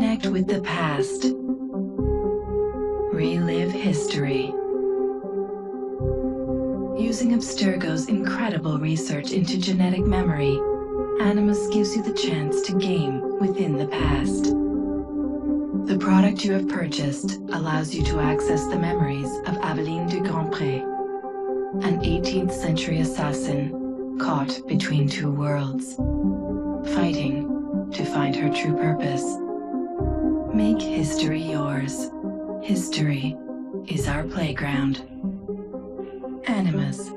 Reconnect with the past. Relive history. Using Abstergo's incredible research into genetic memory, Animus gives you the chance to game within the past. The product you have purchased allows you to access the memories of Aveline de Grandpré, an 18th century assassin caught between two worlds, fighting to find her true purpose. Make history yours. History is our playground. Animus.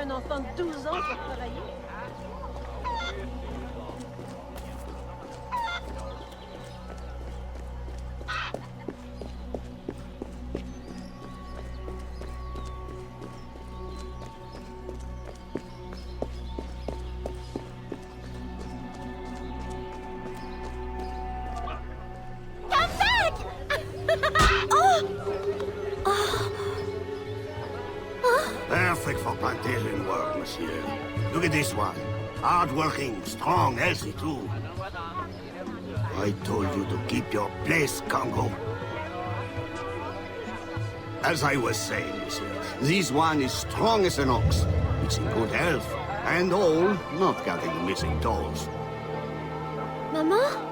Un enfant de 12 ans pour travailler. Come back! Oh! Perfect for plantation work, monsieur. Look at this one. Hard-working, strong, healthy too. I told you to keep your place, Congo. As I was saying, monsieur, this one is strong as an ox. It's in good health, and all, not counting the missing toes. Maman?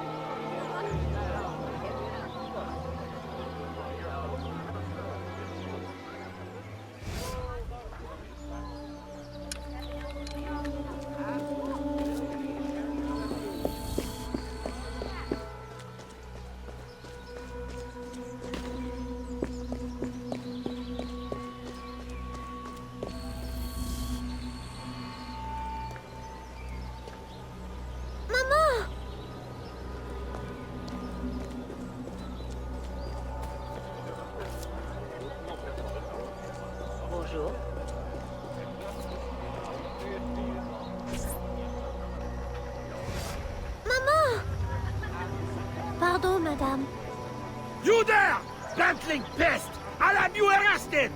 Bonjour. Maman! Pardon, madame. You there! Bantling pest! I'll have you arrested!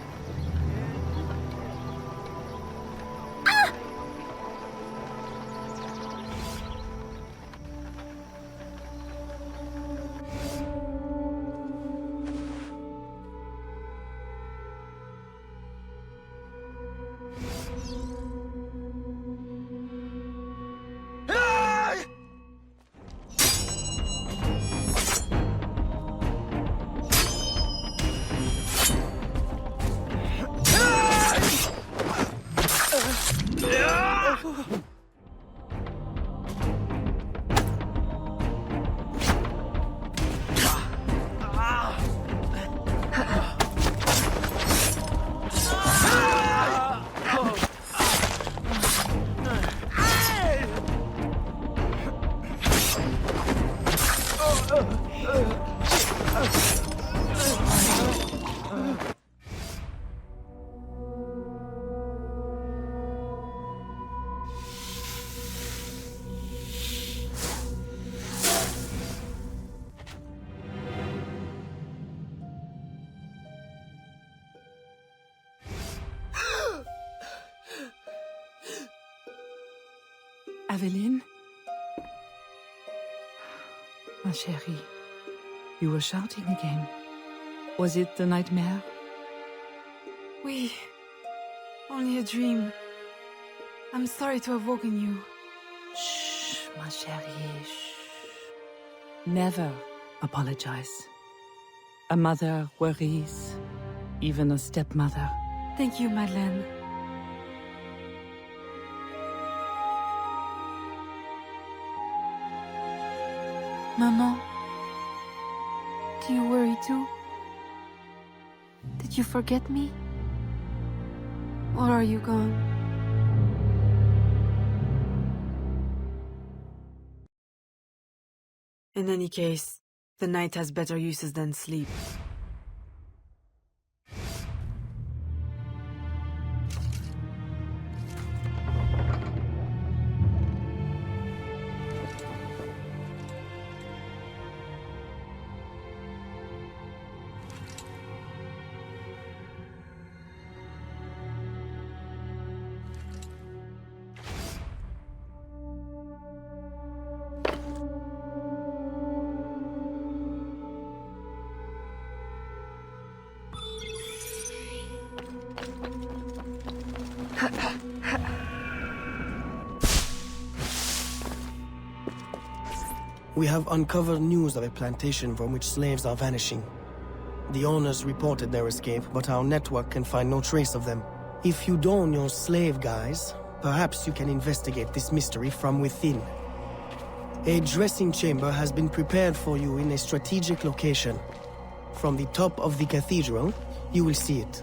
Aveline? Ma chérie, you were shouting again. Was it the nightmare? Oui. Only a dream. I'm sorry to have woken you. Shh, ma chérie, shh. Never apologize. A mother worries, even a stepmother. Thank you, Madeleine. Maman, do you worry too? Did you forget me? Or are you gone? In any case, the night has better uses than sleep. We have uncovered news of a plantation from which slaves are vanishing. The owners reported their escape, but our network can find no trace of them. If you don your slave guise, perhaps you can investigate this mystery from within. A dressing chamber has been prepared for you in a strategic location. From the top of the cathedral, you will see it.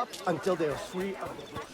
up until they are free of the...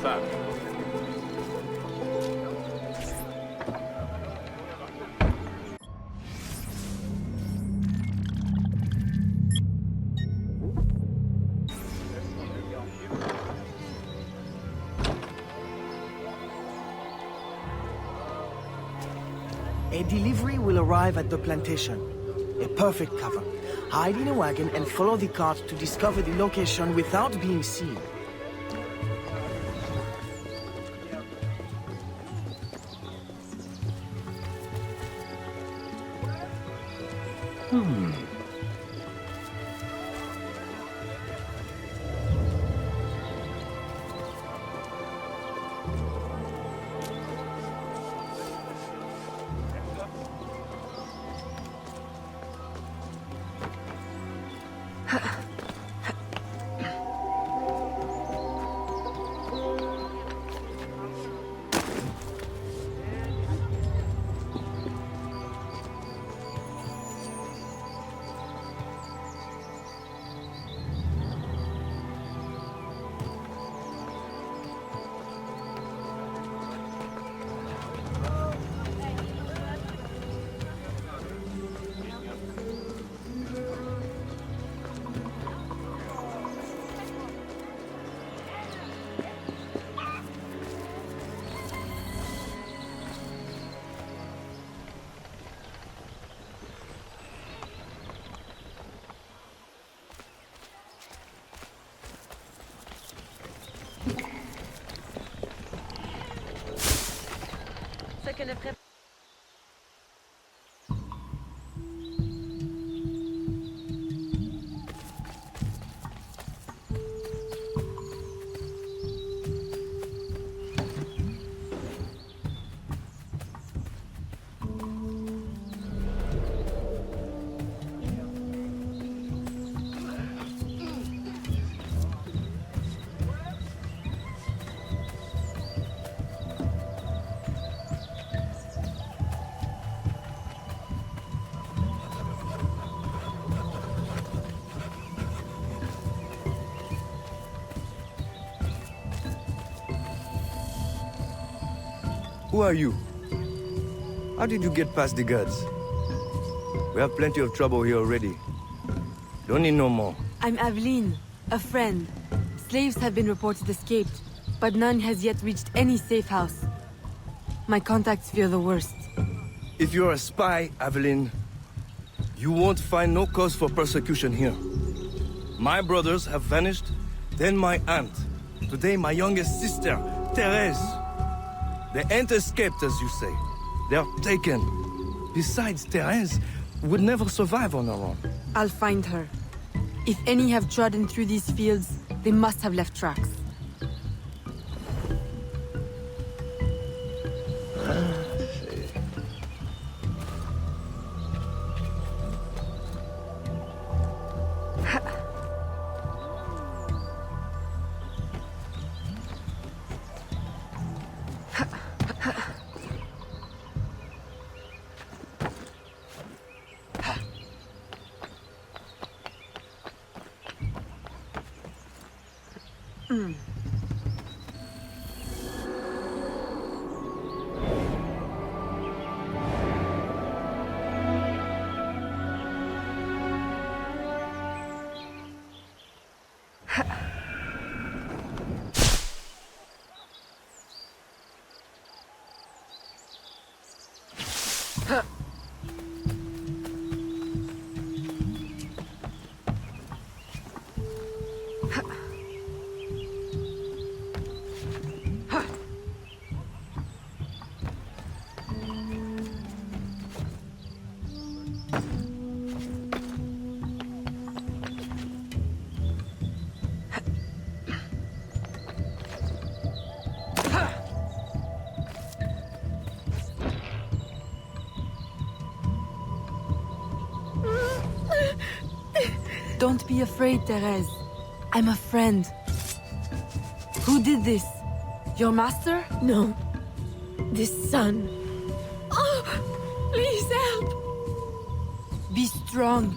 back. A delivery will arrive at the plantation. A perfect cover. Hide in a wagon and follow the cart to discover the location without being seen. Ce que ne ferait Who are you? How did you get past the guards? We have plenty of trouble here already. Don't need no more. I'm Aveline, a friend. Slaves have been reported escaped, but none has yet reached any safe house. My contacts fear the worst. If you're a spy, Aveline, you won't find no cause for persecution here. My brothers have vanished, then my aunt. Today my youngest sister, Therese. They ain't escaped, as you say. They're taken. Besides, Therese would never survive on her own. I'll find her. If any have trodden through these fields, they must have left tracks. Don't be afraid, Therese. I'm a friend. Who did this? Your master? No. This son. Oh, please help. Be strong.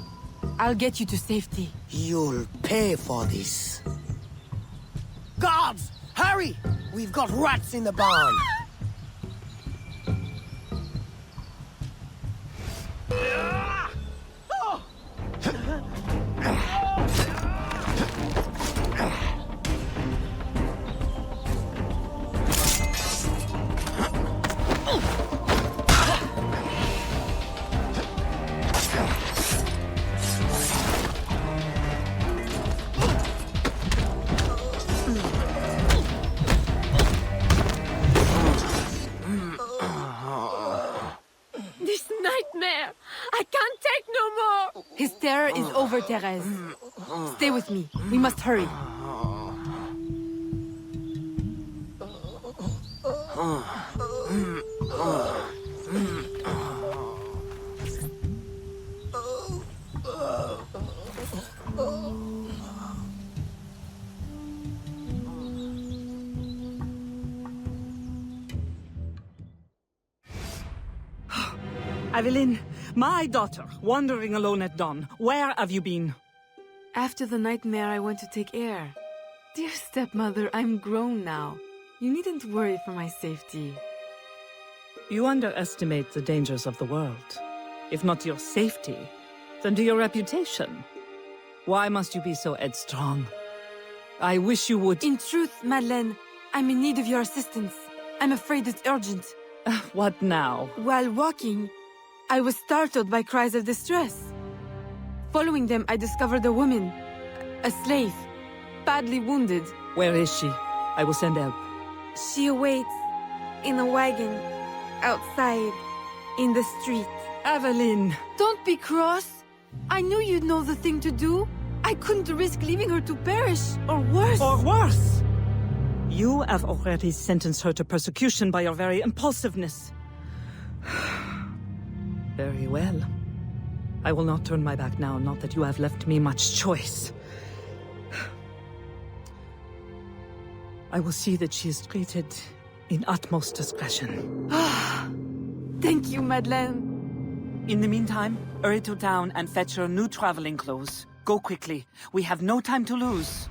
I'll get you to safety. You'll pay for this. Guards! Hurry! We've got rats in the barn! His terror is over, Therese. Stay with me. We must hurry. Evelyn, my daughter, wandering alone at dawn. Where have you been? After the nightmare, I went to take air. Dear stepmother, I'm grown now. You needn't worry for my safety. You underestimate the dangers of the world. If not to your safety, then to your reputation. Why must you be so headstrong? I wish you would— In truth, Madeleine, I'm in need of your assistance. I'm afraid it's urgent. What now? While walking, I was startled by cries of distress. Following them, I discovered a woman, a slave, badly wounded. Where is she? I will send help. She awaits in a wagon, outside, in the street. Evelyn! Don't be cross. I knew you'd know the thing to do. I couldn't risk leaving her to perish, or worse. Or worse! You have already sentenced her to persecution by your very impulsiveness. Very well. I will not turn my back now, not that you have left me much choice. I will see that she is treated in utmost discretion. Thank you, Madeleine. In the meantime, hurry to town and fetch her new traveling clothes. Go quickly. We have no time to lose.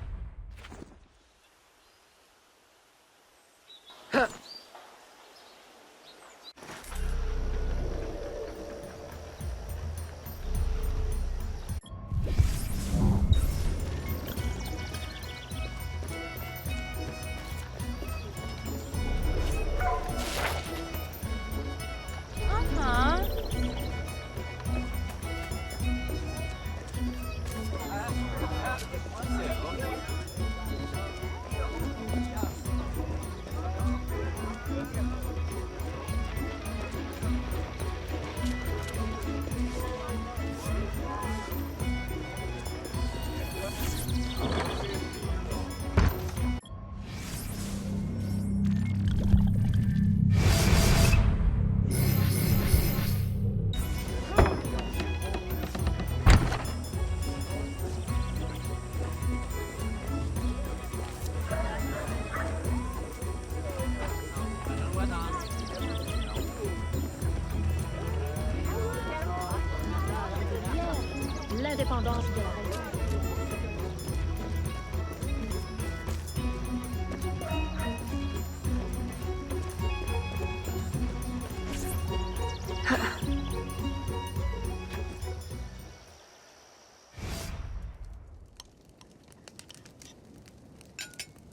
L'indépendance de la région.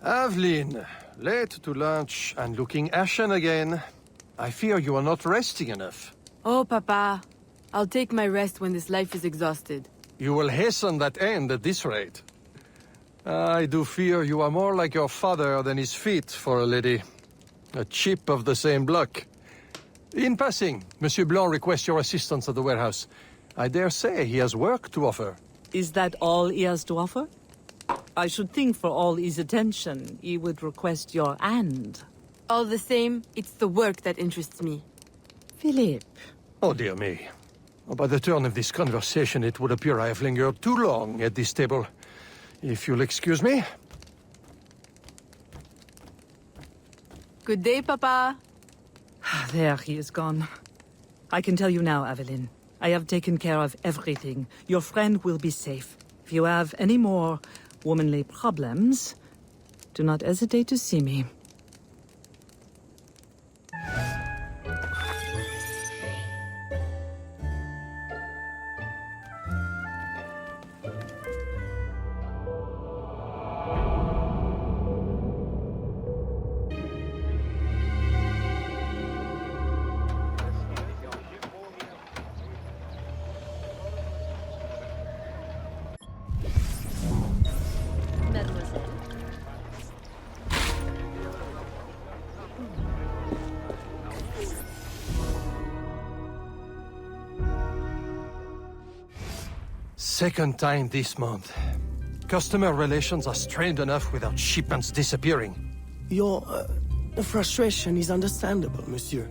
Aveline, late to lunch and looking ashen again. I fear you are not resting enough. Oh, Papa. I'll take my rest when this life is exhausted. You will hasten that end at this rate. I do fear you are more like your father than is fit for a lady. A chip of the same block. In passing, Monsieur Blanc requests your assistance at the warehouse. I dare say he has work to offer. Is that all he has to offer? I should think for all his attention, he would request your hand. All the same, it's the work that interests me. Philippe. Oh, dear me. By the turn of this conversation, it would appear I have lingered too long at this table. If you'll excuse me. Good day, Papa. There, he is gone. I can tell you now, Aveline. I have taken care of everything. Your friend will be safe. If you have any more womanly problems, do not hesitate to see me. second time this month. Customer relations are strained enough without shipments disappearing. Your frustration is understandable, monsieur.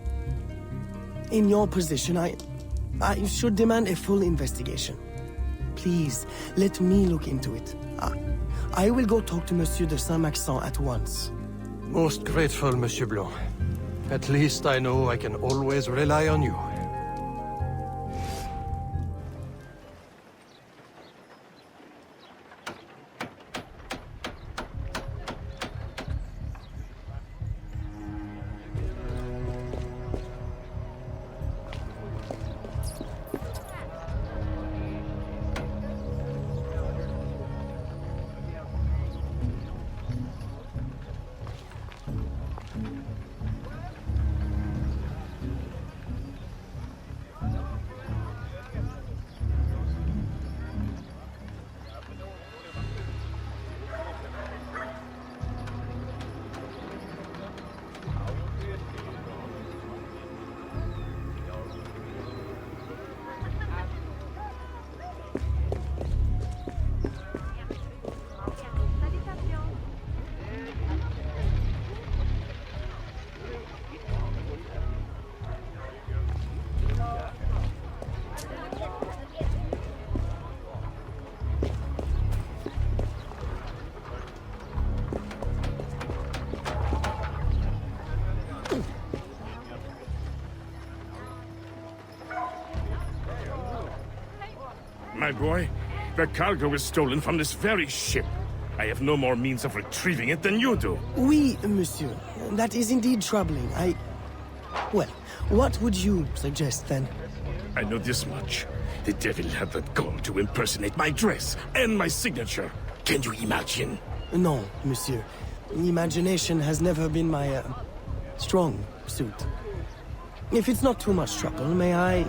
In your position, I should demand a full investigation. Please, let me look into it. I will go talk to Monsieur de Saint-Maxent at once. Most grateful, Monsieur Blanc. At least I know I can always rely on you. My boy, the cargo was stolen from this very ship. I have no more means of retrieving it than you do. Oui, monsieur. That is indeed troubling. Well, what would you suggest, then? I know this much. The devil had the gall to impersonate my dress and my signature. Can you imagine? No, monsieur. Imagination has never been my, strong suit. If it's not too much trouble, may I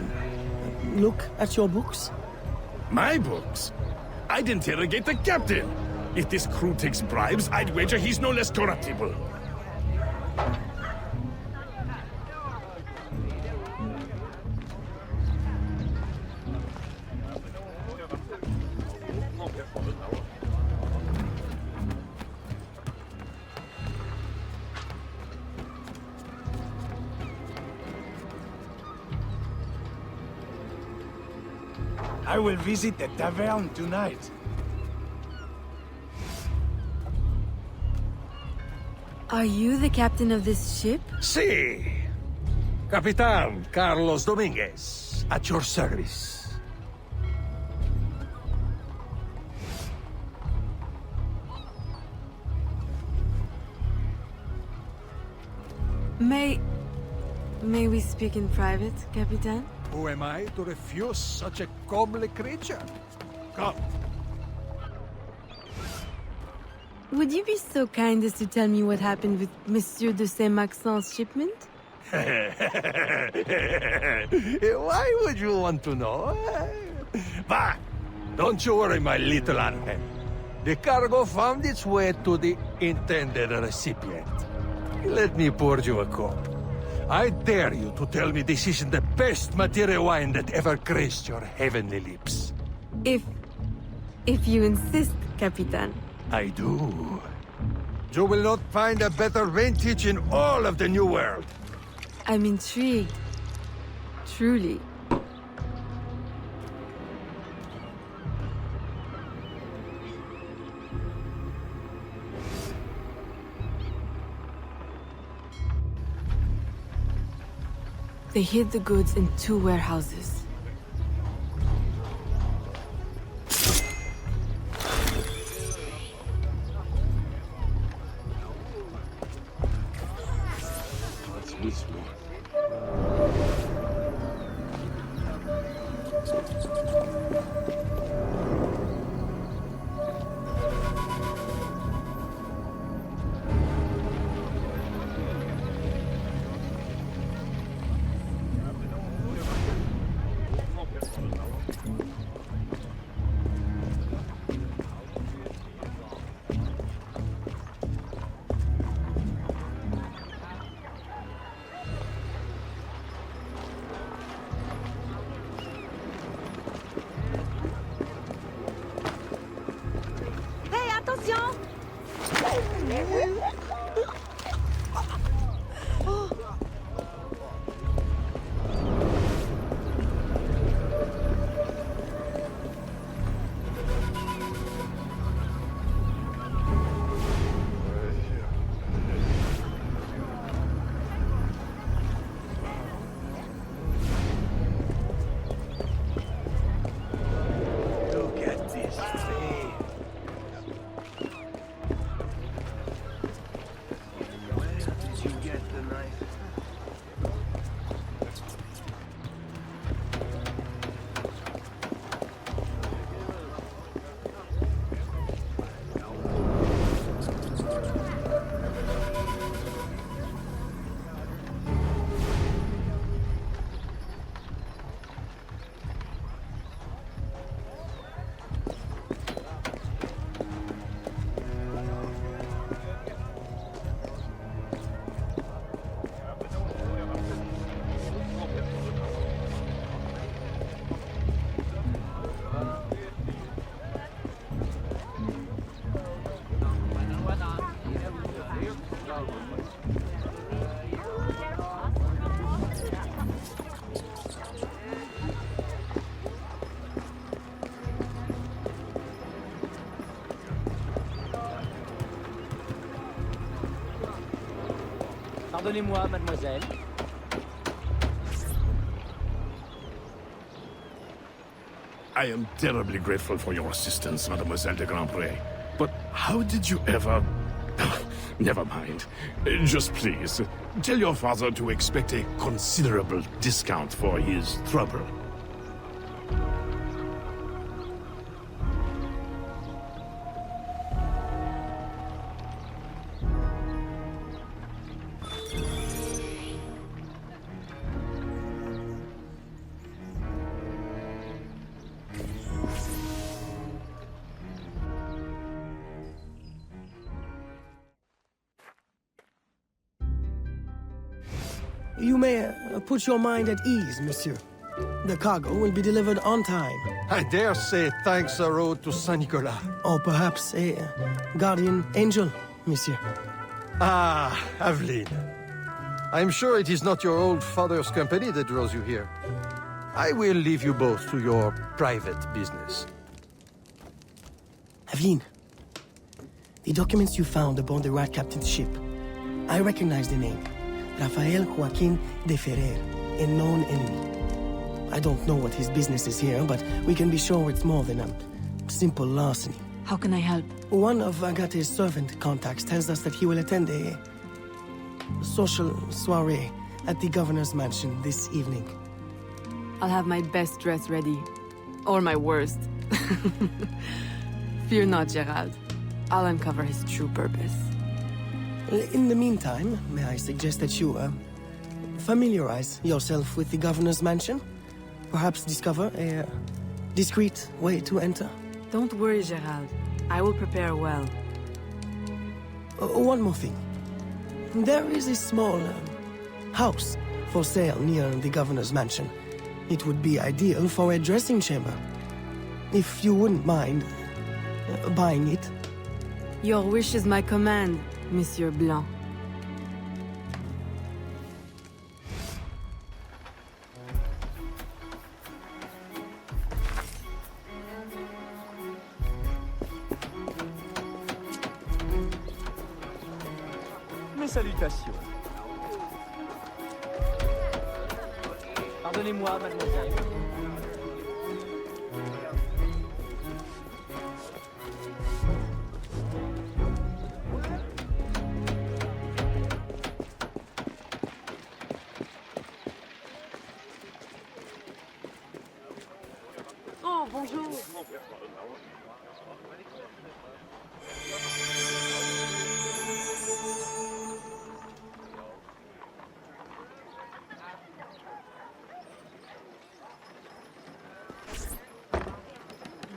look at your books? My books? I'd interrogate the captain. If this crew takes bribes, I'd wager he's no less corruptible. I will visit the tavern tonight. Are you the captain of this ship? Si! Capitan Carlos Dominguez, at your service. May we speak in private, Capitan? Who am I to refuse such a comely creature? Come. Would you be so kind as to tell me what happened with Monsieur de Saint-Maxent's shipment? Why would you want to know? But don't you worry, my little Angel. The cargo found its way to the intended recipient. Let me pour you a cup. I dare you to tell me this isn't the best materia wine that ever graced your heavenly lips. If you insist, Capitan. I do. You will not find a better vintage in all of the New World. I'm intrigued. Truly. They hid the goods in 2 warehouses. What's this one? Pardonnez-moi, mademoiselle. I am terribly grateful for your assistance, Mademoiselle de Grandpré. But how did you ever... Never mind. Just please, tell your father to expect a considerable discount for his trouble. You may put your mind at ease, monsieur. The cargo will be delivered on time. I dare say thanks are owed to Saint Nicolas. Or perhaps a guardian angel, monsieur. Ah, Aveline. I'm sure it is not your old father's company that draws you here. I will leave you both to your private business. Aveline, the documents you found aboard the Rat Captain's ship. I recognize the name. Rafael Joaquin de Ferrer, a known enemy. I don't know what his business is here, but we can be sure it's more than a simple larceny. How can I help? One of Agate's servant contacts tells us that he will attend a social soiree at the governor's mansion this evening. I'll have my best dress ready. Or my worst. Fear not, Gerald. I'll uncover his true purpose. In the meantime, may I suggest that you, familiarize yourself with the governor's mansion? Perhaps discover a discreet way to enter? Don't worry, Gerald. I will prepare well. One more thing. There is a small house for sale near the governor's mansion. It would be ideal for a dressing chamber. If you wouldn't mind buying it. Your wish is my command, Monsieur Blanc. Mes salutations. Pardonnez-moi, mademoiselle. Oh, bonjour.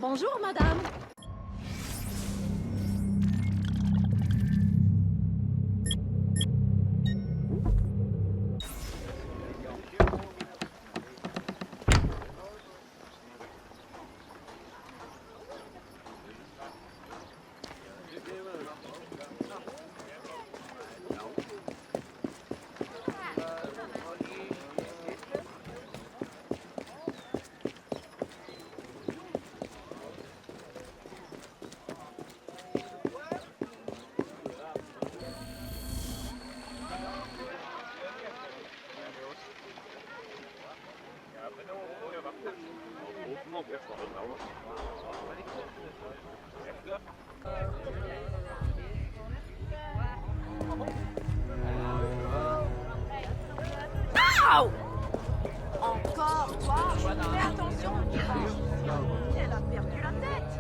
Bonjour, madame. Encore, toi? Fais attention. Elle a perdu la tête.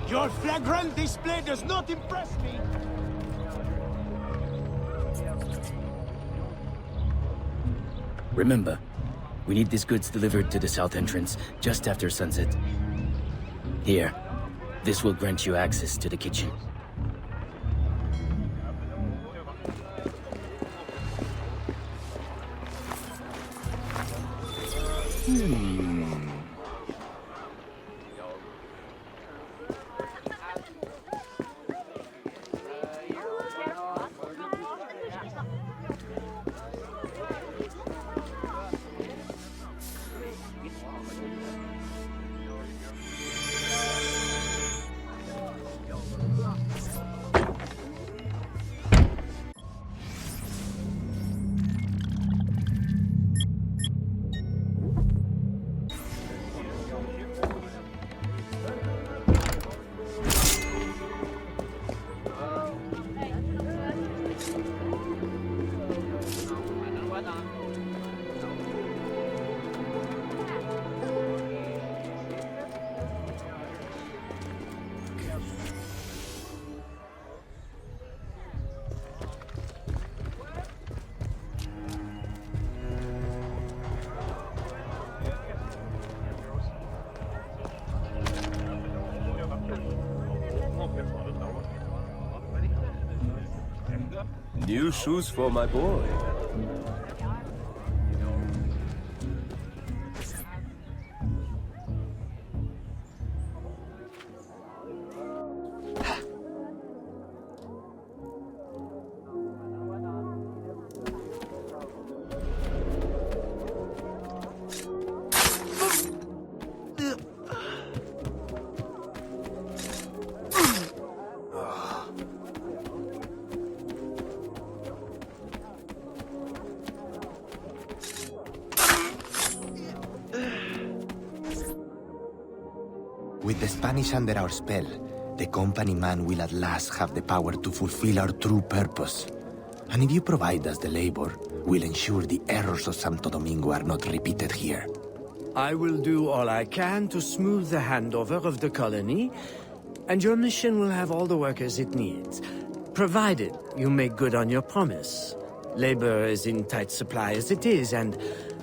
Your flagrant display does not impress me! Remember, we need these goods delivered to the south entrance just after sunset. Here, this will grant you access to the kitchen. New shoes for my boy. With the Spanish under our spell, the company man will at last have the power to fulfill our true purpose. And if you provide us the labor, we'll ensure the errors of Santo Domingo are not repeated here. I will do all I can to smooth the handover of the colony, and your mission will have all the workers it needs, provided you make good on your promise. Labor is in tight supply as it is, and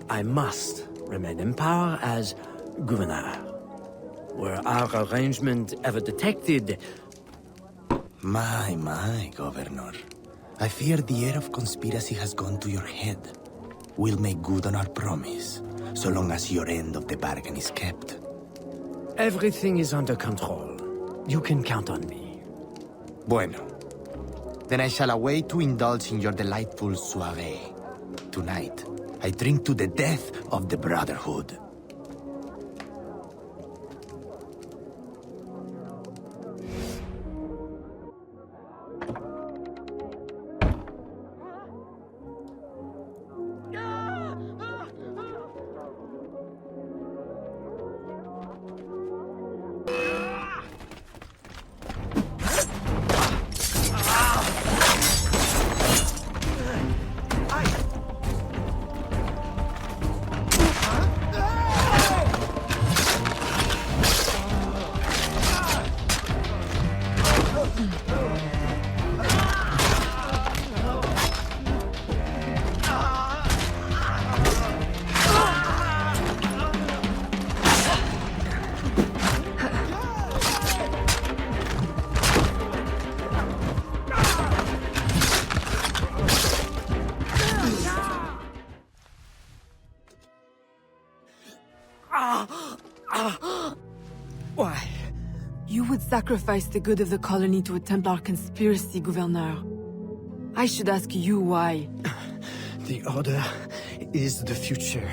I must remain in power as governor. Were our arrangement ever detected... My, Governor. I fear the air of conspiracy has gone to your head. We'll make good on our promise, so long as your end of the bargain is kept. Everything is under control. You can count on me. Bueno. Then I shall await to indulge in your delightful soiree. Tonight, I drink to the death of the Brotherhood. Why? You would sacrifice the good of the colony to a Templar conspiracy, Gouverneur. I should ask you why. The Order is the future.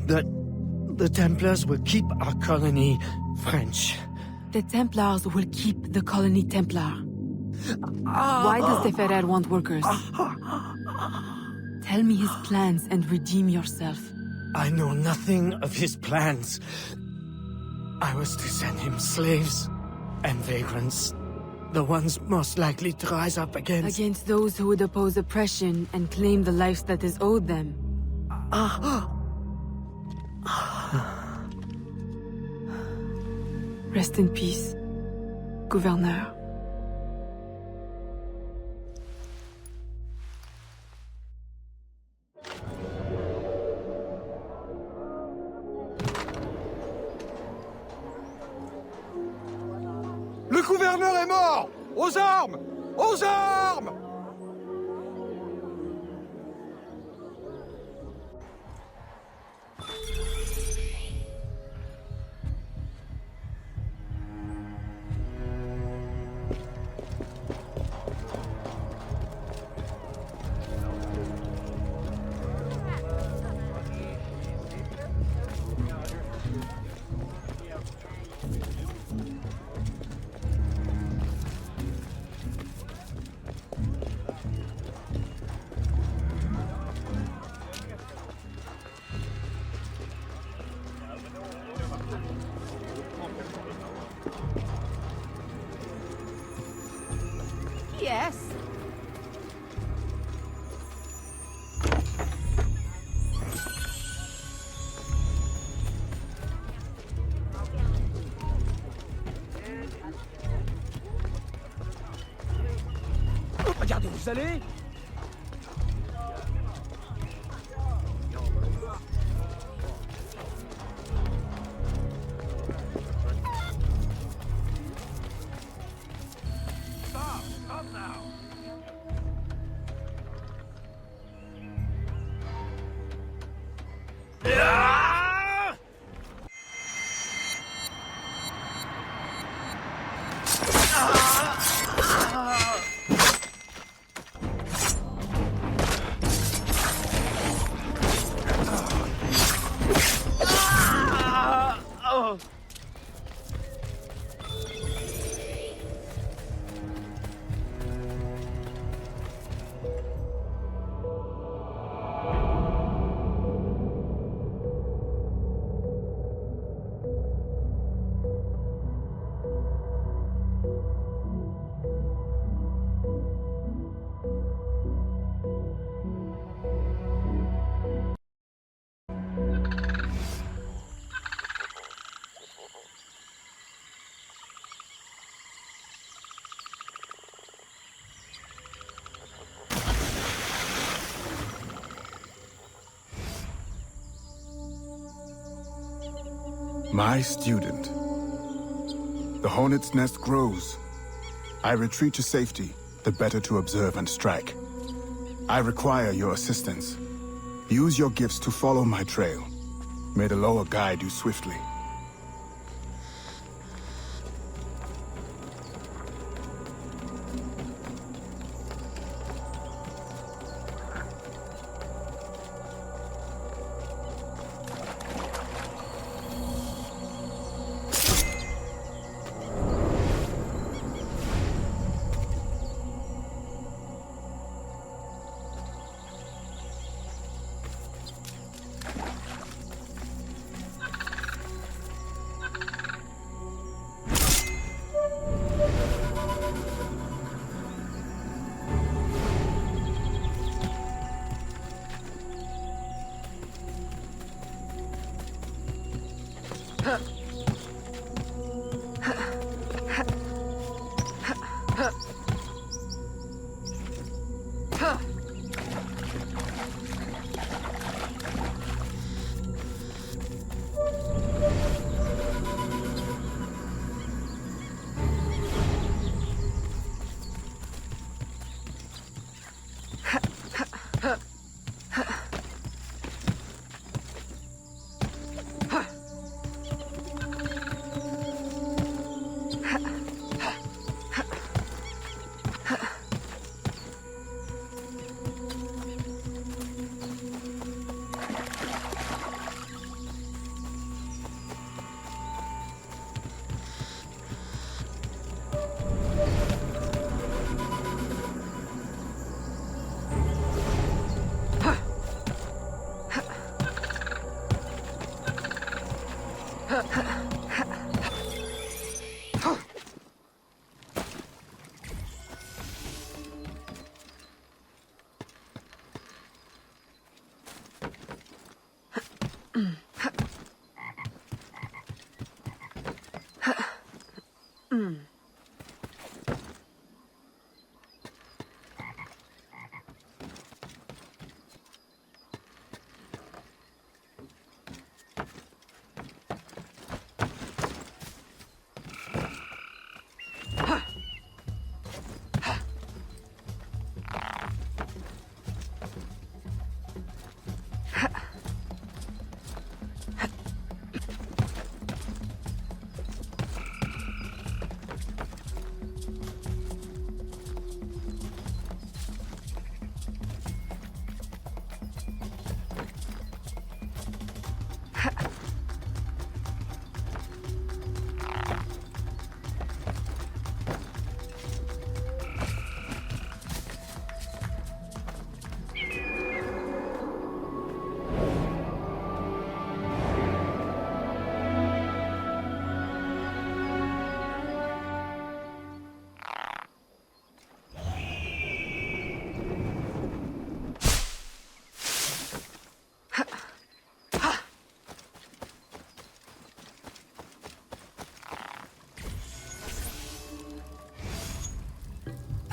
The Templars will keep our colony French. The Templars will keep the colony Templar. Why does the Ferrer want workers? Tell me his plans and redeem yourself. I know nothing of his plans. I was to send him slaves and vagrants. The ones most likely to rise up against... Against those who would oppose oppression and claim the life that is owed them. Rest in peace, Gouverneur. Le gouverneur est mort! Aux armes! Aux armes! Yes. Regardez où vous allez! My student. The hornet's nest grows. I retreat to safety, the better to observe and strike. I require your assistance. Use your gifts to follow my trail. May the Loa guide you swiftly.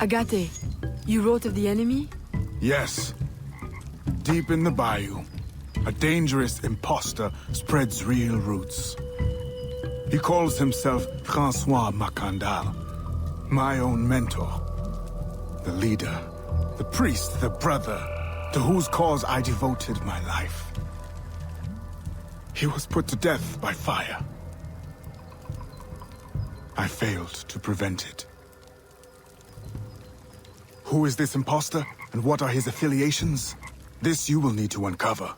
Agate, you wrote of the enemy? Yes. Deep in the bayou, a dangerous imposter spreads real roots. He calls himself False Mackandal, my own mentor. The leader, the priest, the brother, to whose cause I devoted my life. He was put to death by fire. I failed to prevent it. Who is this imposter, and what are his affiliations? This you will need to uncover.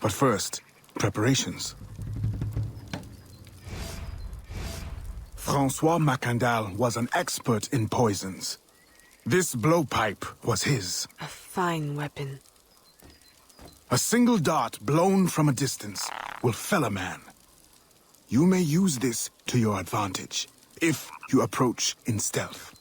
But first, preparations. Francois Mackandal was an expert in poisons. This blowpipe was his. A fine weapon. A single dart blown from a distance will fell a man. You may use this to your advantage, if you approach in stealth.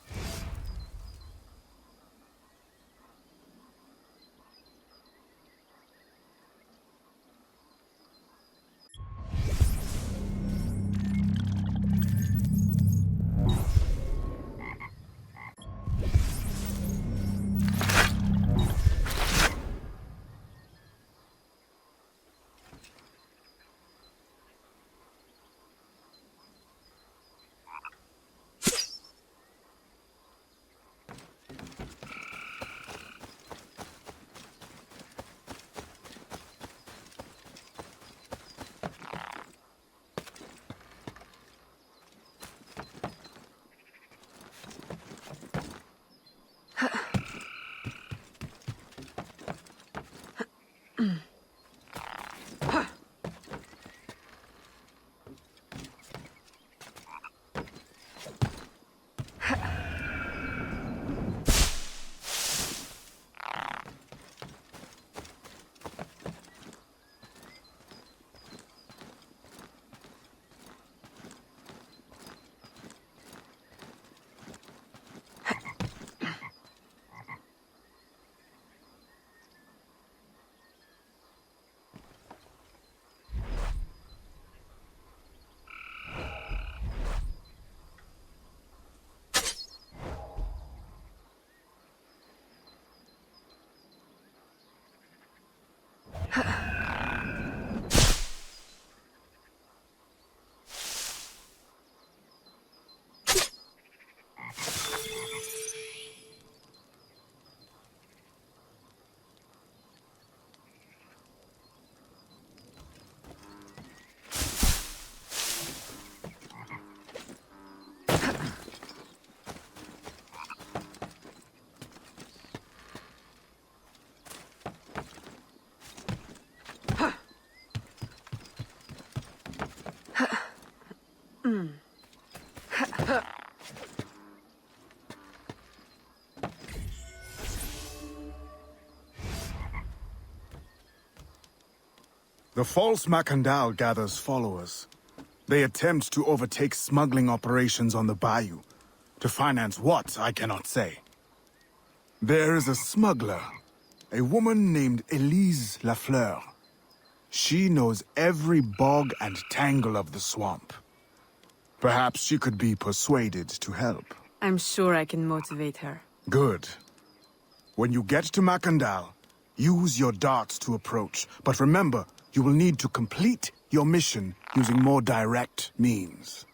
The False Mackandal gathers followers. They attempt to overtake smuggling operations on the bayou. To finance what, I cannot say. There is a smuggler, a woman named Elise Lafleur. She knows every bog and tangle of the swamp. Perhaps she could be persuaded to help. I'm sure I can motivate her. Good. When you get to Mackandal, use your darts to approach. But remember, you will need to complete your mission using more direct means.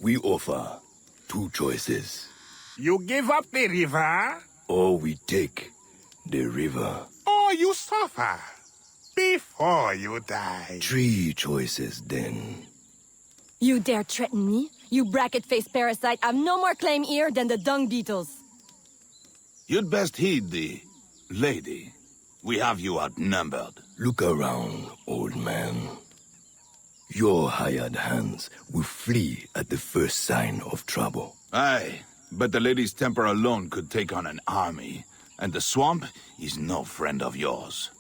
We offer 2 choices. You give up the river? Or we take the river. Or you suffer before you die. 3 choices, then. You dare threaten me? You bracket-faced parasite, I've no more claim here than the dung beetles. You'd best heed the lady. We have you outnumbered. Look around, old man. Your hired hands will flee at the first sign of trouble. Aye, but the lady's temper alone could take on an army, and the swamp is no friend of yours.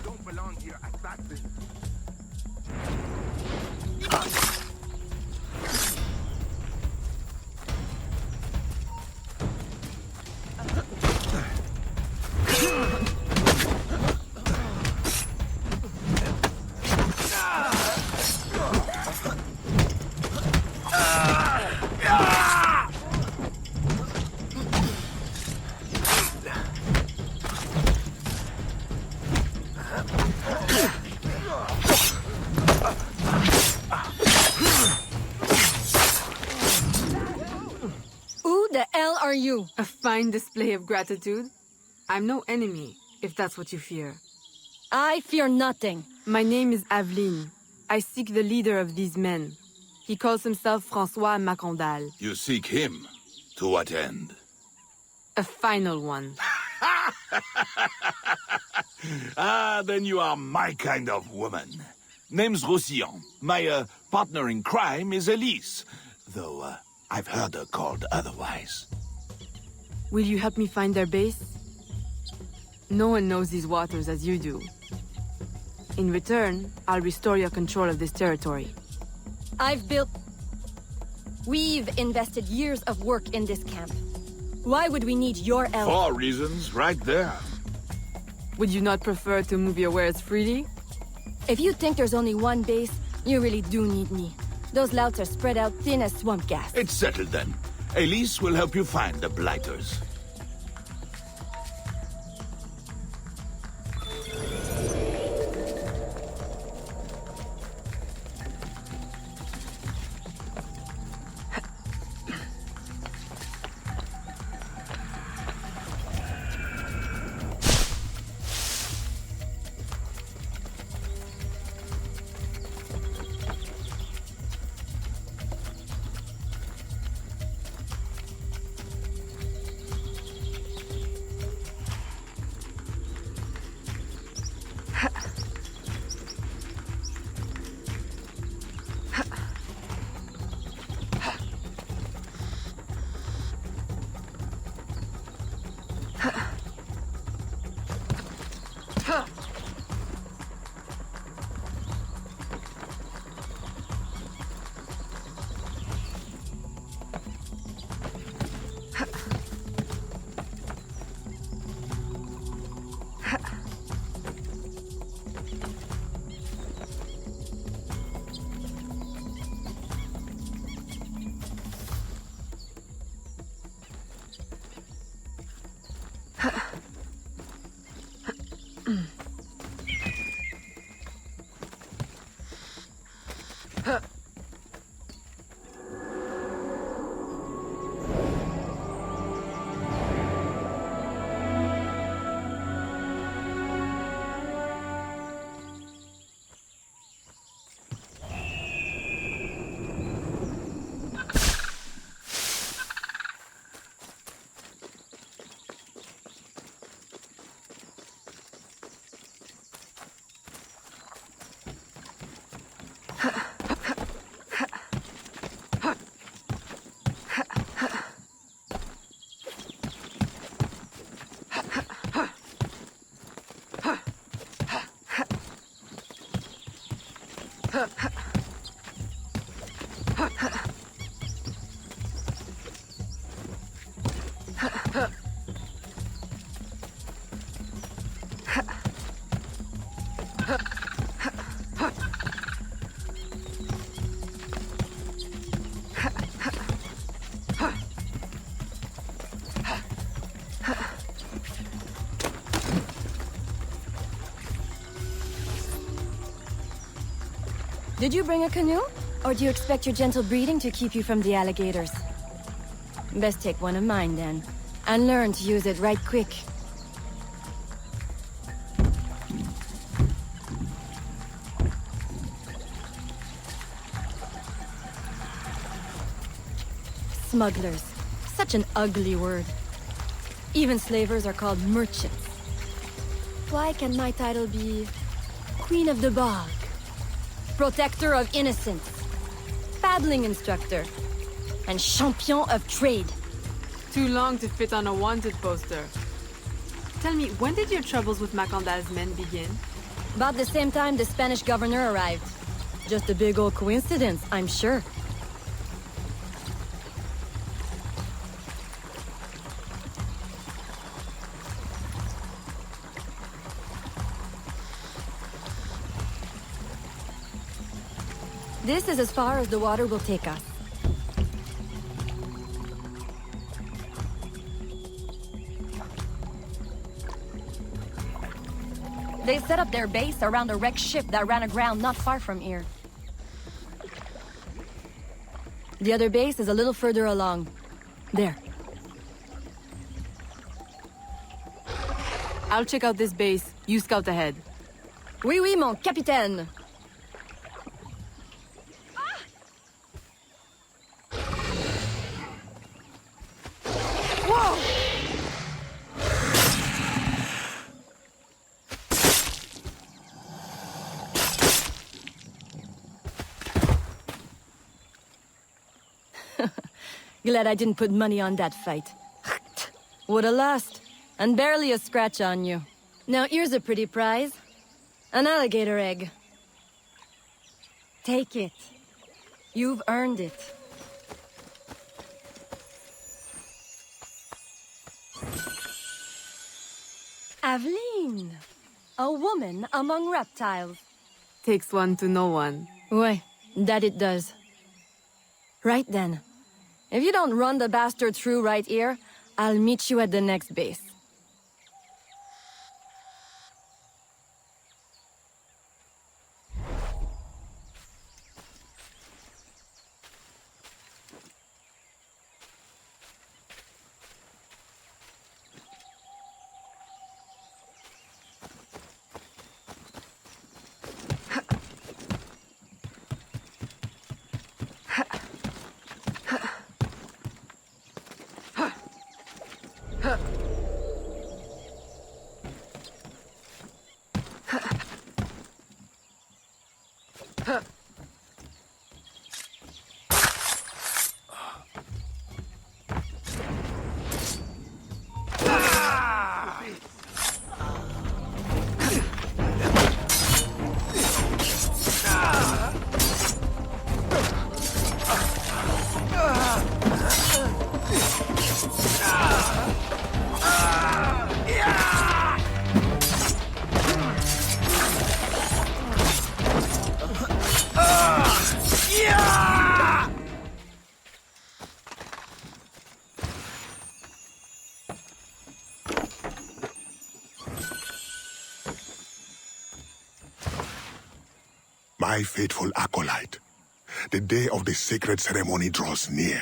Don't belong here at that thing. You? A fine display of gratitude. I'm no enemy, if that's what you fear. I fear nothing. My name is Aveline. I seek the leader of these men. He calls himself False Mackandal. You seek him? To what end? A final one. Ah, then you are my kind of woman. Name's Roussillon. My partner in crime is Elise, though I've heard her called otherwise. Will you help me find their base? No one knows these waters as you do. In return, I'll restore your control of this territory. We've invested years of work in this camp. Why would we need your help? 4 reasons, right there. Would you not prefer to move your wares freely? If you think there's only one base, you really do need me. Those louts are spread out thin as swamp gas. It's settled then. Elise will help you find the Blighters. Did you bring a canoe? Or do you expect your gentle breeding to keep you from the alligators? Best take one of mine then, and learn to use it right quick. Smugglers. Such an ugly word. Even slavers are called merchants. Why can my title be Queen of the Bog? Protector of Innocence, paddling instructor, and champion of trade. Too long to fit on a wanted poster. Tell me, when did your troubles with Mackandal's men begin? About the same time the Spanish governor arrived. Just a big old coincidence, I'm sure. This is as far as the water will take us. They set up their base around a wrecked ship that ran aground not far from here. The other base is a little further along. There. I'll check out this base. You scout ahead. Oui, oui, mon capitaine. Glad I didn't put money on that fight. Would have lost. And barely a scratch on you. Now here's a pretty prize. An alligator egg. Take it. You've earned it. Aveline. A woman among reptiles. Takes one to know one. Ouais, that it does. Right then. If you don't run the bastard through right here, I'll meet you at the next base. My faithful acolyte, the day of the sacred ceremony draws near.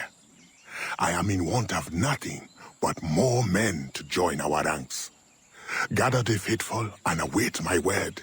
I am in want of nothing but more men to join our ranks. Gather the faithful and await my word.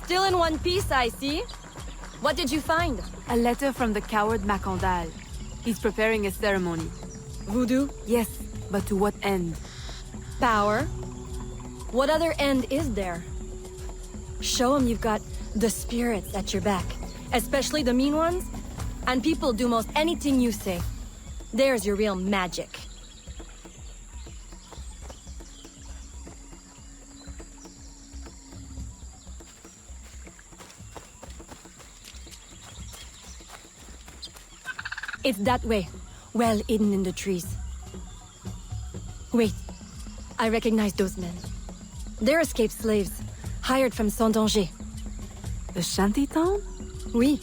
Still in one piece, I see. What did you find? A letter from the coward Mackandal. He's preparing a ceremony. Voodoo? Yes, but to what end? Power? What other end is there? Show him you've got the spirits at your back. Especially the mean ones. And people do most anything you say. There's your real magic. It's that way. Well hidden in the trees. Wait. I recognize those men. They're escaped slaves. Hired from Saint-Danger. The shanty town? Oui.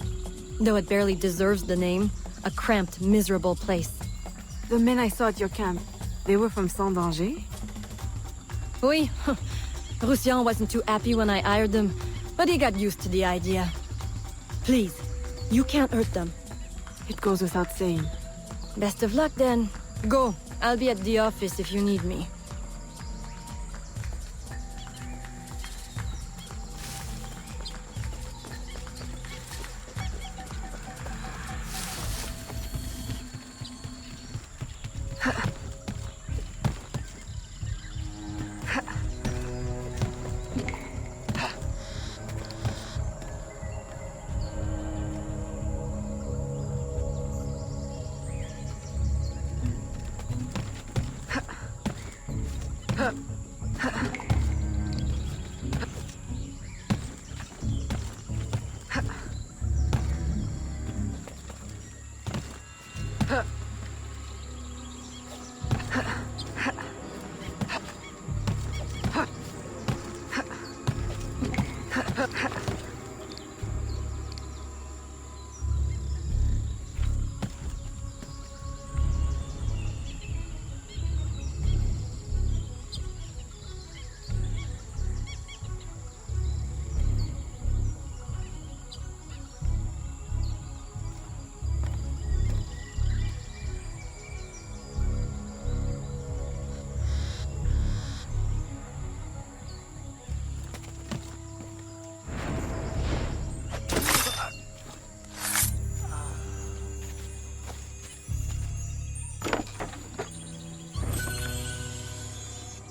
Though it barely deserves the name. A cramped, miserable place. The men I saw at your camp, they were from Saint-Danger? Oui. Roussillon wasn't too happy when I hired them, but he got used to the idea. Please, you can't hurt them. It goes without saying. Best of luck then. Go. I'll be at the office if you need me.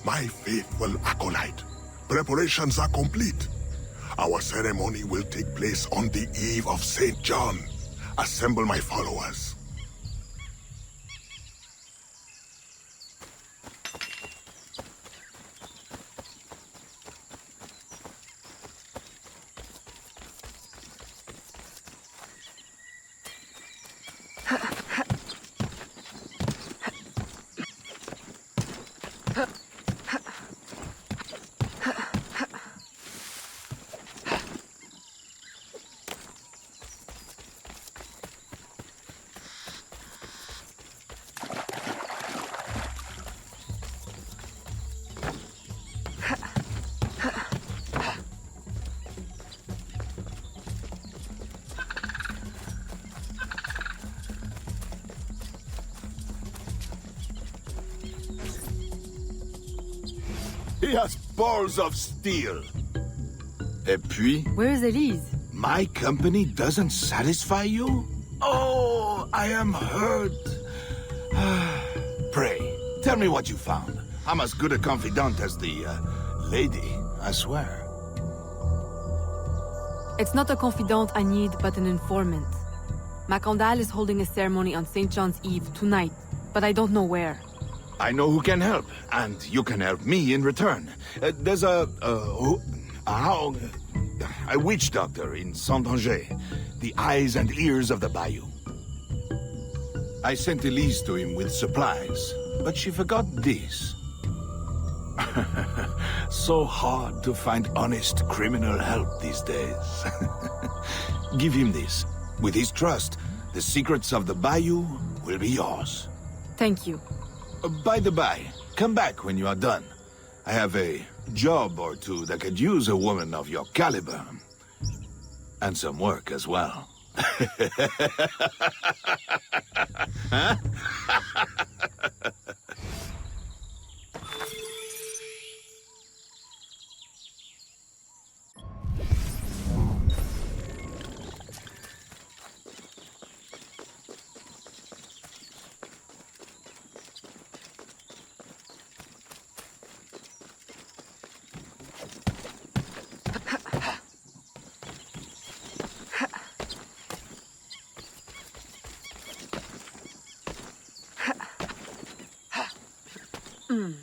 My faithful acolyte, preparations are complete. Our ceremony will take place on the eve of St. John. Assemble my followers. He has balls of steel. Et puis? Where is Elise? My company doesn't satisfy you? Oh, I am hurt. Pray, tell me what you found. I'm as good a confidant as the, lady, I swear. It's not a confidant I need, but an informant. Mackandal is holding a ceremony on St. John's Eve tonight, but I don't know where. I know who can help, and you can help me in return. There's a witch doctor in Saint-Danger, the eyes and ears of the bayou. I sent Elise to him with supplies, but she forgot this. So hard to find honest criminal help these days. Give him this. With his trust, the secrets of the bayou will be yours. Thank you. By the by, come back when you are done. I have a job or two that could use a woman of your caliber. And some work as well. Huh? Huh?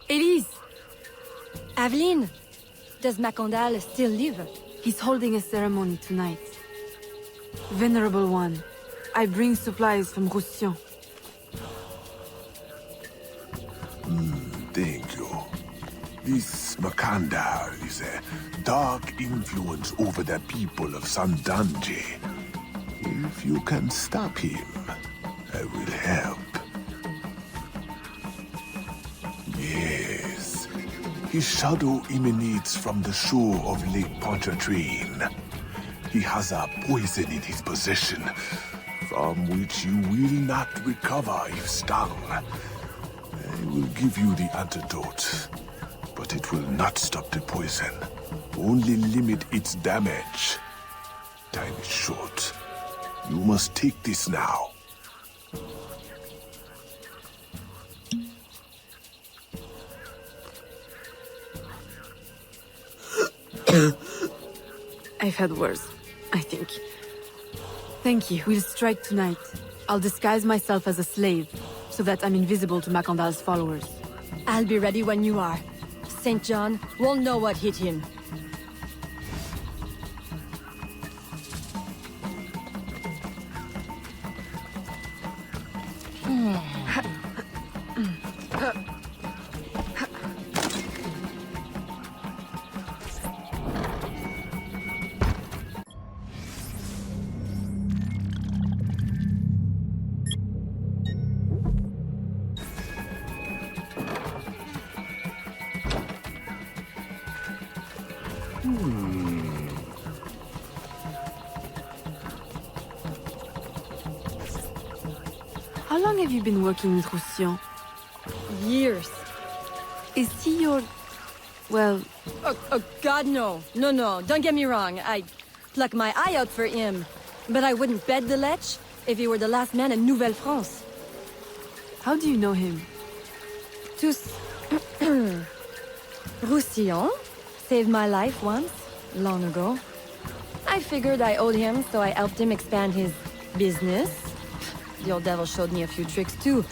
Elise! Aveline! Does Mackandal still live? He's holding a ceremony tonight. Venerable One, I bring supplies from Roussillon. Thank you. This Mackandal is a dark influence over the people of Sandange. If you can stop him, I will help. Yes. His shadow emanates from the shore of Lake Pontchartrain. He has a poison in his possession, from which you will not recover if stung. I will give you the antidote, but it will not stop the poison. Only limit its damage. Time is short. You must take this now. I've had worse, I think. Thank you. We'll strike tonight. I'll disguise myself as a slave, so that I'm invisible to Mackandal's followers. I'll be ready when you are. St. John won't know what hit him. How long have you been working with Roussillon? Years. Is he your... well... Oh, God, no. No, don't get me wrong. I'd pluck my eye out for him. But I wouldn't bet the lech if he were the last man in Nouvelle-France. How do you know him? Roussillon saved my life once, long ago. I figured I owed him, so I helped him expand his business. The old devil showed me a few tricks too.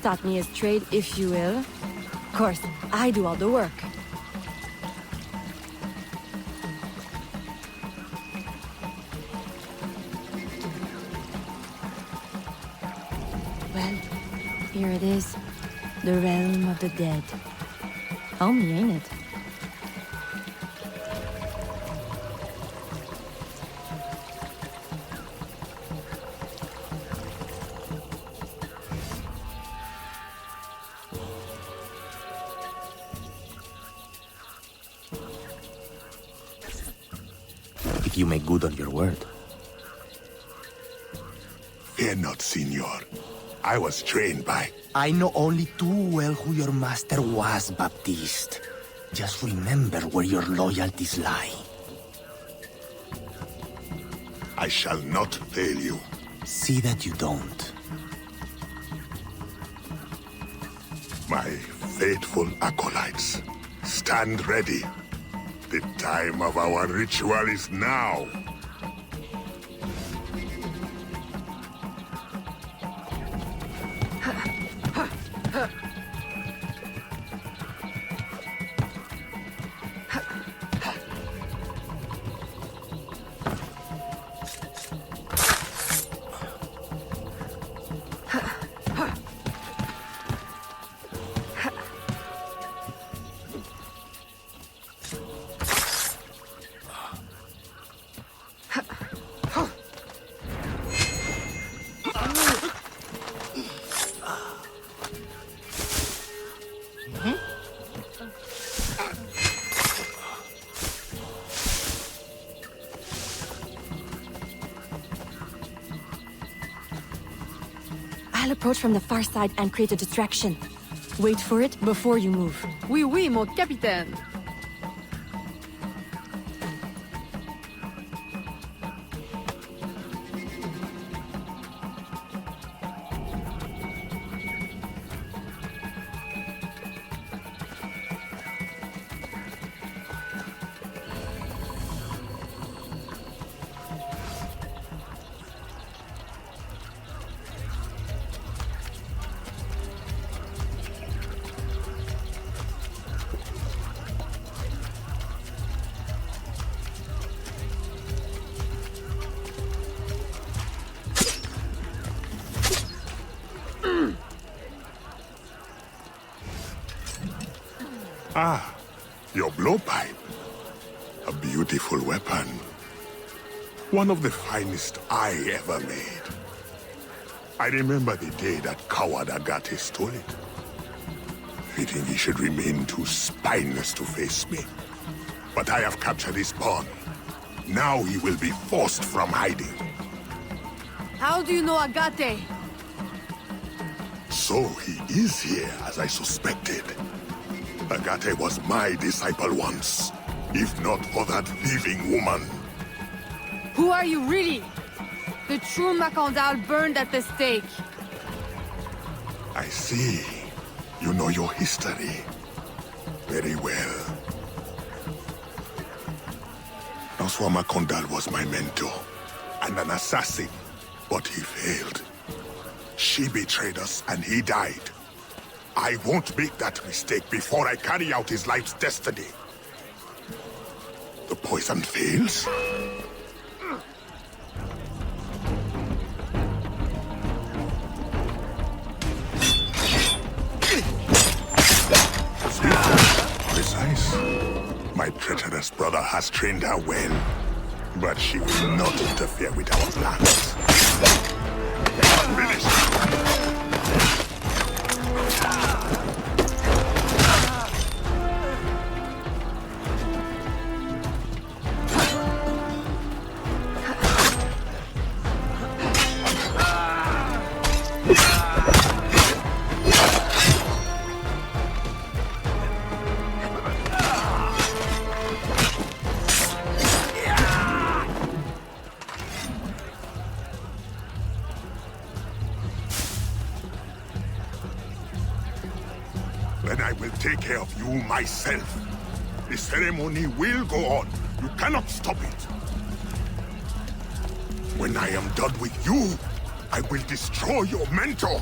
Taught me his trade, if you will. Of course, I do all the work. Well, here it is. The realm of the dead. Homey, ain't it? If you make good on your word. Fear not, Signor. I was trained by... I know only too well who your master was, Baptiste. Just remember where your loyalties lie. I shall not fail you. See that you don't. My faithful acolytes, stand ready. The time of our ritual is now. I'll approach from the far side and create a distraction. Wait for it before you move. Oui, mon capitaine. Ah, your blowpipe. A beautiful weapon. One of the finest I ever made. I remember the day that coward Agate stole it. Fitting he should remain too spineless to face me. But I have captured his pawn. Now he will be forced from hiding. How do you know Agate? So he is here, as I suspected. Agate was my disciple once, if not for that thieving woman. Who are you really? The true Mackandal burned at the stake. I see. You know your history. Very well. François Mackandal was my mentor, and an assassin, but he failed. She betrayed us, and he died. I won't make that mistake before I carry out his life's destiny. The poison fails? Precise. My treacherous brother has trained her well, but she will not interfere with our plans. Finish. Then I will take care of you myself. The ceremony will go on. You cannot stop it. When I am done with you, I will destroy your mentor.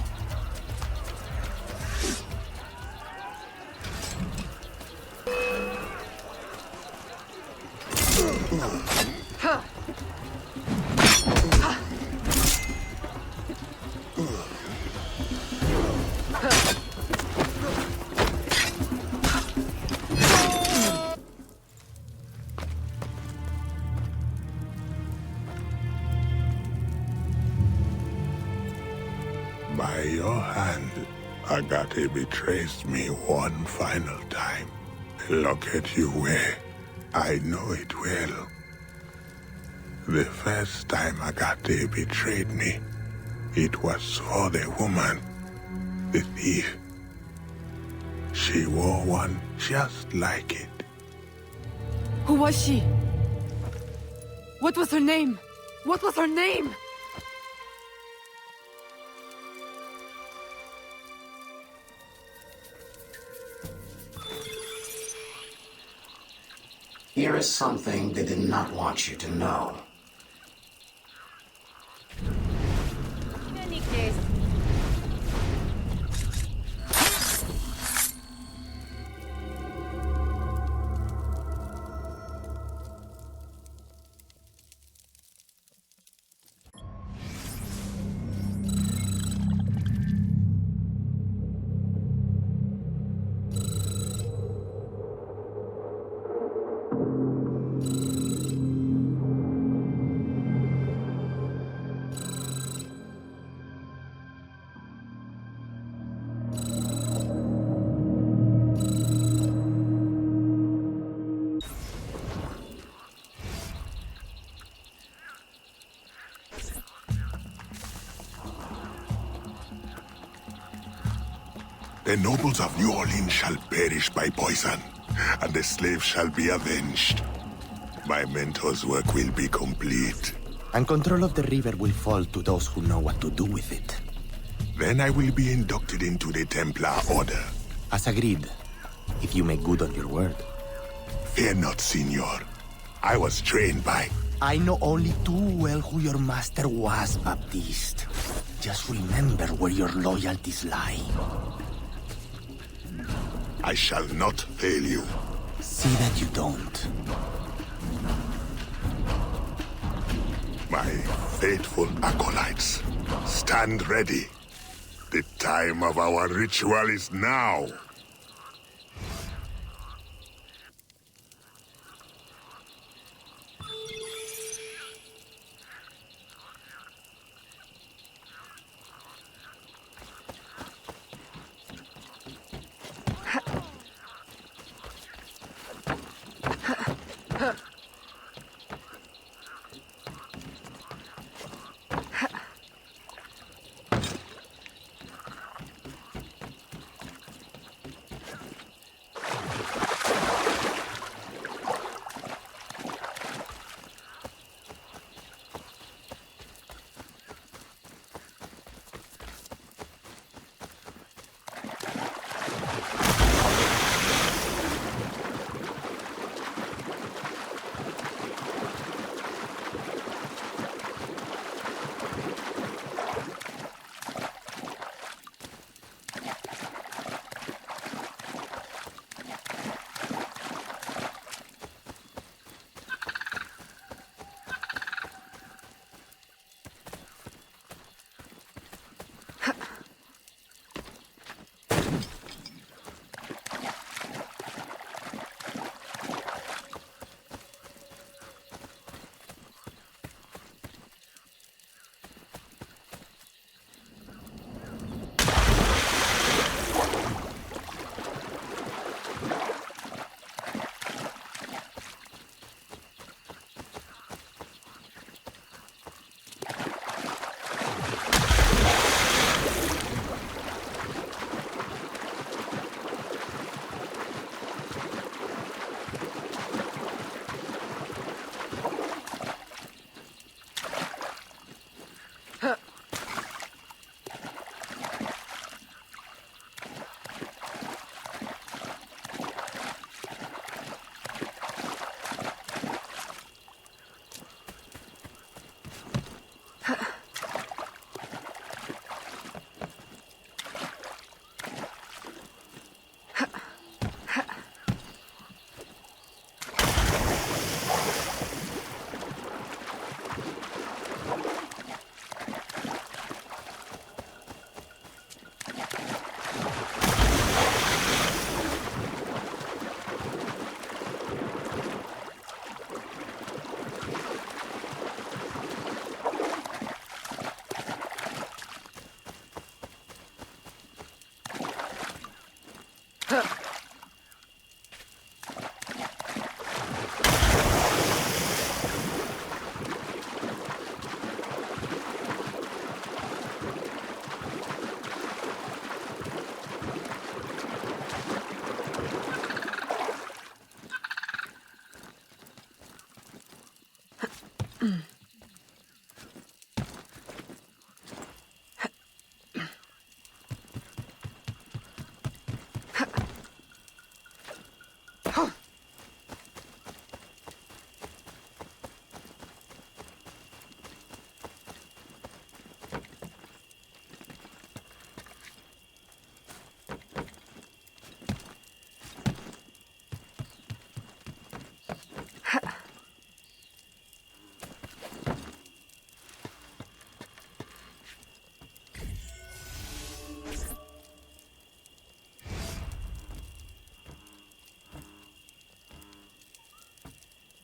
By your hand, Agate betrays me one final time. Look at you where I know it well. The first time Agate betrayed me, it was for the woman, the thief. She wore one just like it. Who was she? What was her name? What was her name? Here is something they did not want you to know. The nobles of New Orleans shall perish by poison, and the slaves shall be avenged. My mentor's work will be complete. And control of the river will fall to those who know what to do with it. Then I will be inducted into the Templar Order. As agreed, if you make good on your word. Fear not, Signor. I was trained by... I know only too well who your master was, Baptiste. Just remember where your loyalties lie. I shall not fail you. See that you don't. My faithful acolytes, stand ready. The time of our ritual is now.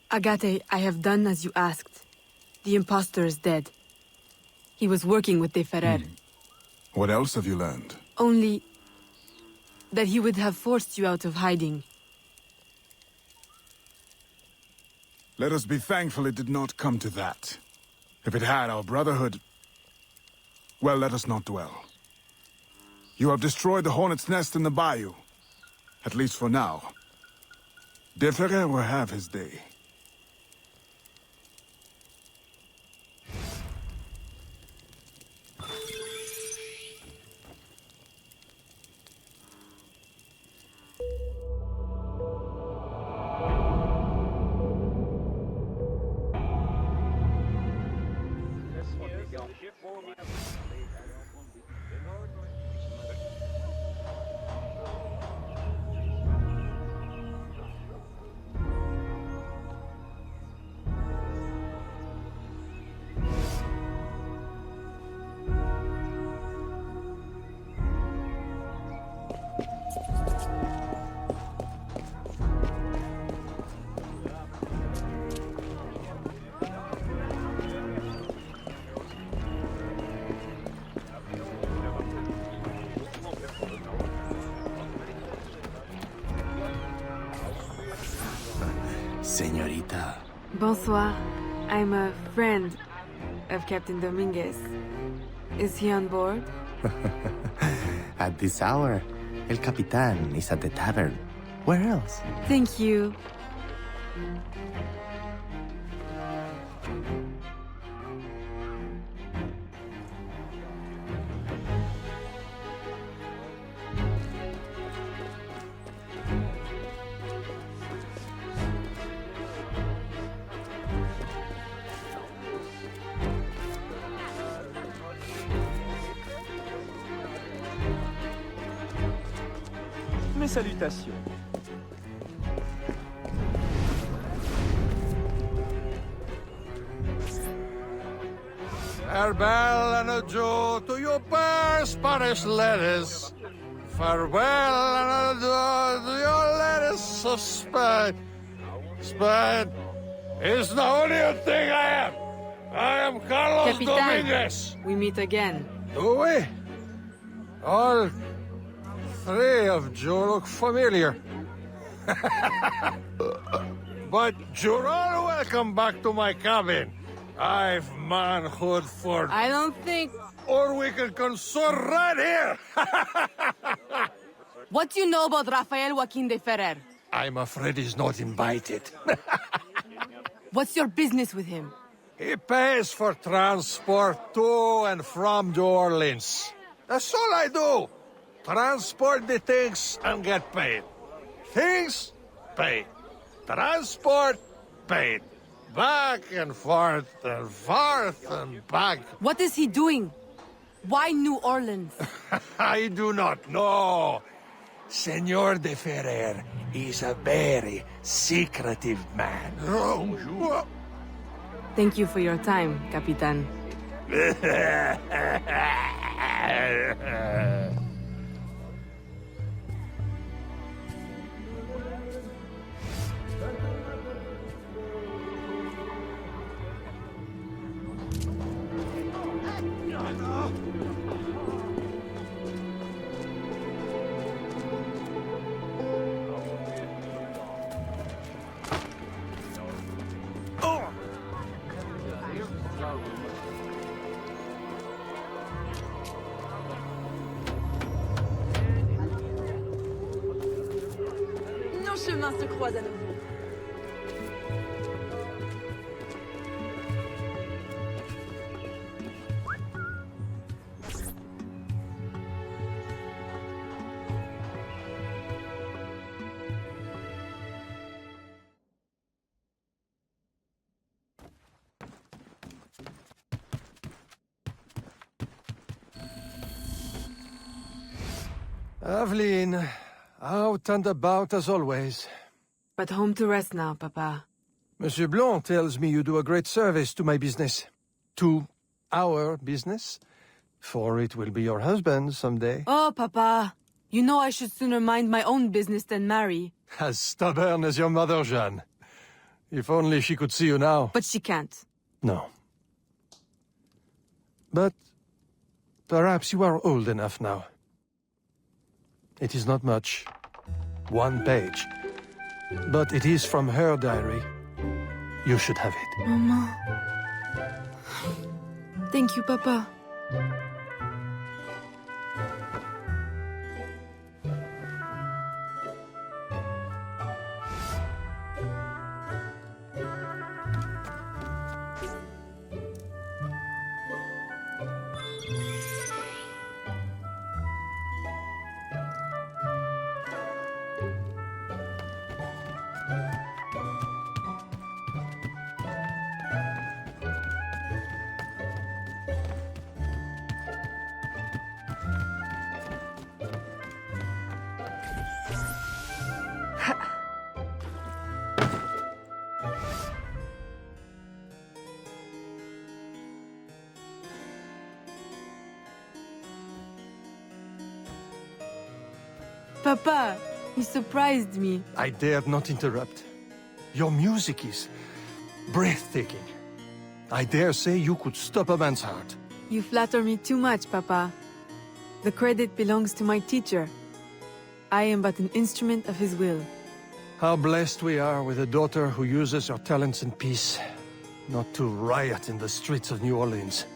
Agate, I have done as you asked. The impostor is dead. He was working with De Ferrer. What else have you learned? Only that he would have forced you out of hiding. Let us be thankful it did not come to that. If it had, our brotherhood... Well, let us not dwell. You have destroyed the hornet's nest in the bayou. At least for now. De Ferrer will have his day. Señorita. Bonsoir. I'm a friend of Captain Dominguez. Is he on board? At this hour, El Capitan is at the tavern. Where else? Thank you. Mes salutations. Farewell and adieu to your poor Spanish ladies. Farewell and adieu to your ladies of Spain. Spain is the only thing I am. I am Carlos Capitan, Dominguez. we meet again. Do we? All three of you look familiar. But you're all welcome back to my cabin. I've manhood for... I don't think... Or we can consort right here! What do you know about Rafael Joaquin de Ferrer? I'm afraid he's not invited. What's your business with him? He pays for transport to and from New Orleans. That's all I do. Transport the things and get paid. Things, paid. Transport, paid. Back and forth and back. What is he doing? Why New Orleans? I do not know. Senor de Ferrer is a very secretive man. Thank you for your time, Capitan. nos chemins se croisent à nouveau. Aveline, out and about as always. But home to rest now, Papa. Monsieur Blanc tells me you do a great service to my business. To our business. For it will be your husband someday. Oh, Papa. You know I should sooner mind my own business than marry. As stubborn as your mother, Jeanne. If only she could see you now. But she can't. No. But perhaps you are old enough now. It is not much. 1 page. But it is from her diary. You should have it. Mama. Thank you, Papa. Papa, you surprised me. I dared not interrupt. Your music is breathtaking. I dare say you could stop a man's heart. You flatter me too much, Papa. The credit belongs to my teacher. I am but an instrument of his will. How blessed we are with a daughter who uses her talents in peace, not to riot in the streets of New Orleans.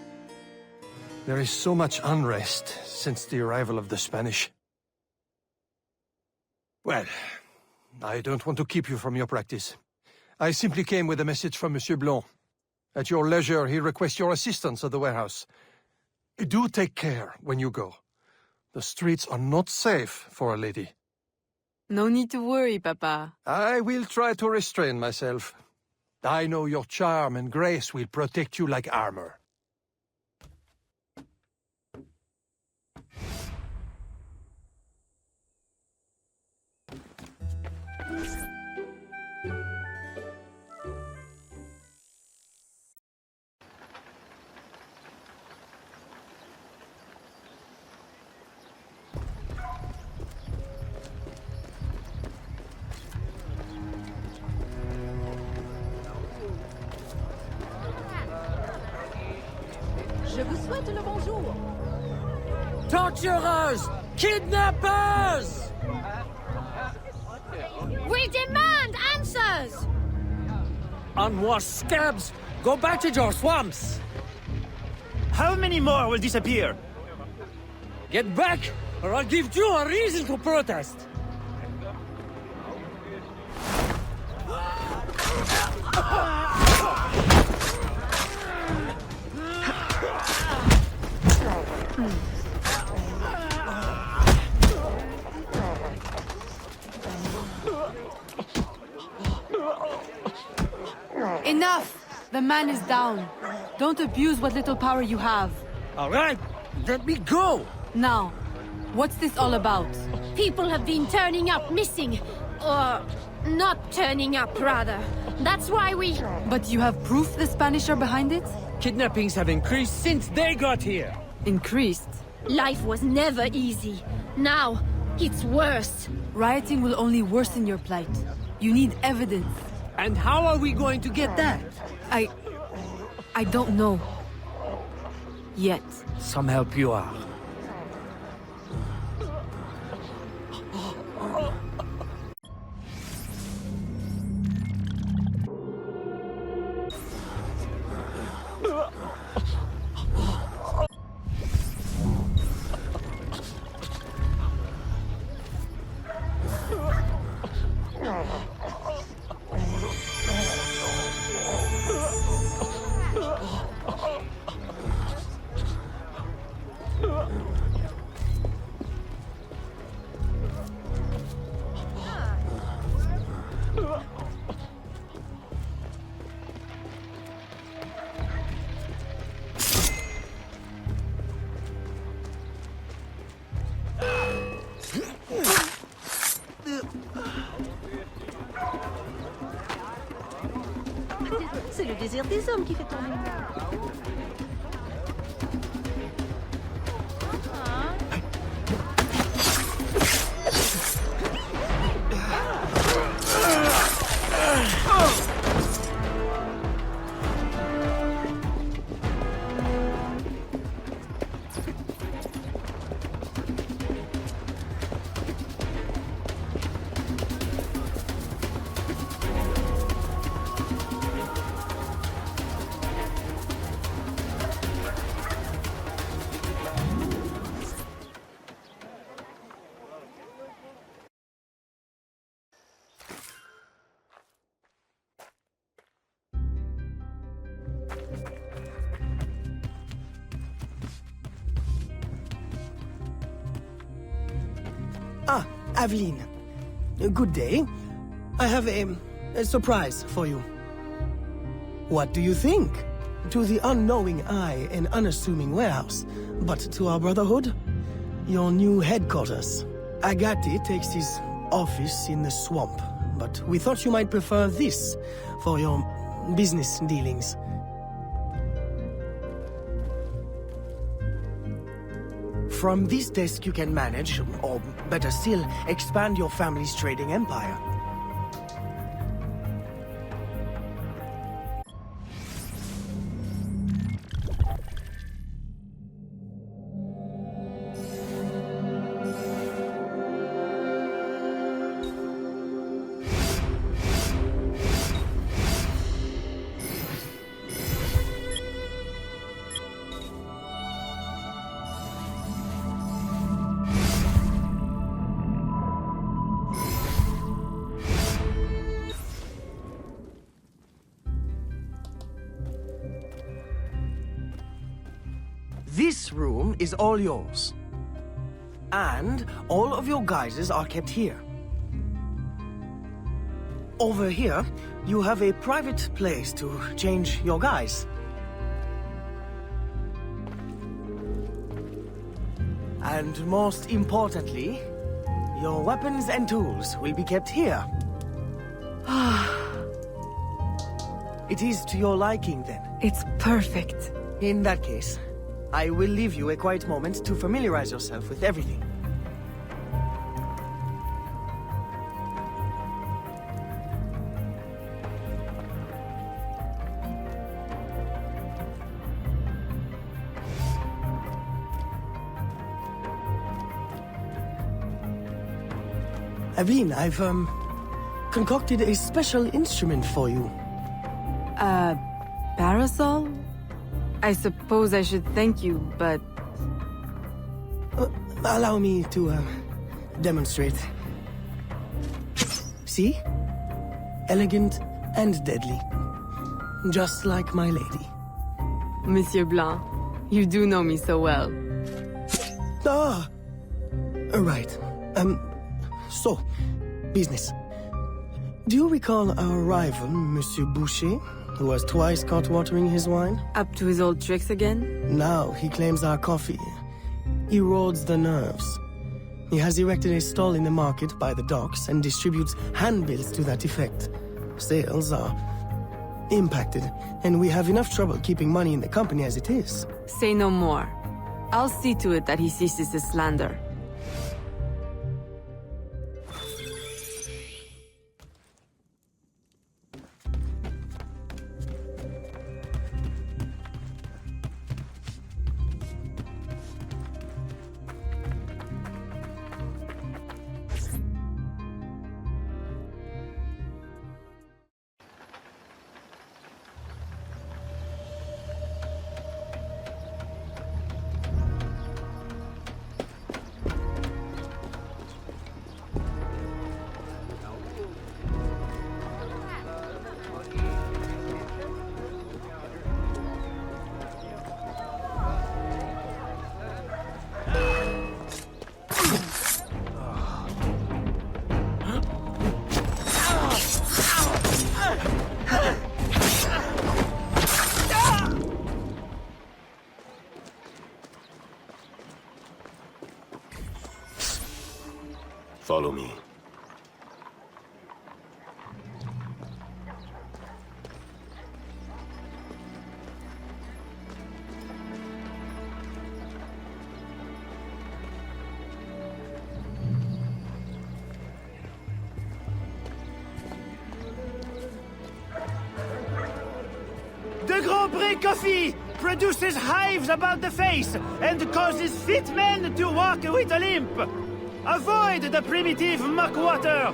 There is so much unrest since the arrival of the Spanish. Well, I don't want to keep you from your practice. I simply came with a message from Monsieur Blanc. At your leisure, he requests your assistance at the warehouse. Do take care when you go. The streets are not safe for a lady. No need to worry, Papa. I will try to restrain myself. I know your charm and grace will protect you like armor. Je vous souhaite le bonjour. Torturers! Kidnappers! We demand answers! Unwashed scabs! Go back to your swamps! How many more will disappear? Get back, or I'll give you a reason to protest! Enough! The man is down. Don't abuse what little power you have. All right, let me go! Now, what's this all about? People have been turning up missing. Or not turning up, rather. That's why we... But you have proof the Spanish are behind it? Kidnappings have increased since they got here. Increased? Life was never easy. Now, it's worse. Rioting will only worsen your plight. You need evidence. And how are we going to get that? I don't know. Yet. Some help you are. C'est le désir des hommes qui fait tourner le monde. Ah, Aveline. Good day. I have a surprise for you. What do you think? To the unknowing eye, an unassuming warehouse. But to our brotherhood, your new headquarters. Agate takes his office in the swamp, but we thought you might prefer this for your business dealings. From this desk you can manage, or better still, expand your family's trading empire. This room is all yours. And all of your guises are kept here. Over here, you have a private place to change your guise. And most importantly, your weapons and tools will be kept here. It is to your liking, then. It's perfect. In that case, I will leave you a quiet moment to familiarize yourself with everything. Aveline, I've, concocted a special instrument for you. Parasol? I suppose I should thank you, but... Allow me to, demonstrate. See? Elegant and deadly. Just like my lady. Monsieur Blanc, you do know me so well. Ah! Right. So, business. Do you recall our rival, Monsieur Boucher, who was twice caught watering his wine? Up to his old tricks again? Now he claims our coffee erodes the nerves. He has erected a stall in the market by the docks and distributes handbills to that effect. Sales are impacted, and we have enough trouble keeping money in the company as it is. Say no more. I'll see to it that he ceases his slander. Follow me. The Grand Prix coffee produces hives about the face and causes fit men to walk with a limp. Avoid the primitive muck water.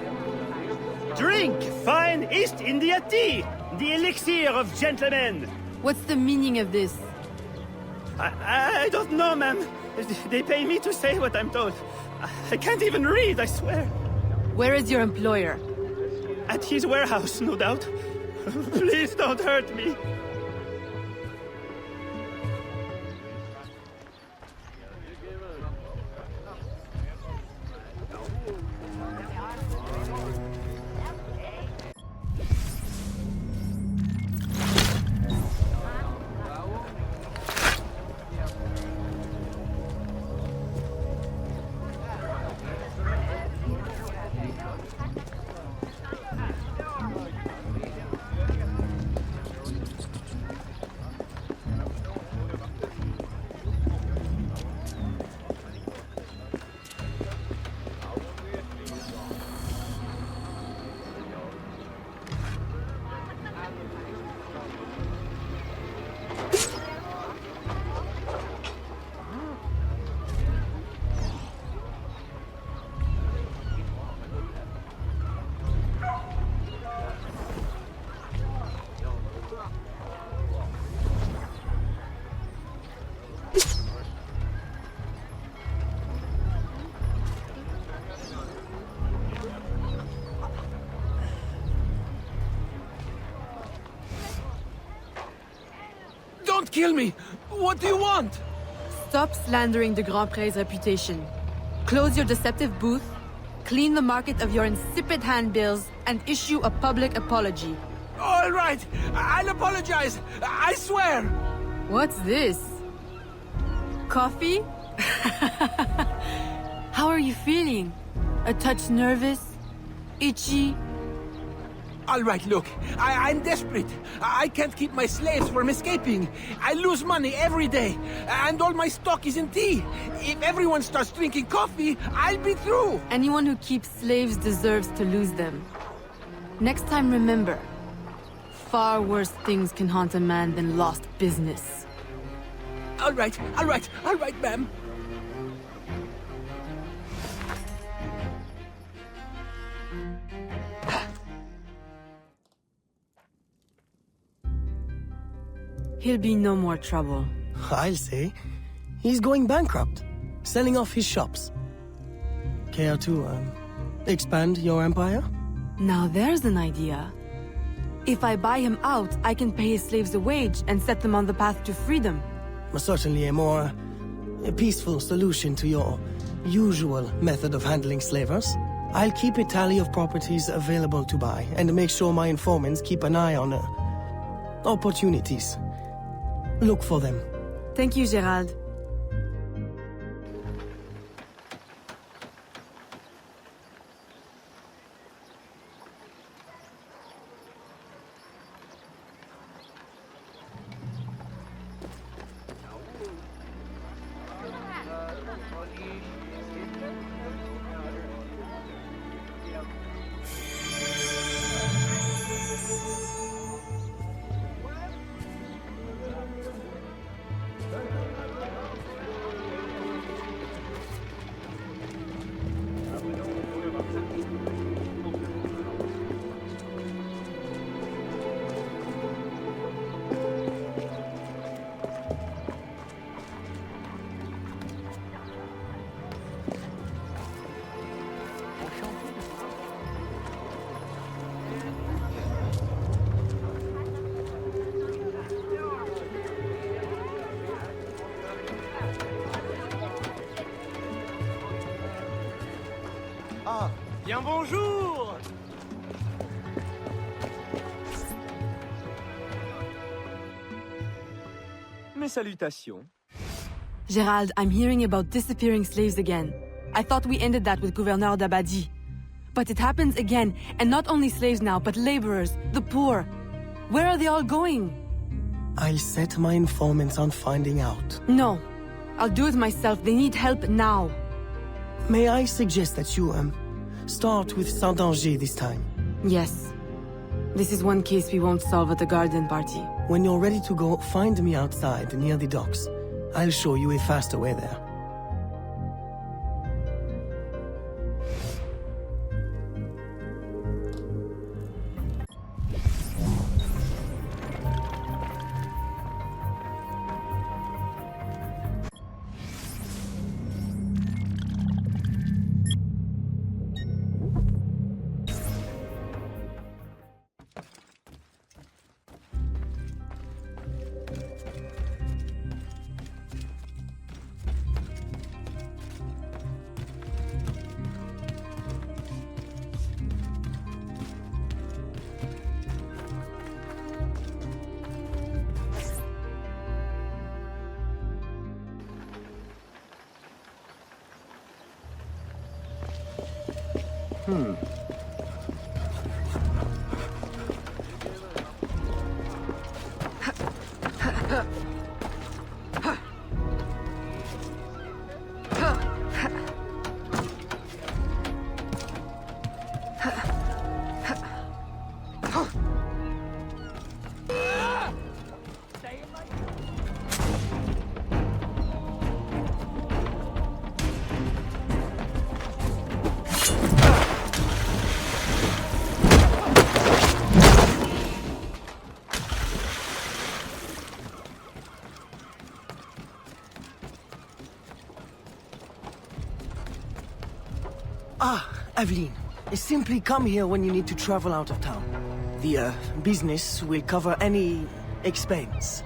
Drink fine East India tea, the elixir of gentlemen. What's the meaning of this? I don't know, ma'am. They pay me to say what I'm told. I can't even read, I swear. Where is your employer? At his warehouse, no doubt. Please don't hurt me. Don't kill me! What do you want? Stop slandering the Grand Prix's reputation. Close your deceptive booth, clean the market of your insipid handbills, and issue a public apology. All right, I'll apologize. I swear. What's this? Coffee? How are you feeling? A touch nervous? Itchy? All right, look, I'm desperate. I can't keep my slaves from escaping. I lose money every day, and all my stock is in tea. If everyone starts drinking coffee, I'll be through. Anyone who keeps slaves deserves to lose them. Next time, remember, far worse things can haunt a man than lost business. All right, ma'am. He'll be no more trouble. I'll say. He's going bankrupt, selling off his shops. Care to, expand your empire? Now there's an idea. If I buy him out, I can pay his slaves a wage and set them on the path to freedom. Certainly a more peaceful solution to your usual method of handling slavers. I'll keep a tally of properties available to buy and make sure my informants keep an eye on opportunities. Look for them. Thank you, Gerald. Ah, bien bonjour! Mes salutations. Gerald, I'm hearing about disappearing slaves again. I thought we ended that with Gouverneur d'Abadi. But it happens again, and not only slaves now, but laborers, the poor. Where are they all going? I'll set my informants on finding out. No. I'll do it myself. They need help now. May I suggest that you, start with Saint-Danger this time? Yes. This is one case we won't solve at the garden party. When you're ready to go, find me outside near the docks. I'll show you a faster way there. Aveline, simply come here when you need to travel out of town. The, business will cover any expense.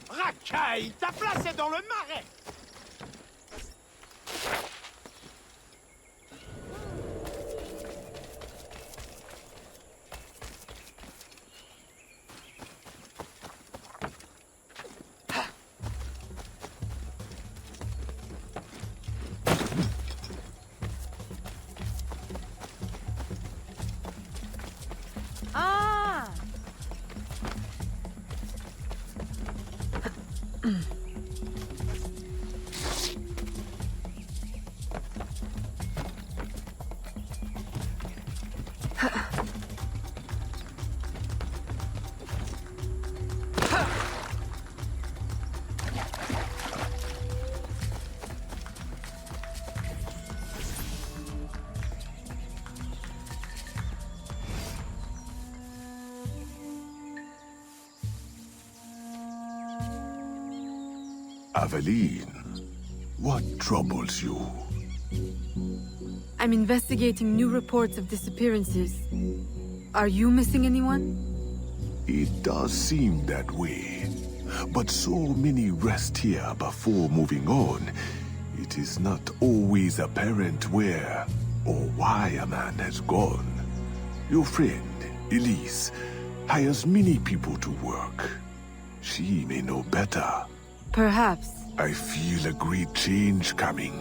Racaille, ta place est dans le marais. Aveline, what troubles you? I'm investigating new reports of disappearances. Are you missing anyone? It does seem that way. But so many rest here before moving on. It is not always apparent where or why a man has gone. Your friend, Elise, hires many people to work. She may know better. Perhaps. I feel a great change coming.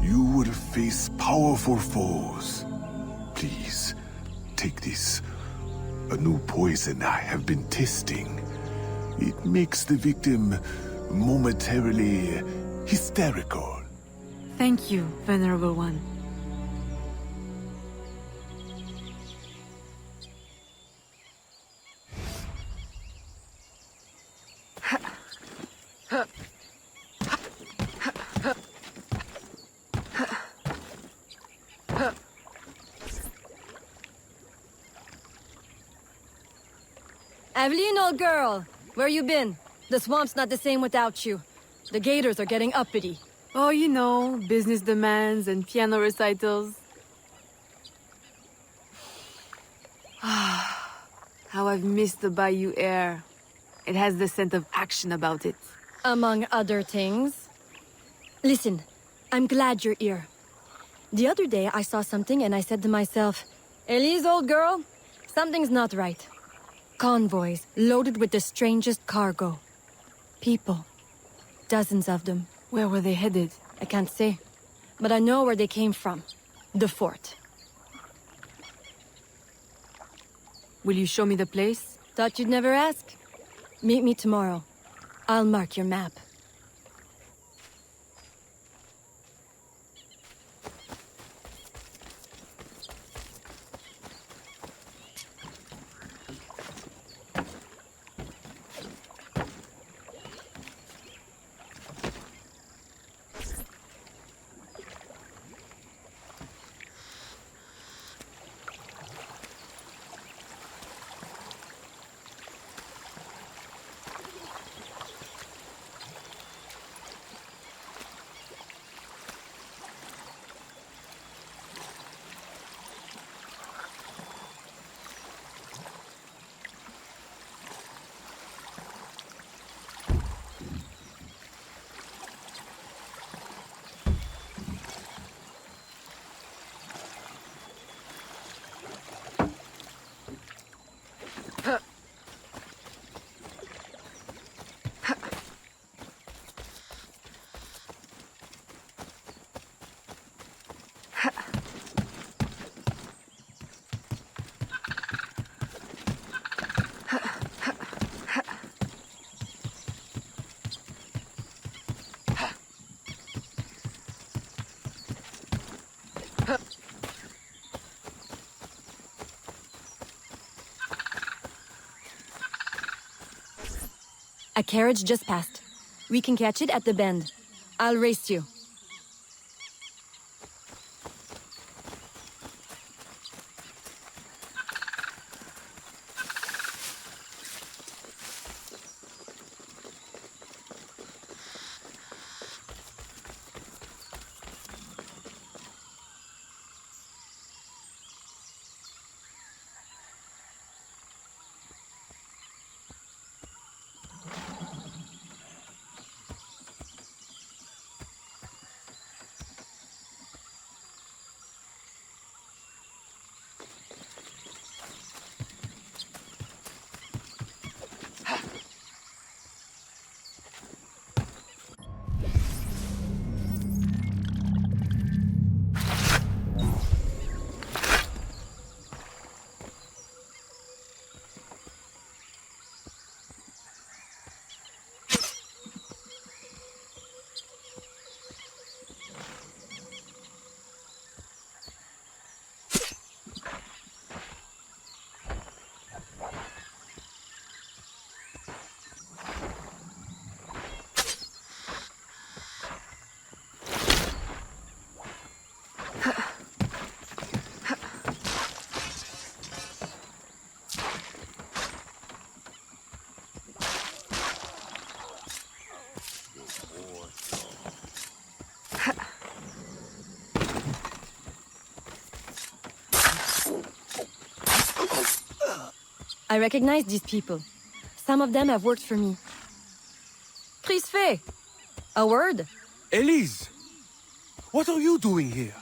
You will face powerful foes. Please, take this. A new poison I have been testing. It makes the victim momentarily hysterical. Thank you, Venerable One. Aveline, old girl! Where you been? The swamp's not the same without you. The gators are getting uppity. Oh, you know, business demands and piano recitals. How I've missed the bayou air. It has the scent of action about it. Among other things. Listen, I'm glad you're here. The other day I saw something and I said to myself, Elise, old girl, something's not right. Convoys loaded with the strangest cargo. People. Dozens of them. Where were they headed? I can't say. But I know where they came from. The fort. Will you show me the place? Thought you'd never ask. Meet me tomorrow. I'll mark your map. A carriage just passed. We can catch it at the bend. I'll race you. I recognize these people. Some of them have worked for me. Crisfe! A word? Elise! What are you doing here?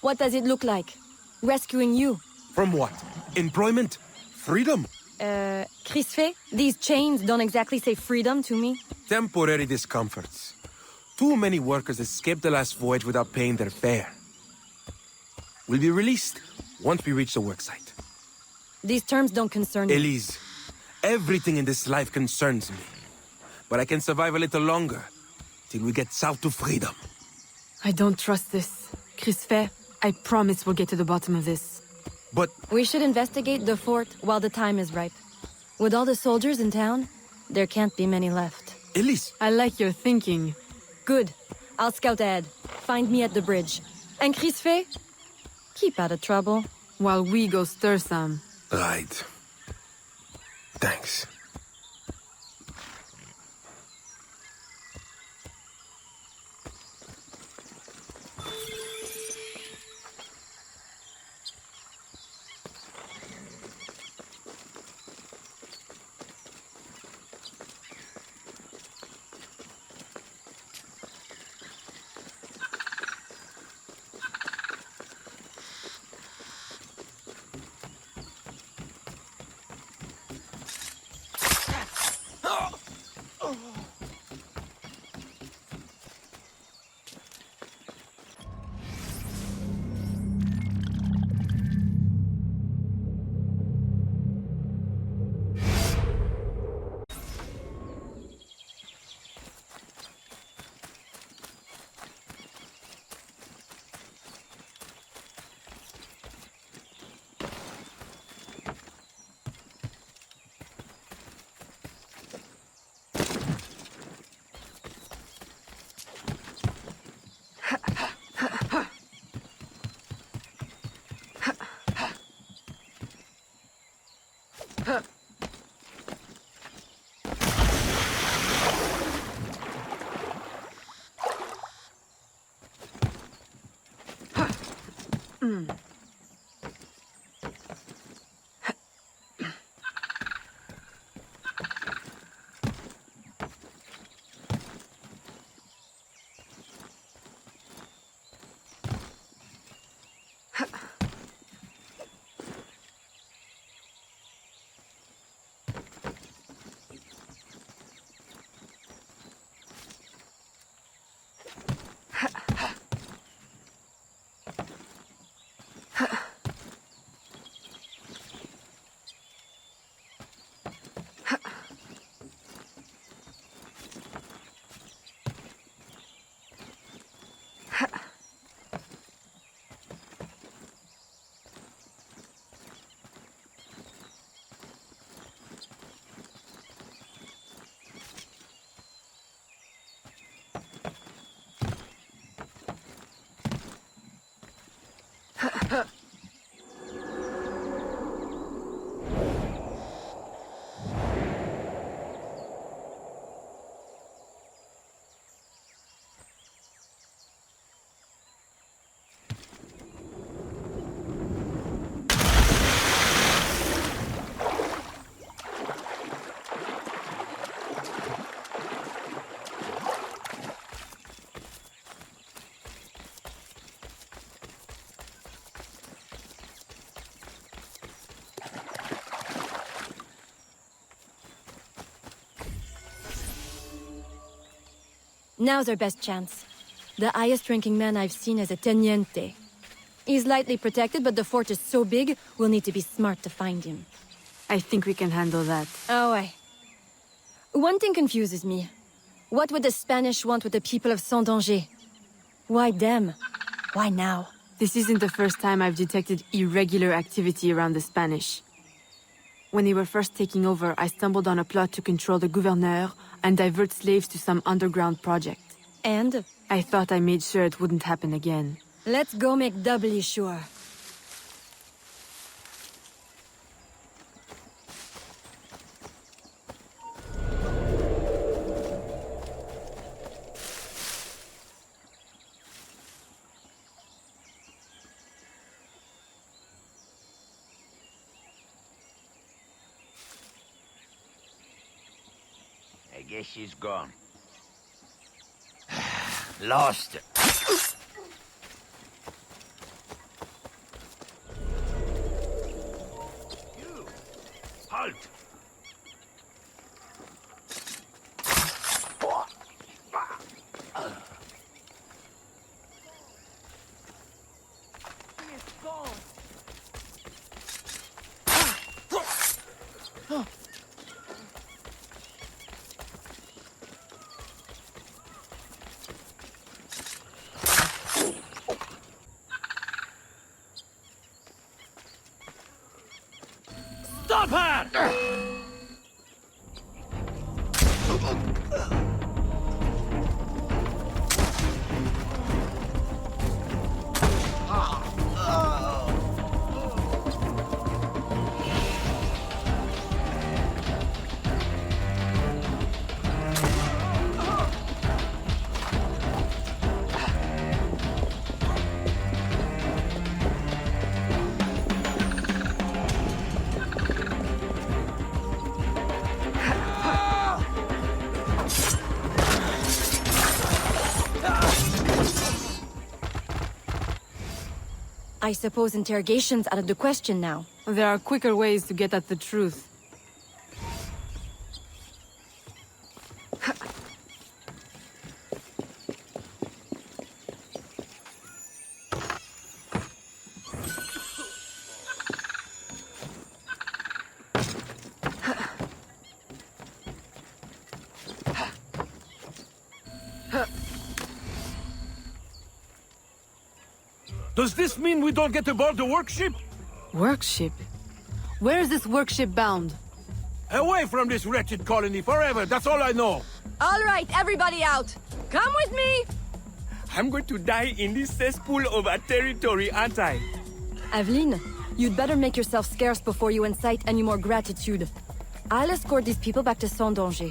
What does it look like? Rescuing you. From what? Employment? Freedom? Crisfe, these chains don't exactly say freedom to me. Temporary discomforts. Too many workers escaped the last voyage without paying their fare. We'll be released once we reach the worksite. These terms don't concern me. Elise, everything in this life concerns me. But I can survive a little longer, till we get south to freedom. I don't trust this. Crisfe, I promise we'll get to the bottom of this. But... We should investigate the fort while the time is ripe. With all the soldiers in town, there can't be many left. Elise! I like your thinking. Good. I'll scout ahead. Find me at the bridge. And Crisfe, keep out of trouble. While we go stir some. Right. Thanks. Now's our best chance. The highest-ranking man I've seen is a teniente. He's lightly protected, but the fort is so big, we'll need to be smart to find him. I think we can handle that. Oh, aye. One thing confuses me. What would the Spanish want with the people of Saint-Danger? Why them? Why now? This isn't the first time I've detected irregular activity around the Spanish. When they were first taking over, I stumbled on a plot to control the gouverneur and divert slaves to some underground project. And? I thought I made sure it wouldn't happen again. Let's go make doubly sure. I guess she's gone. Lost it. You! Halt! Stop her! I suppose interrogation's out of the question now. There are quicker ways to get at the truth. Does this mean we don't get aboard the workship? Workship? Where is this workship bound? Away from this wretched colony forever, that's all I know. All right, everybody out! Come with me! I'm going to die in this cesspool of a territory, aren't I? Aveline, you'd better make yourself scarce before you incite any more gratitude. I'll escort these people back to Saint-Danger.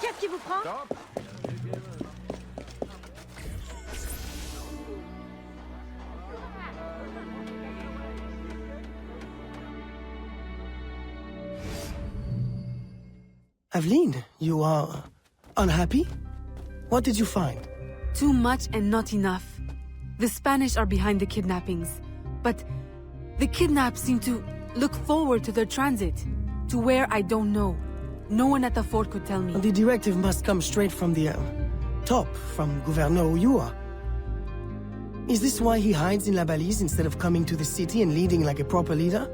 Qu'est-ce qui vous prend? Aveline, you are unhappy? What did you find? Too much and not enough. The Spanish are behind the kidnappings, but the kidnapped seem to look forward to their transit, to where I don't know. No one at the fort could tell me. The directive must come straight from the top, from Gouverneur Ulloa. Is this why he hides in La Balise instead of coming to the city and leading like a proper leader?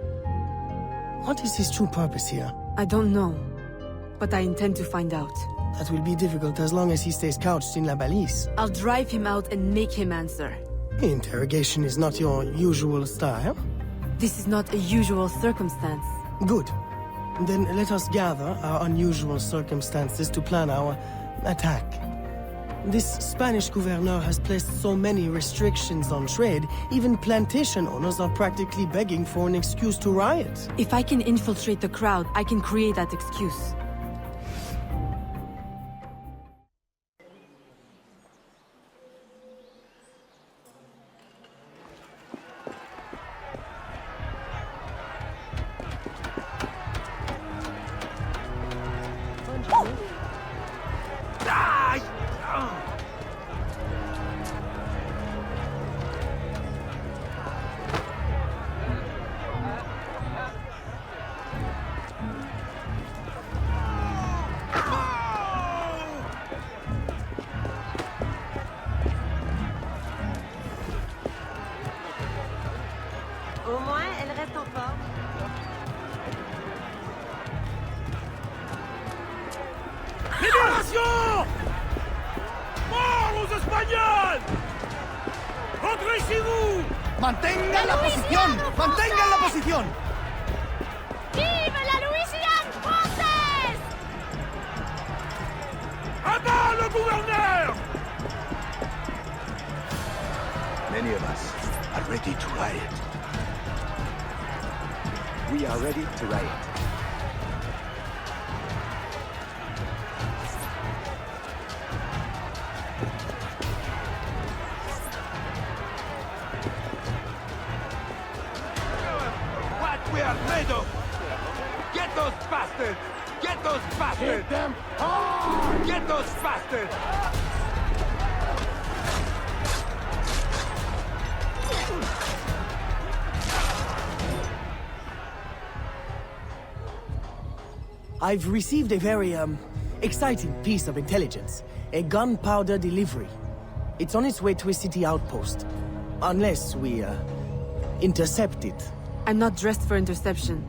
What is his true purpose here? I don't know, but I intend to find out. That will be difficult as long as he stays couched in La Balise. I'll drive him out and make him answer. Interrogation is not your usual style. This is not a usual circumstance. Good. Then let us gather our unusual circumstances to plan our attack. This Spanish gouverneur has placed so many restrictions on trade, even plantation owners are practically begging for an excuse to riot. If I can infiltrate the crowd, I can create that excuse. Au moins, elle reste en forme. Libération! Mort aux Espagnols! Rentrez chez vous! ¡Mantengan la posición! ¡Mantengan la posición! Vive la Louisiane française! À bas le gouverneur! Many of us are ready to riot. We are ready to riot. What we are made of! Get those bastards! Get those bastards! Hit them hard! Get those bastards! I've received a very, exciting piece of intelligence. A gunpowder delivery. It's on its way to a city outpost. Unless we, intercept it. I'm not dressed for interception.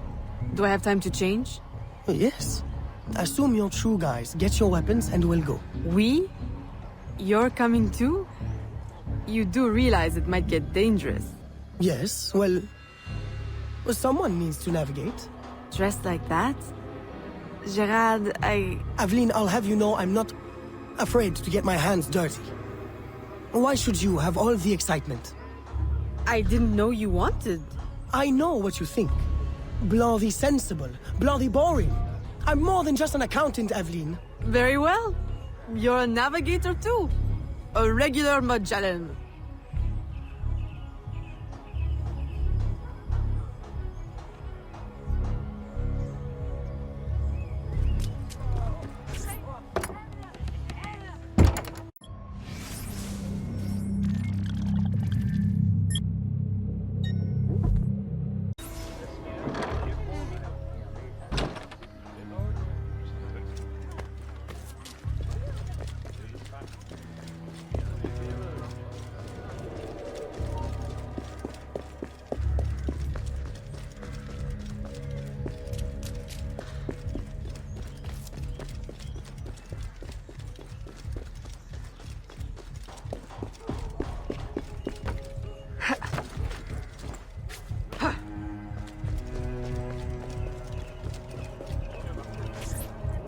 Do I have time to change? Yes. Assume you're true, guys. Get your weapons and we'll go. We? You're coming too? You do realize it might get dangerous. Yes, well, someone needs to navigate. Dressed like that? Gerard, Aveline, I'll have you know I'm not Afraid to get my hands dirty. Why should you have all the excitement? I didn't know you wanted. I know what you think. Bloody sensible, bloody boring. I'm more than just an accountant, Evelyn. Very well. You're a navigator too. A regular Magellan.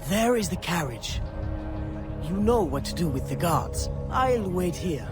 There is the carriage. You know what to do with the guards. I'll wait here.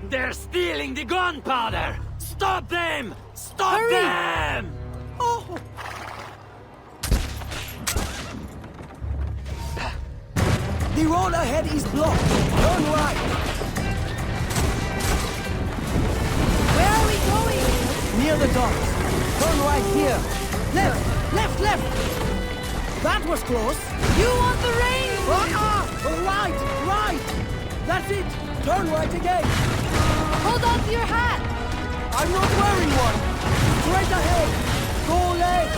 They're stealing the gunpowder! Stop them! Stop them! Oh! The road ahead is blocked. Turn right. Where are we going? Near the docks. Turn right here. Left, left, left. That was close. You want the rain? Right, right. That's it. Turn right again. Hold on to your hat. I'm not wearing one. Straight ahead. Go left.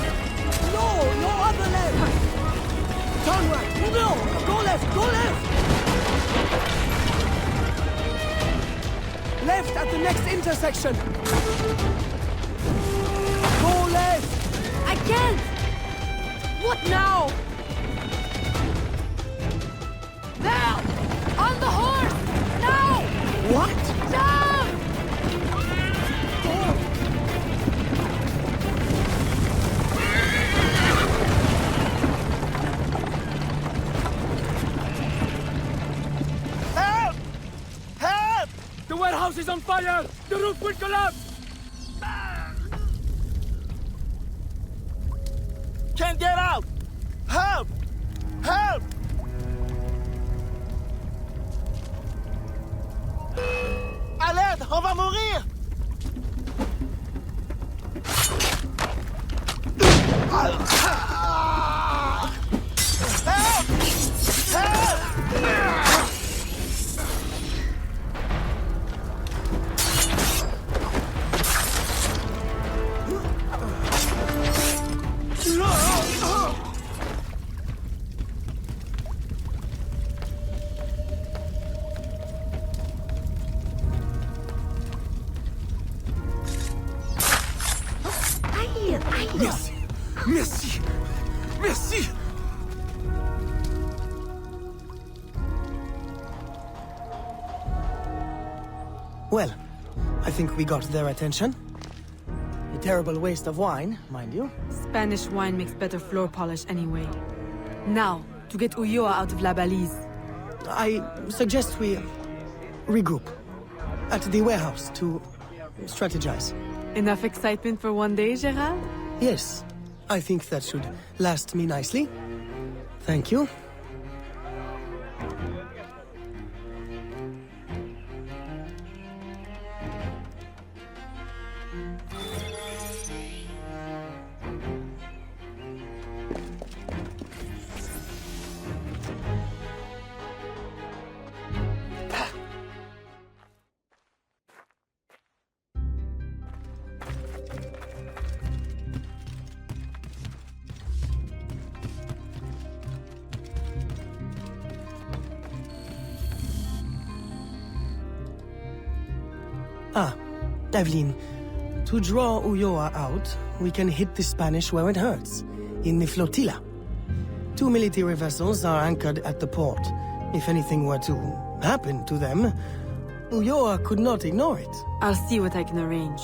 No, no other left. Turn right. No, go left, go left. Left at the next intersection. Go left. I can't. What now? Now! On the horse! Now! What? Down! Help! Help! The warehouse is on fire! The roof will collapse! Can't get out! Help! Help! À l'aide! On va mourir! Help! Help! Merci. Merci. Merci. Well, I think we got their attention. A terrible waste of wine, mind you. Spanish wine makes better floor polish anyway. Now, to get Ulloa out of La Balise. I suggest we regroup at the warehouse to strategize. Enough excitement for one day, Gerald? Yes, I think that should last me nicely. Thank you. Evelyn, to draw Ulloa out, we can hit the Spanish where it hurts, in the flotilla. 2 military vessels are anchored at the port. If anything were to happen to them, Ulloa could not ignore it. I'll see what I can arrange.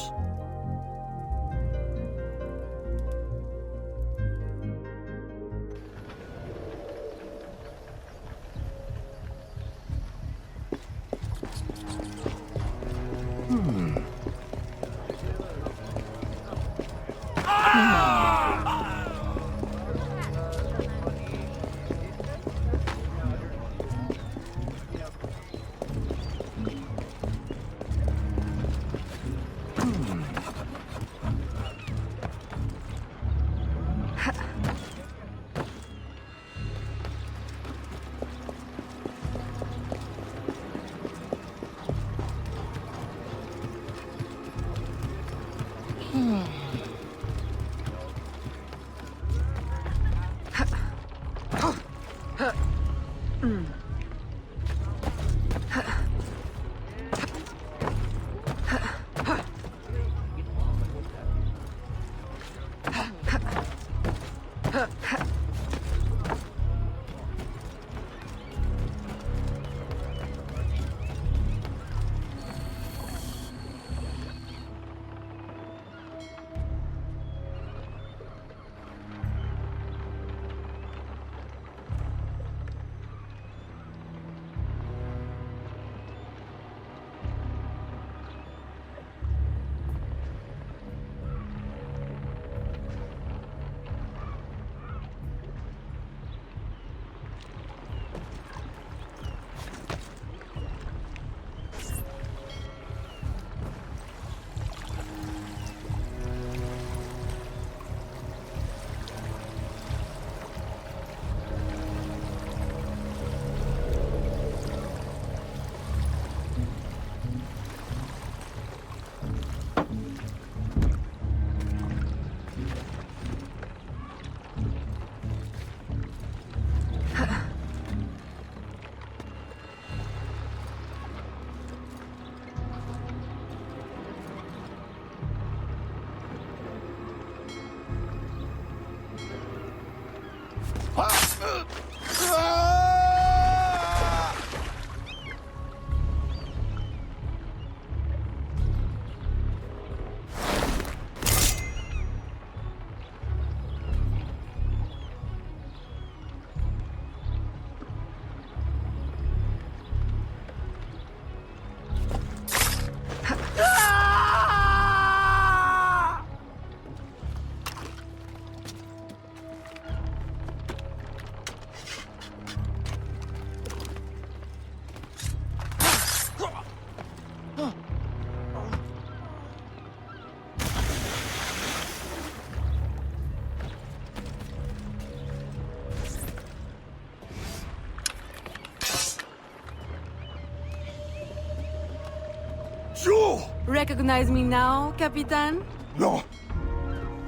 Recognize me now, Capitan? No.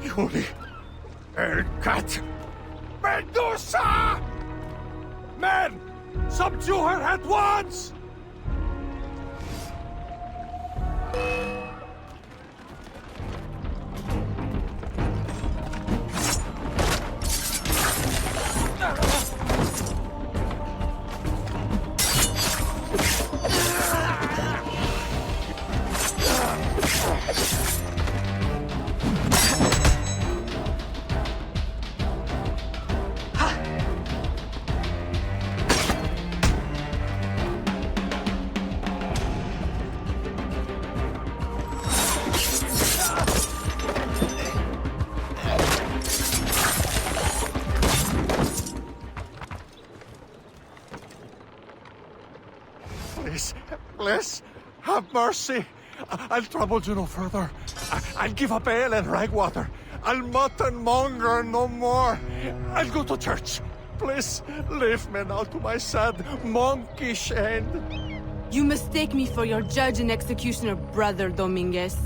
Yuri. El Cat. Medusa! Men! Subdue her at once! Please, have mercy. I'll trouble you no further. I'll give up ale and ragwater. I'll mutton monger no more. I'll go to church. Please, leave me now to my sad, monkish end. You mistake me for your judge and executioner, Brother Dominguez.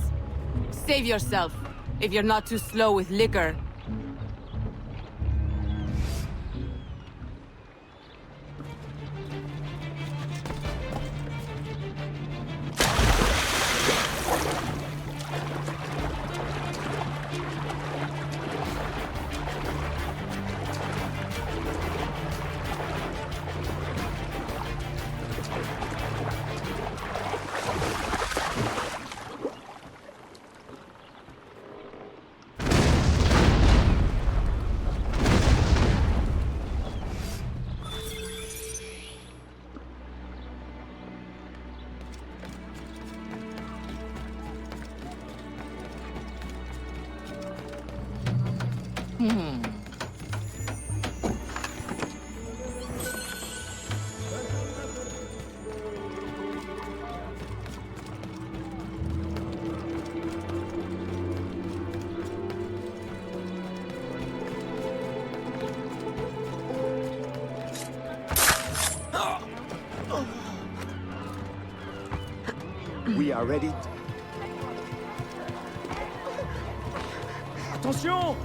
Save yourself, if you're not too slow with liquor. We are ready. Attention!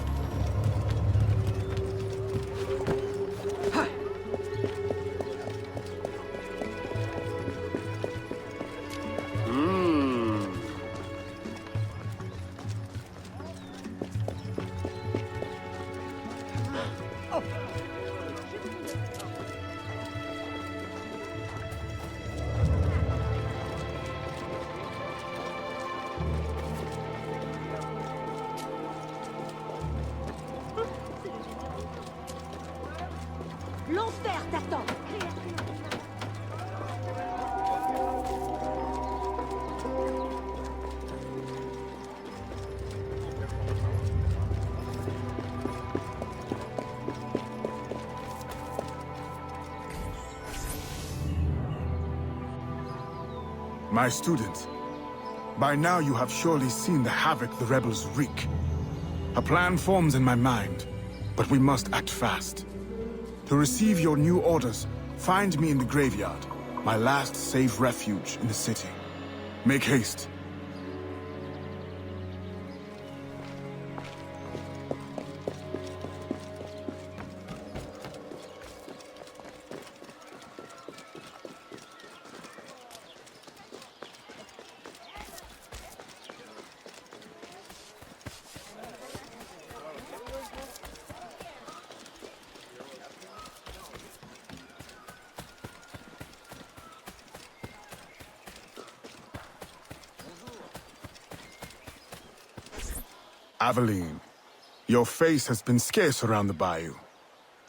L'enfer t'attend. My student, by now you have surely seen the havoc the rebels wreak. A plan forms in my mind, but we must act fast. To receive your new orders, find me in the graveyard, my last safe refuge in the city. Make haste. Aveline, your face has been scarce around the bayou.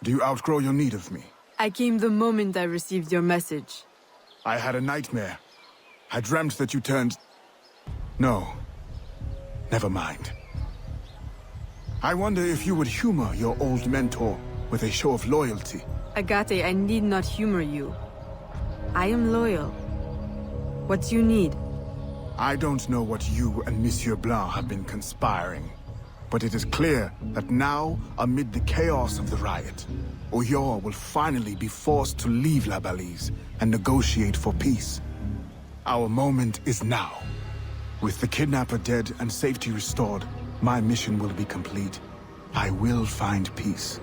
Do you outgrow your need of me? I came the moment I received your message. I had a nightmare. I dreamt that you turned... No. Never mind. I wonder if you would humor your old mentor with a show of loyalty. Agate, I need not humor you. I am loyal. What do you need? I don't know what you and Monsieur Blanc have been conspiring, but it is clear that now, amid the chaos of the riot, Ulloa will finally be forced to leave La Balise and negotiate for peace. Our moment is now. With the kidnapper dead and safety restored, my mission will be complete. I will find peace.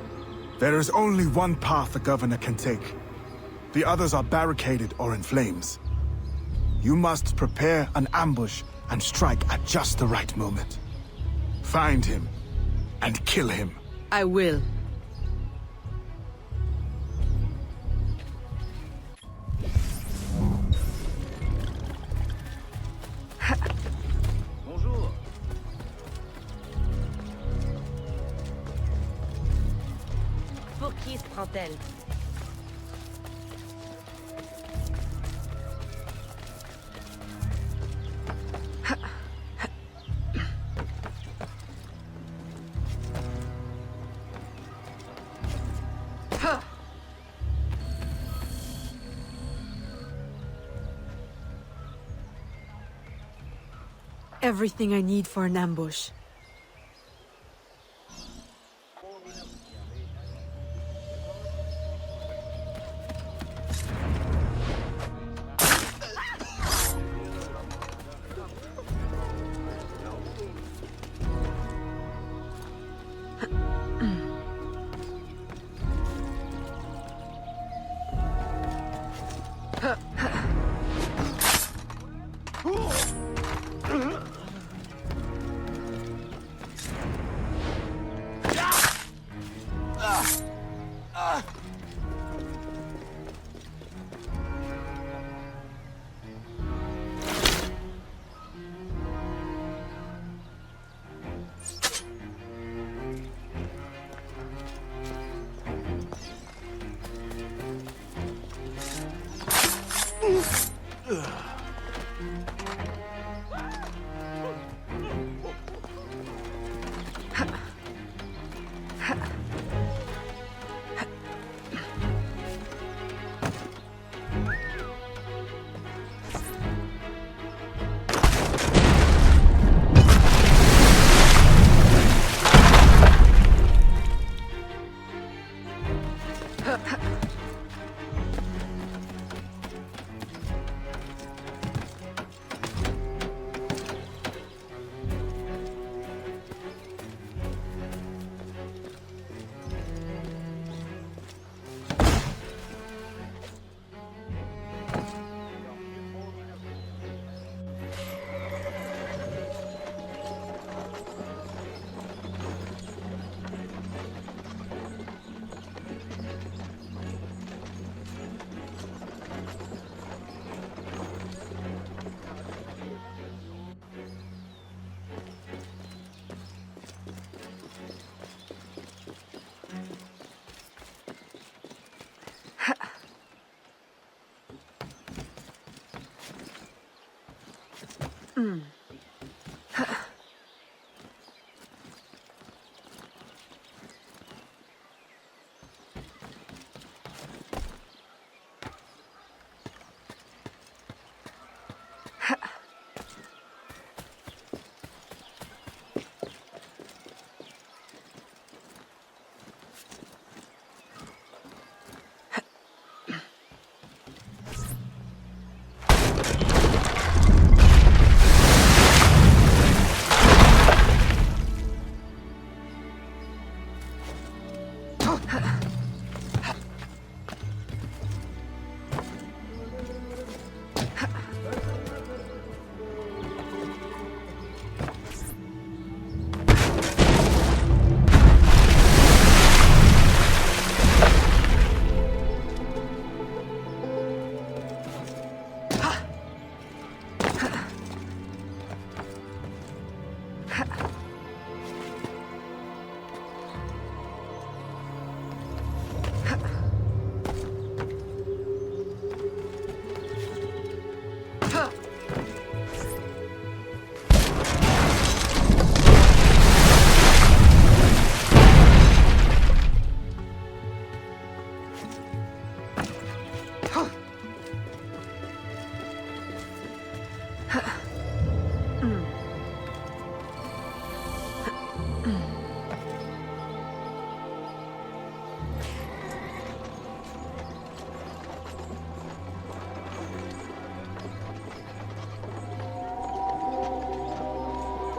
There is only one path the governor can take. The others are barricaded or in flames. You must prepare an ambush and strike at just the right moment. Find him and kill him. I will. Bonjour. Pour qui se prend-elle? Everything I need for an ambush.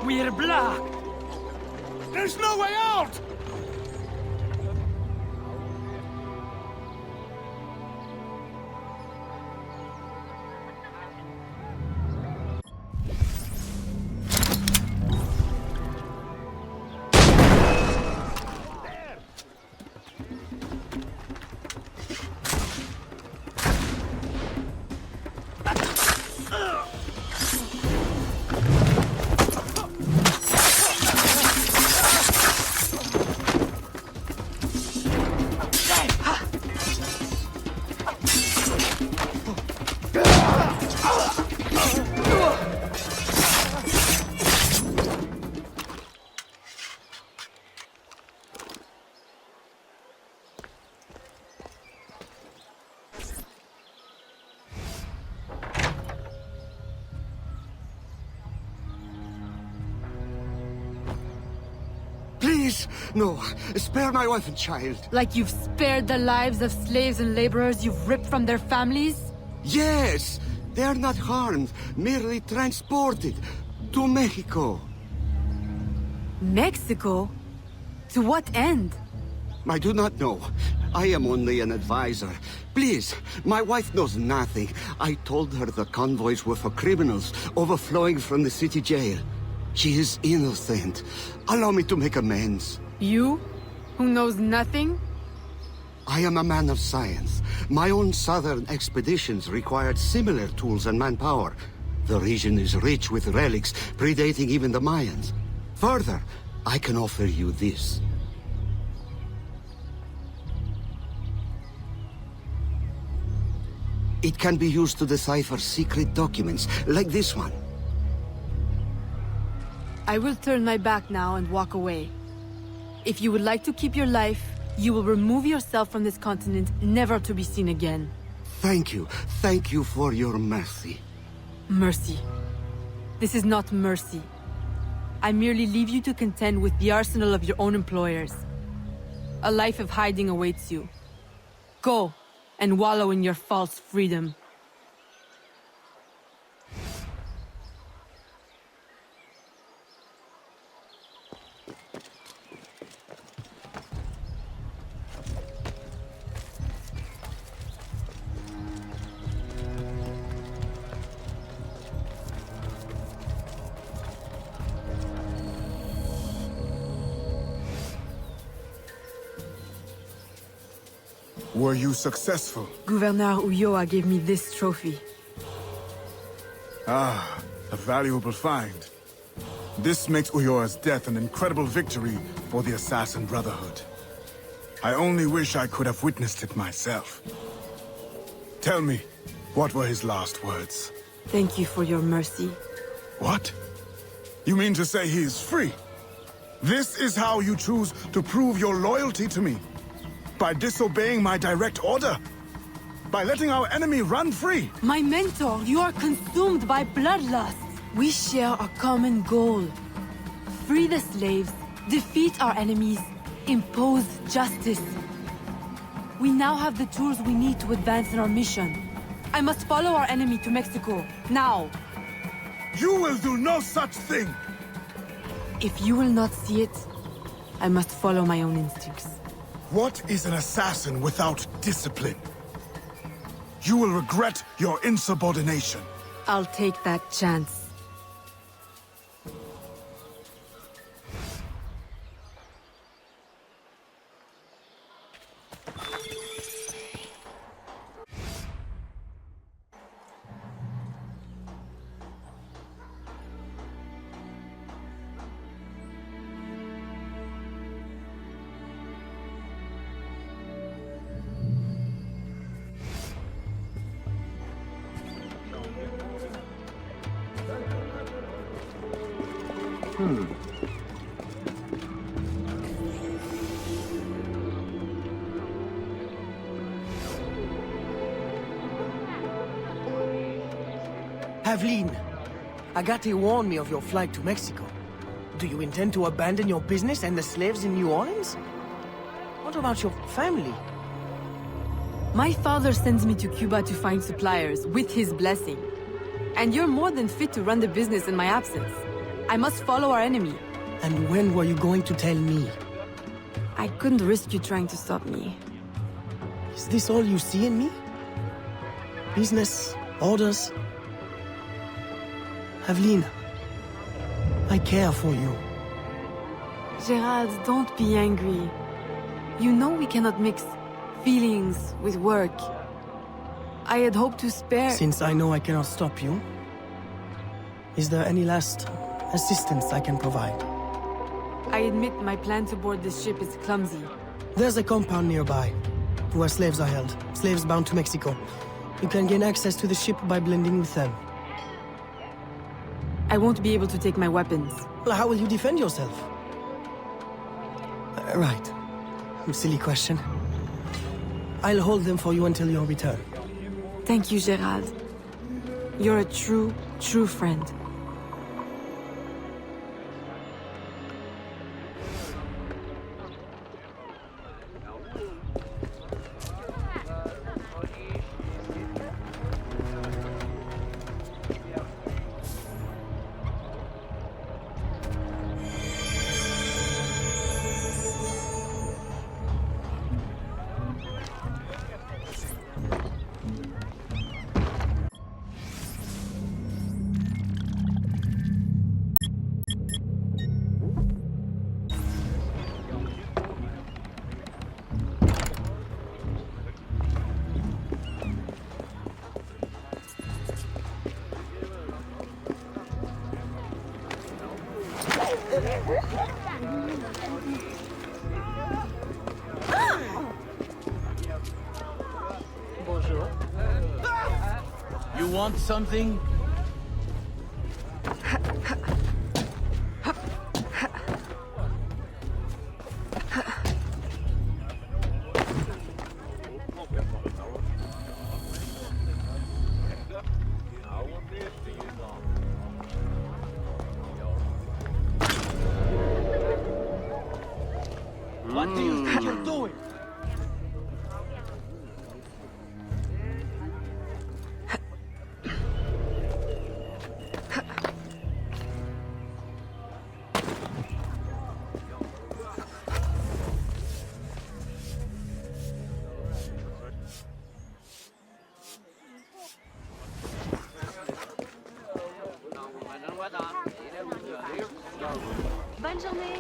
We're blocked! There's no way out! Please, no. Spare my wife and child. Like you've spared the lives of slaves and laborers you've ripped from their families? Yes! They are not harmed, merely transported to Mexico. Mexico? To what end? I do not know. I am only an advisor. Please, my wife knows nothing. I told her the convoys were for criminals overflowing from the city jail. She is innocent. Allow me to make amends. You? Who knows nothing? I am a man of science. My own southern expeditions required similar tools and manpower. The region is rich with relics predating even the Mayans. Further, I can offer you this. It can be used to decipher secret documents, like this one. I will turn my back now and walk away. If you would like to keep your life, you will remove yourself from this continent, never to be seen again. Thank you. Thank you for your mercy. Mercy. This is not mercy. I merely leave you to contend with the arsenal of your own employers. A life of hiding awaits you. Go, and wallow in your false freedom. Were you successful? Governor Ulloa gave me this trophy. Ah, a valuable find. This makes Ulloa's death an incredible victory for the Assassin Brotherhood. I only wish I could have witnessed it myself. Tell me, what were his last words? Thank you for your mercy. What? You mean to say he is free? This is how you choose to prove your loyalty to me? By disobeying my direct order? By letting our enemy run free? My mentor, you are consumed by bloodlust. We share a common goal. Free the slaves, defeat our enemies, impose justice. We now have the tools we need to advance in our mission. I must follow our enemy to Mexico, now. You will do no such thing! If you will not see it, I must follow my own instincts. What is an assassin without discipline? You will regret your insubordination. I'll take that chance. Aveline, Agate warned me of your flight to Mexico. Do you intend to abandon your business and the slaves in New Orleans? What about your family? My father sends me to Cuba to find suppliers, with his blessing. And you're more than fit to run the business in my absence. I must follow our enemy. And when were you going to tell me? I couldn't risk you trying to stop me. Is this all you see in me? Business, orders? Aveline, I care for you. Gerald, don't be angry. You know we cannot mix feelings with work. I had hoped to spare... Since I know I cannot stop you, is there any last assistance I can provide? I admit my plan to board this ship is clumsy. There's a compound nearby, where slaves are held. Slaves bound to Mexico. You can gain access to the ship by blending with them. I won't be able to take my weapons. Well, how will you defend yourself? Right. Silly question. I'll hold them for you until your return. Thank you, Gerald. You're a true, true friend. Bonjour. You want something? What do you think you're doing? Bonne journée.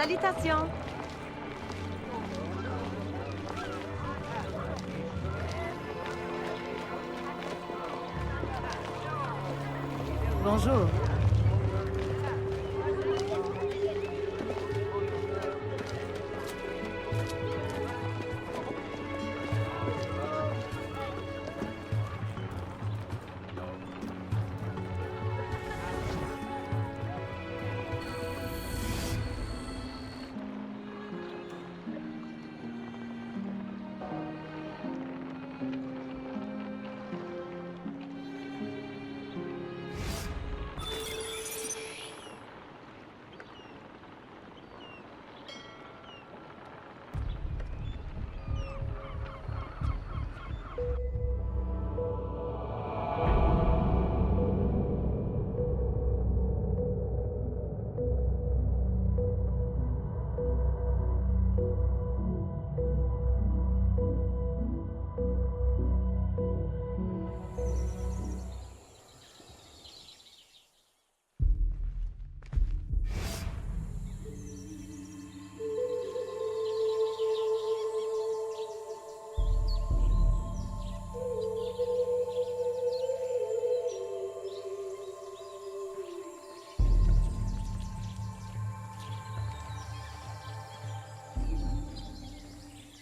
Salutations. Bonjour.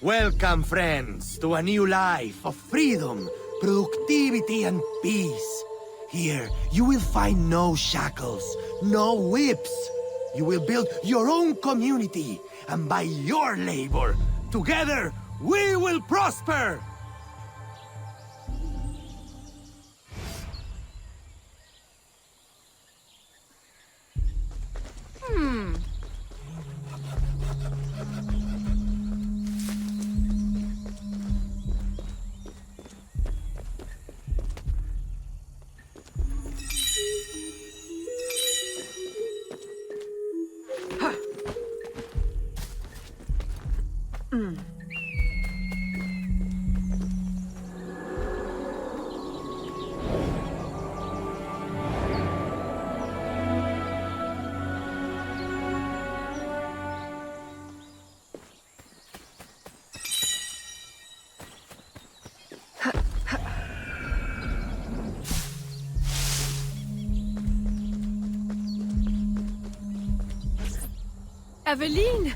Welcome, friends, to a new life of freedom, productivity, and peace. Here, you will find no shackles, no whips. You will build your own community, and by your labor, together, we will prosper! Aveline!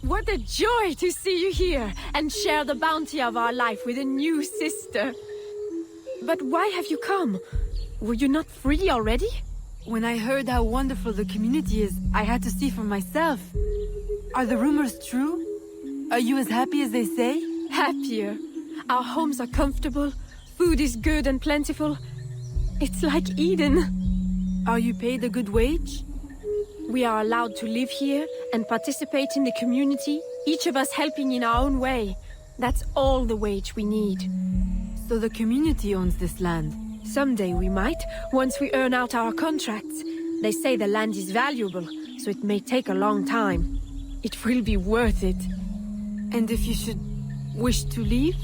What a joy to see you here and share the bounty of our life with a new sister. But why have you come? Were you not free already? When I heard how wonderful the community is, I had to see for myself. Are the rumors true? Are you as happy as they say? Happier. Our homes are comfortable, food is good and plentiful. It's like Eden. Are you paid a good wage? We are allowed to live here and participate in the community, each of us helping in our own way. That's all the wage we need. So the community owns this land? Someday we might, once we earn out our contracts. They say the land is valuable, so it may take a long time. It will be worth it. And if you should wish to leave?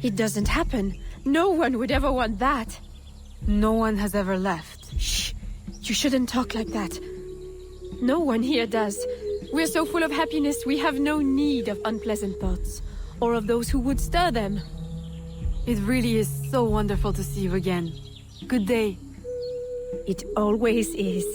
It doesn't happen. No one would ever want that. No one has ever left. Shh! You shouldn't talk like that. No one here does. We're so full of happiness, we have no need of unpleasant thoughts, or of those who would stir them. It really is so wonderful to see you again. Good day. It always is.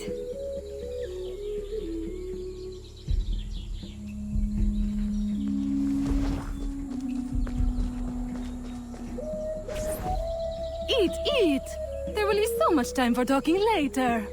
Eat! There will be so much time for talking later.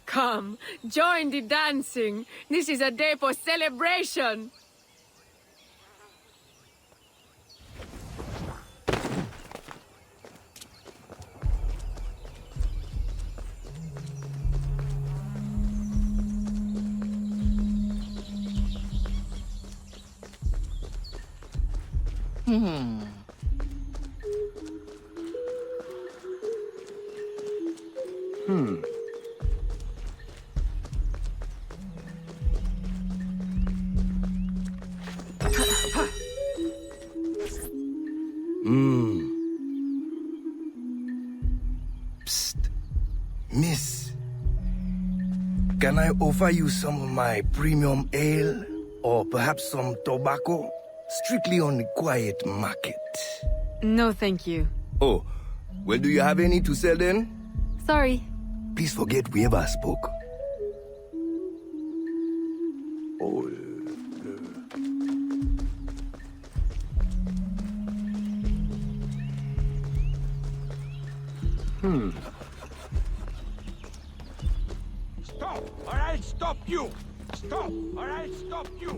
Come, join the dancing. This is a day for celebration. Psst. Miss. Can I offer you some of my premium ale? Or perhaps some tobacco? Strictly on the quiet market. No, thank you. Oh, well, do you have any to sell then? Sorry. Please forget we ever spoke. Oh. Stop, or I'll stop you! Stop, or I'll stop you!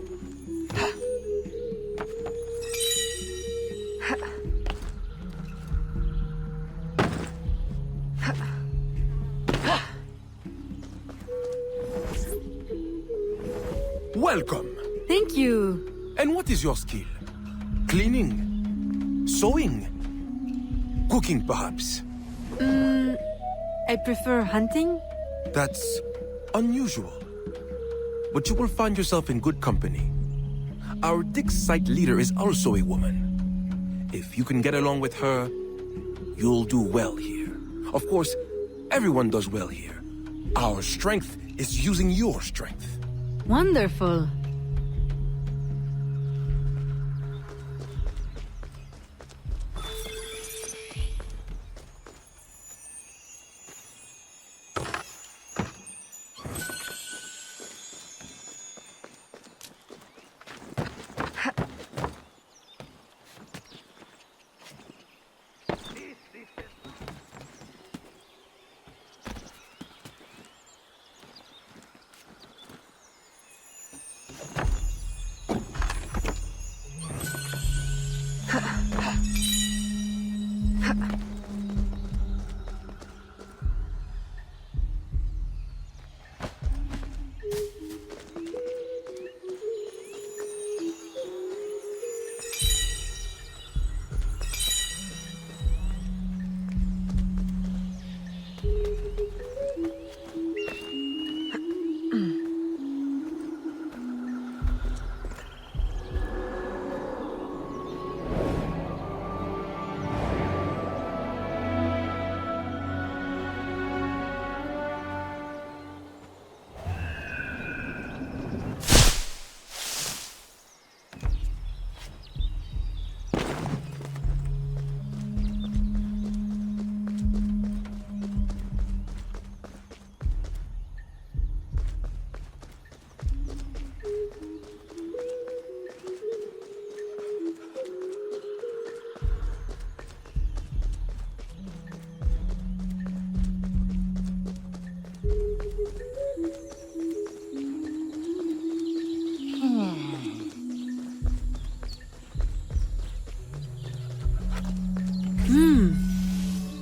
Welcome. Thank you. And what is your skill? Cleaning? Sewing? Cooking, perhaps? I prefer hunting. That's unusual. But you will find yourself in good company. Our dig site leader is also a woman. If you can get along with her, you'll do well here. Of course, everyone does well here. Our strength is using your strength. Wonderful.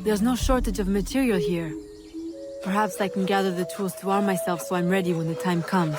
There's no shortage of material here. Perhaps I can gather the tools to arm myself so I'm ready when the time comes.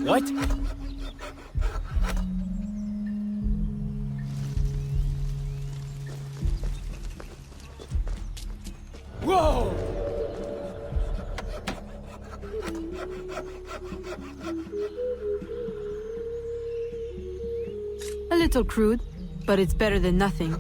What? Whoa! A little crude, but it's better than nothing.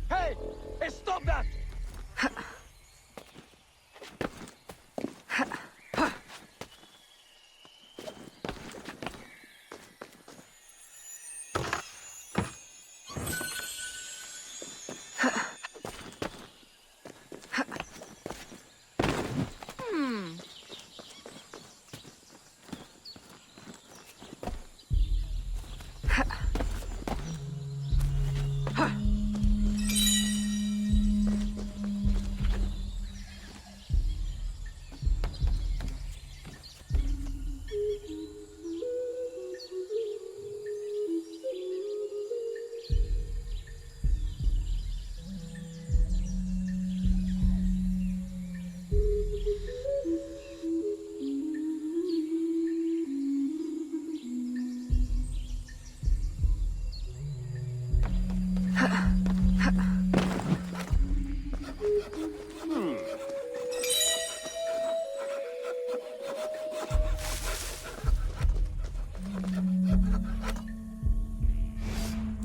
Hey! Hey, stop that!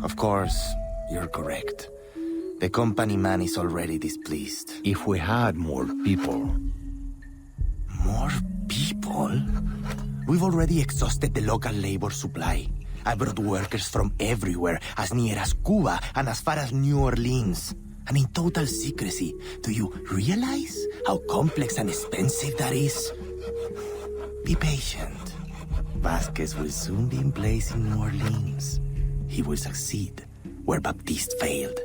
Of course, you're correct. The company man is already displeased. If we had more people... More people? We've already exhausted the local labor supply. I brought workers from everywhere, as near as Cuba and as far as New Orleans. And in total secrecy. Do you realize how complex and expensive that is? Be patient. Vasquez will soon be in place in New Orleans. He will succeed where Baptiste failed.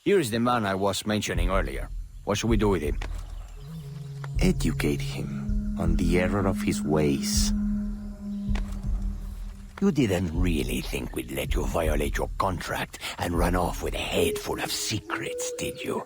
Here is the man I was mentioning earlier. What should we do with him? Educate him on the error of his ways. You didn't really think we'd let you violate your contract and run off with a head full of secrets, did you?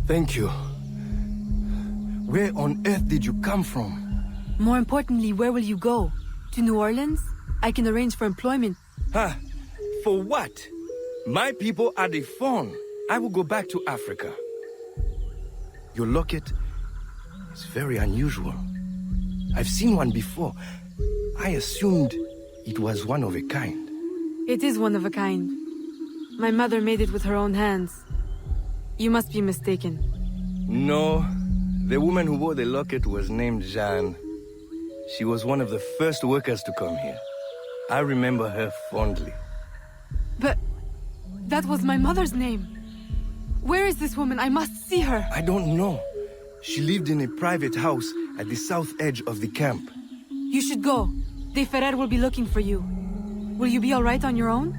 Thank you. Where on earth did you come from? More importantly, where will you go? To New Orleans? I can arrange for employment. Huh? For what? My people are the fawn. I will go back to Africa. Your locket is very unusual. I've seen one before. I assumed it was one of a kind. It is one of a kind. My mother made it with her own hands. You must be mistaken. No. The woman who wore the locket was named Jeanne. She was one of the first workers to come here. I remember her fondly. But that was my mother's name. Where is this woman? I must see her. I don't know. She lived in a private house at the south edge of the camp. You should go. De Ferrer will be looking for you. Will you be all right on your own?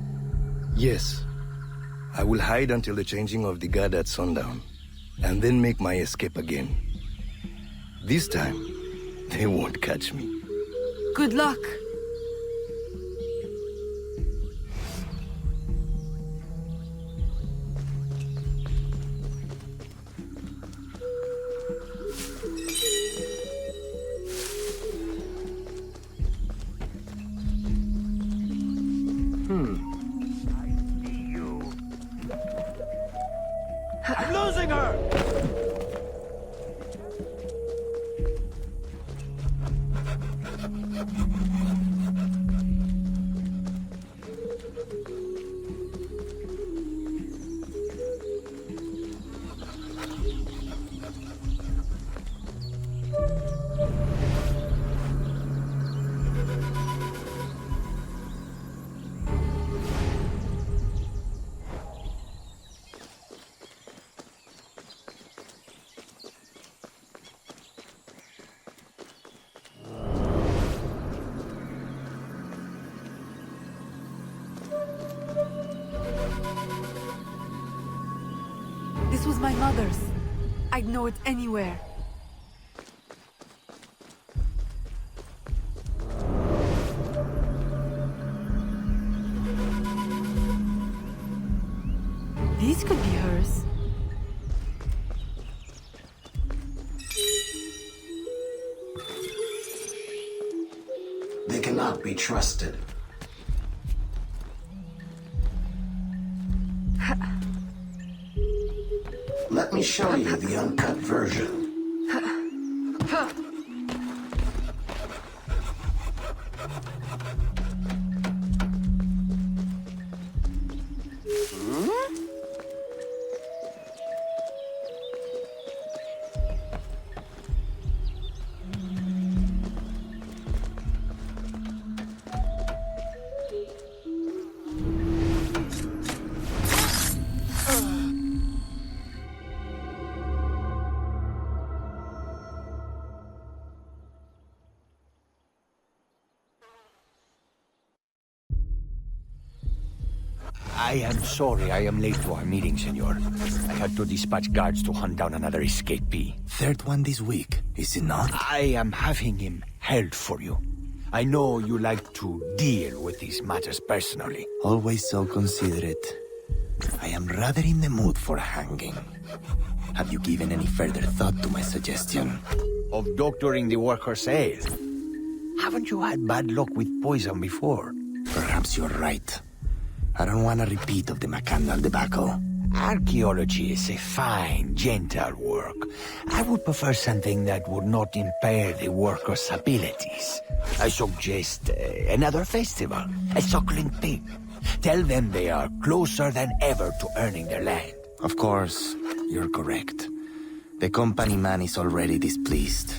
Yes. I will hide until the changing of the guard at sundown, and then make my escape again. This time, they won't catch me. Good luck. I'm losing her! This was my mother's. I'd know it anywhere. These could be hers. They cannot be trusted. Let me show you the uncut version. I am sorry I am late to our meeting, senor. I had to dispatch guards to hunt down another escapee. Third one this week, is it not? I am having him held for you. I know you like to deal with these matters personally. Always so considerate. I am rather in the mood for hanging. Have you given any further thought to my suggestion? Of doctoring the worker's ale? Haven't you had bad luck with poison before? Perhaps you're right. I don't want a repeat of the Mackandal debacle. Archaeology is a fine, gentle work. I would prefer something that would not impair the worker's abilities. I suggest another festival, a suckling pig. Tell them they are closer than ever to earning their land. Of course, you're correct. The company man is already displeased.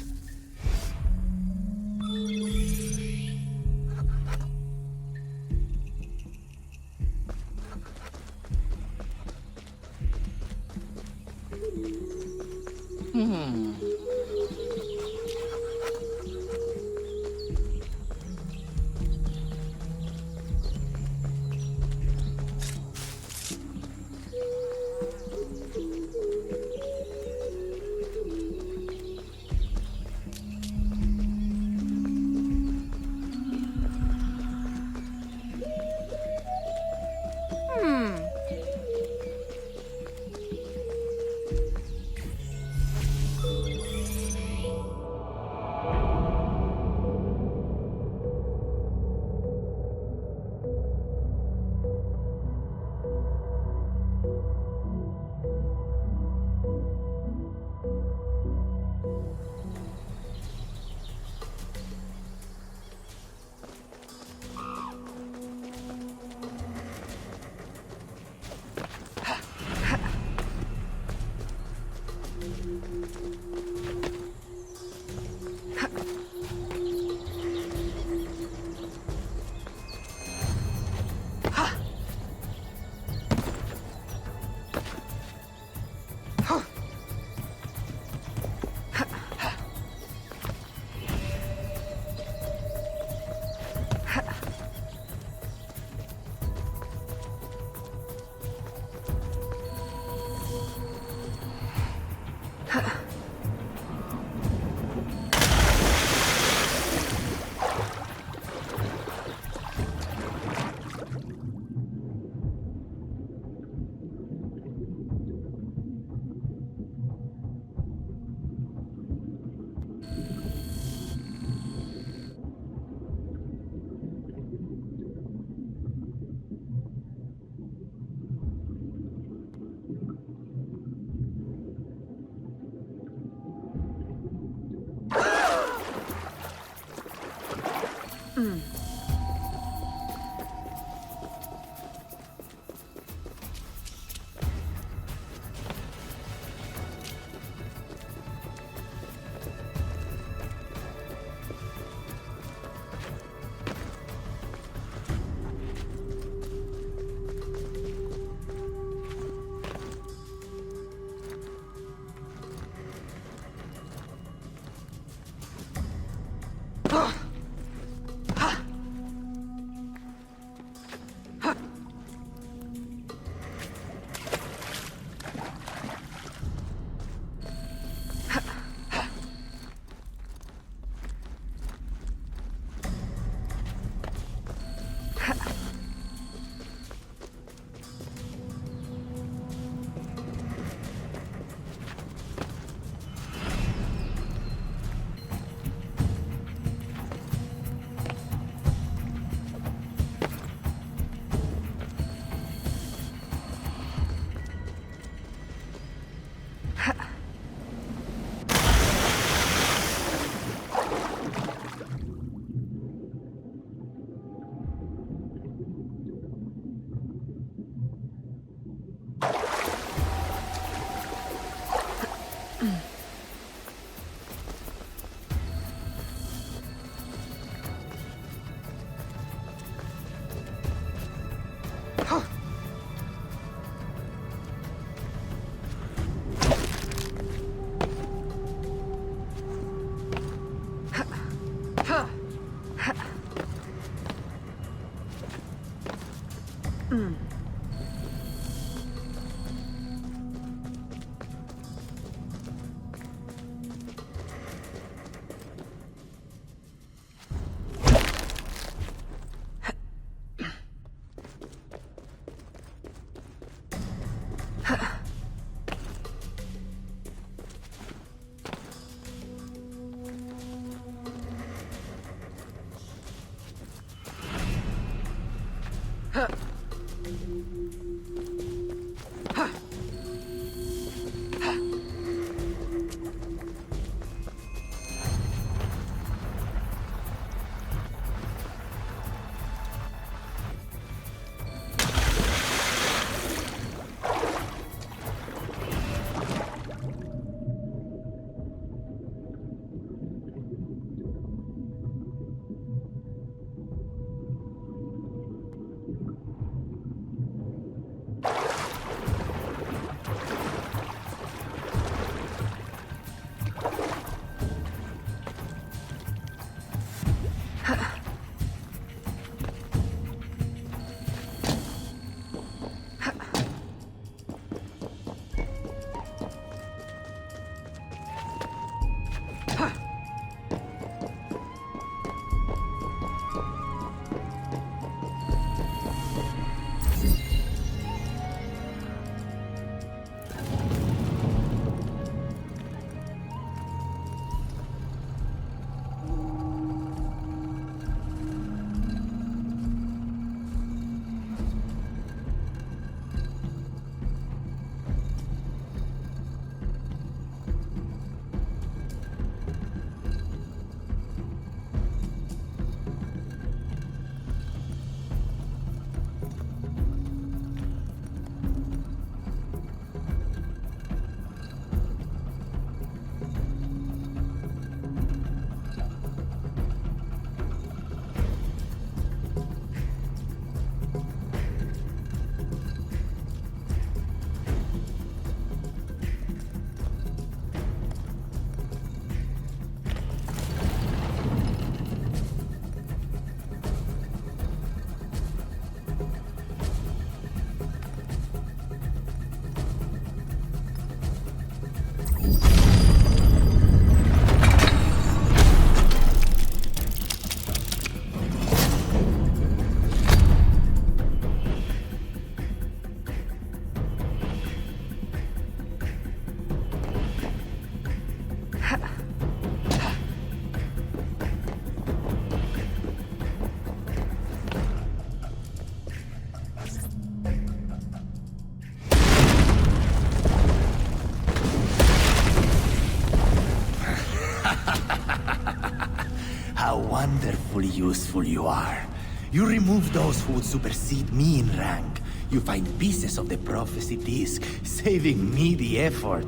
How wonderfully useful you are. You remove those who would supersede me in rank. You find pieces of the prophecy disc, saving me the effort.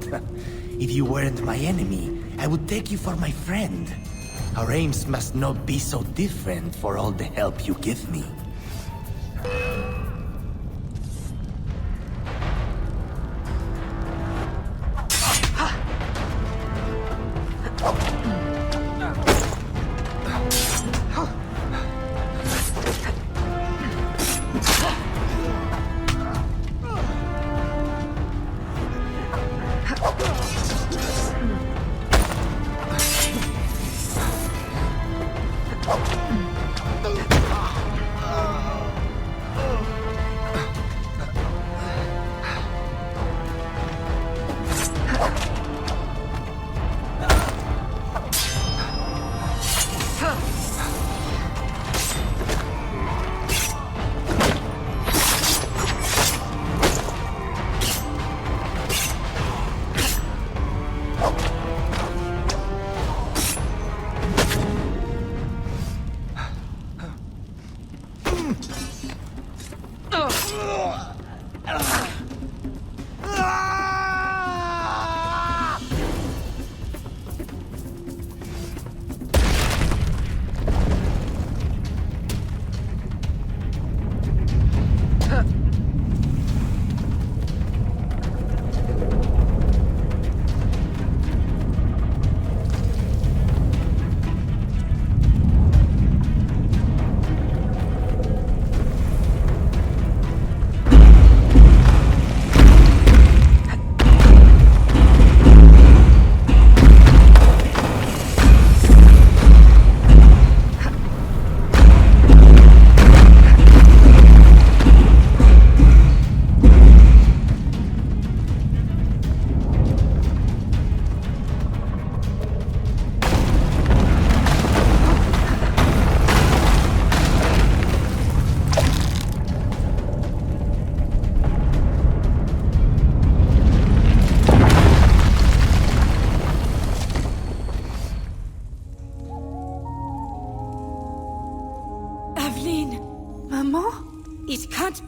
If you weren't my enemy, I would take you for my friend. Our aims must not be so different for all the help you give me.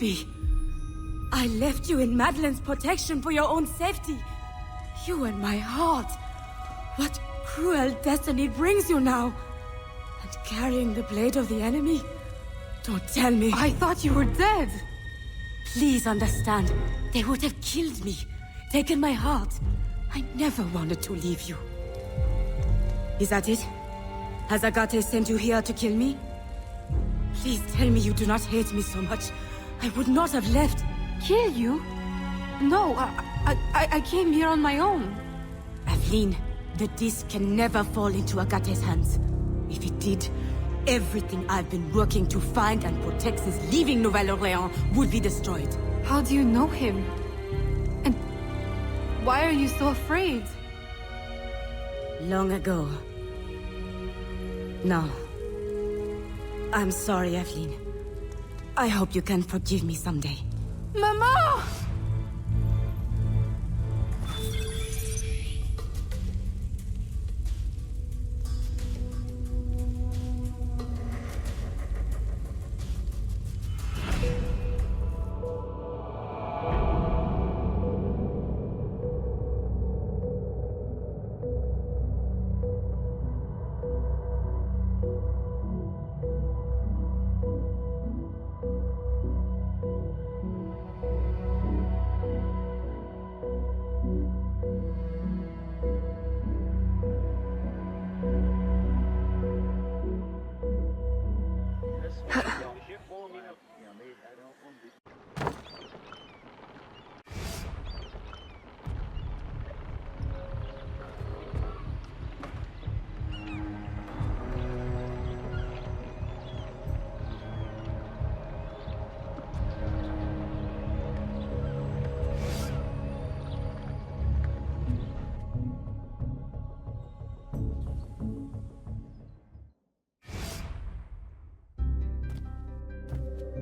be. I left you in Madeline's protection for your own safety. You and my heart. What cruel destiny brings you now? And carrying the blade of the enemy? Don't tell me. I thought you were dead. Please understand. They would have killed me. Taken my heart. I never wanted to leave you. Is that it? Has Agate sent you here to kill me? Please tell me you do not hate me so much. I would not have left. Kill you? No, I came here on my own. Aveline, the disc can never fall into Agate's hands. If it did, everything I've been working to find and protect since leaving Nouvelle-Orléans would be destroyed. How do you know him? And why are you so afraid? Long ago. No. I'm sorry, Aveline. I hope you can forgive me someday. Mama!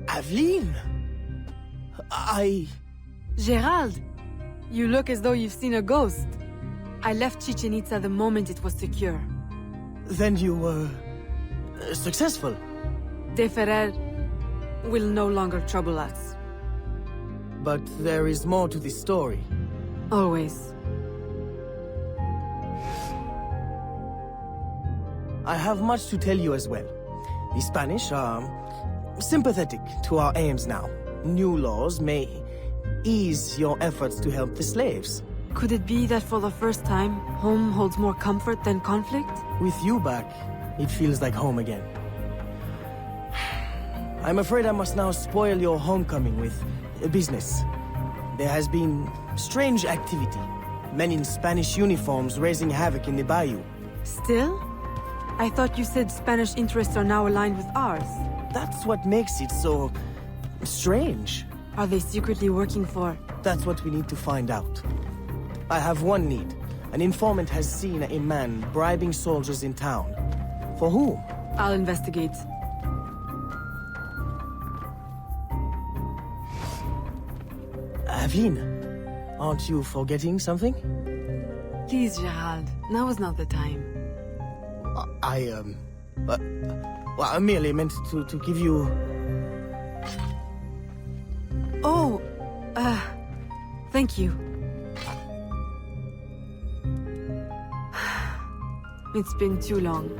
Aveline! Gerald! You look as though you've seen a ghost. I left Chichen Itza the moment it was secure. Then you were... successful? De Ferrer will no longer trouble us. But there is more to this story. Always. I have much to tell you as well. The Spanish are sympathetic to our aims now. New laws may ease your efforts to help the slaves. Could it be that for the first time, home holds more comfort than conflict? With you back, it feels like home again. I'm afraid I must now spoil your homecoming with business. There has been strange activity. Men in Spanish uniforms raising havoc in the bayou. Still? I thought you said Spanish interests are now aligned with ours. That's what makes it so... strange. Are they secretly working for... That's what we need to find out. I have one need. An informant has seen a man bribing soldiers in town. For whom? I'll investigate. Aveline, aren't you forgetting something? Please, Gerald. Now is not the time. I merely meant to give you... Oh, thank you. It's been too long.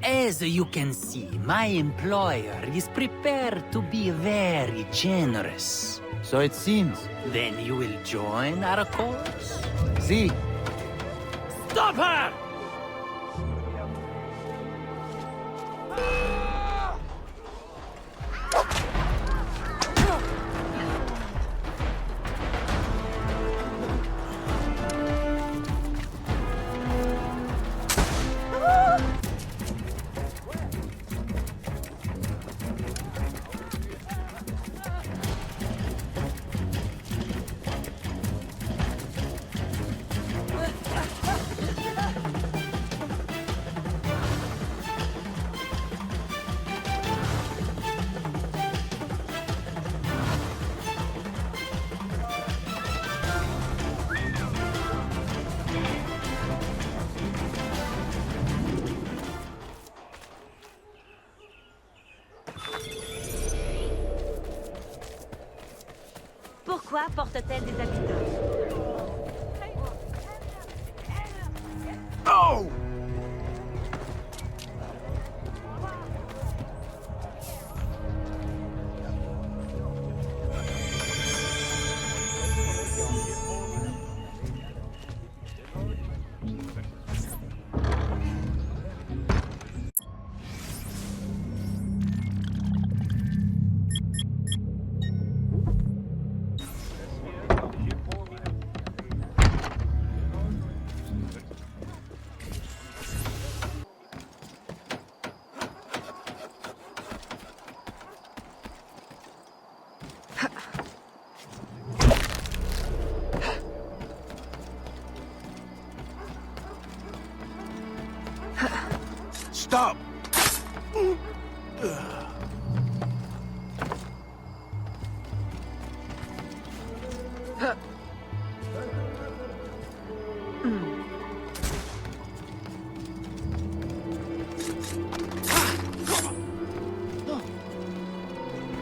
As you can see, my employer is prepared to be very generous. So it seems. Then you will join our cause? See. Stop her! Pourquoi porte-t-elle des habitants? Oh! Stop!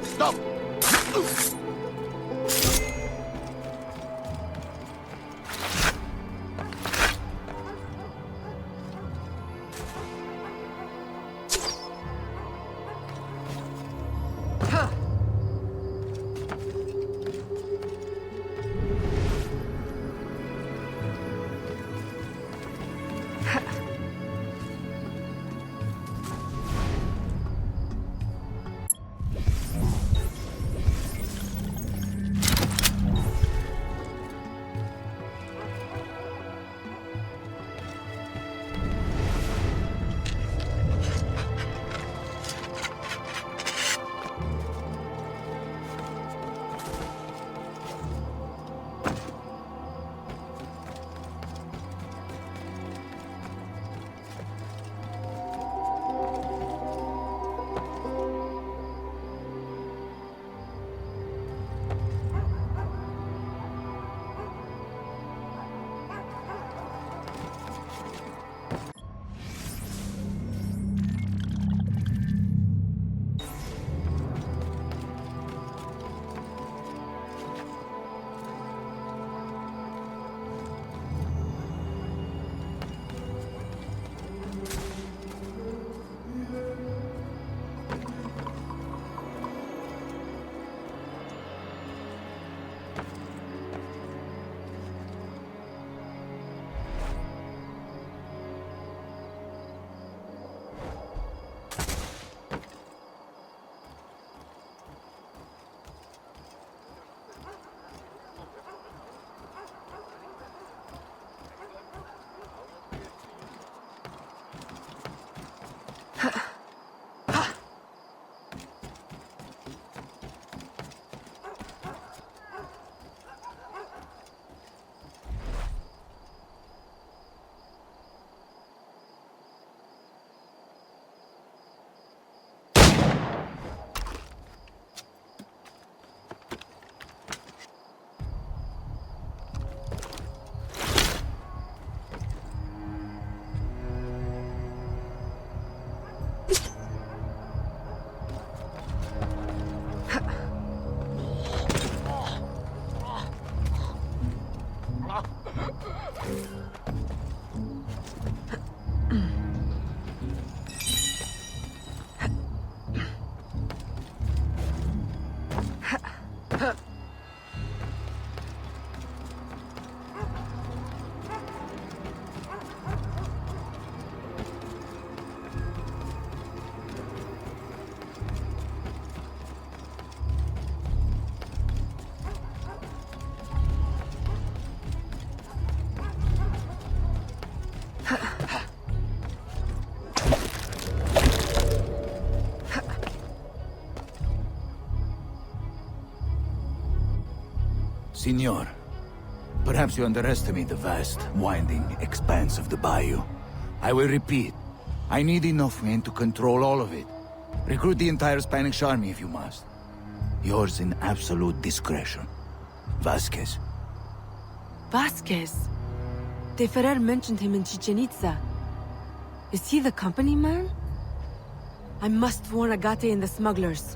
Stop! Signor, perhaps you underestimate the vast, winding expanse of the bayou. I will repeat. I need enough men to control all of it. Recruit the entire Spanish army if you must. Yours in absolute discretion. Vasquez. Vasquez? De Ferrer mentioned him in Chichen Itza. Is he the company man? I must warn Agate and the smugglers.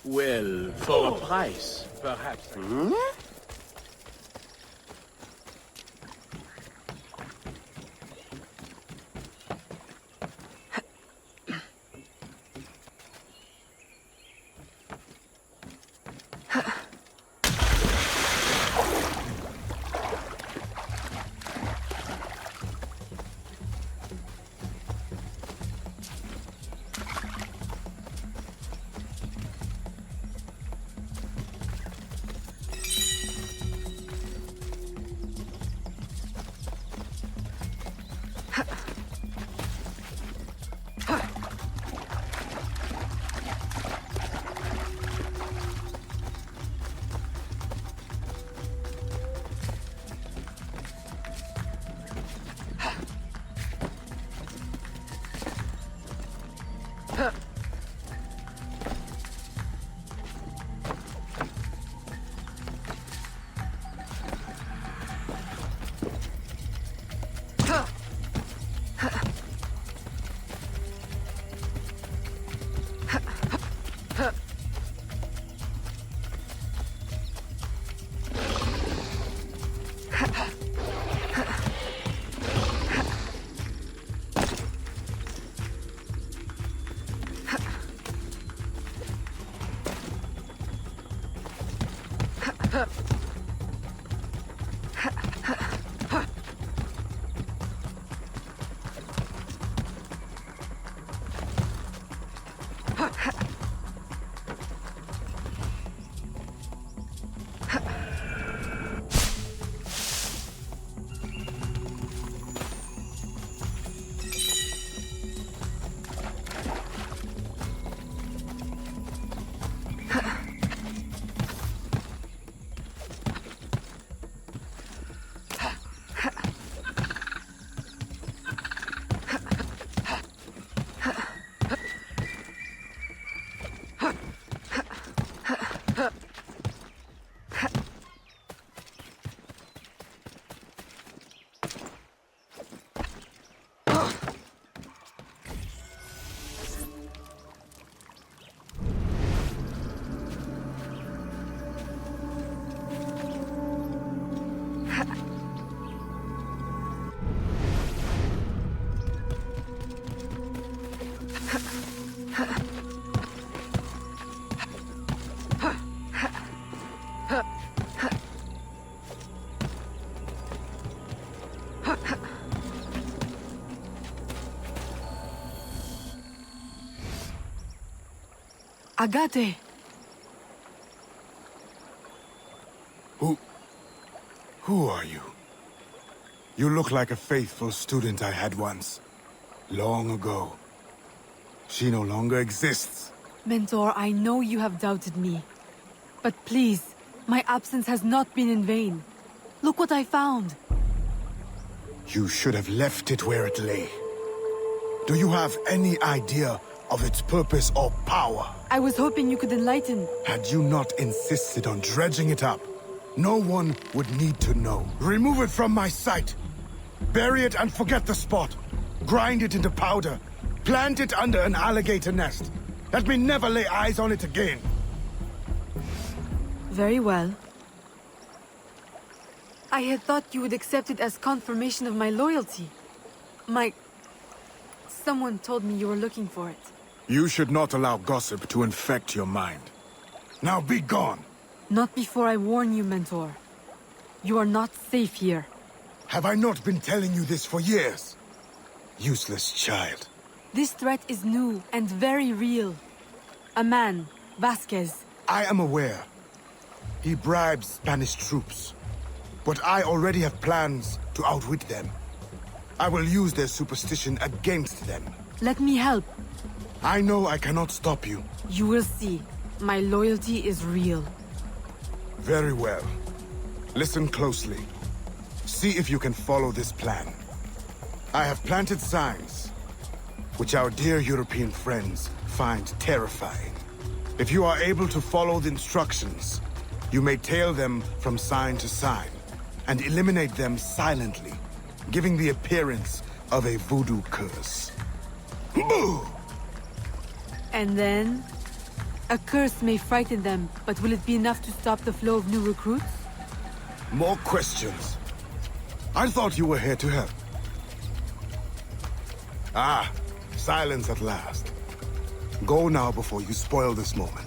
Well, for a price, perhaps. Agate! Who are you? You look like a faithful student I had once. Long ago. She no longer exists. Mentor, I know you have doubted me. But please, my absence has not been in vain. Look what I found. You should have left it where it lay. Do you have any idea of its purpose or power? I was hoping you could enlighten. Had you not insisted on dredging it up, no one would need to know. Remove it from my sight. Bury it and forget the spot. Grind it into powder. Plant it under an alligator nest. Let me never lay eyes on it again. Very well. I had thought you would accept it as confirmation of my loyalty. Someone told me you were looking for it. You should not allow gossip to infect your mind. Now be gone! Not before I warn you, Mentor. You are not safe here. Have I not been telling you this for years? Useless child. This threat is new and very real. A man, Vasquez. I am aware. He bribes Spanish troops. But I already have plans to outwit them. I will use their superstition against them. Let me help. I know I cannot stop you. You will see. My loyalty is real. Very well. Listen closely. See if you can follow this plan. I have planted signs, which our dear European friends find terrifying. If you are able to follow the instructions, you may tail them from sign to sign, and eliminate them silently, giving the appearance of a voodoo curse. Boo! And then? A curse may frighten them, but will it be enough to stop the flow of new recruits? More questions. I thought you were here to help. Ah, silence at last. Go now before you spoil this moment.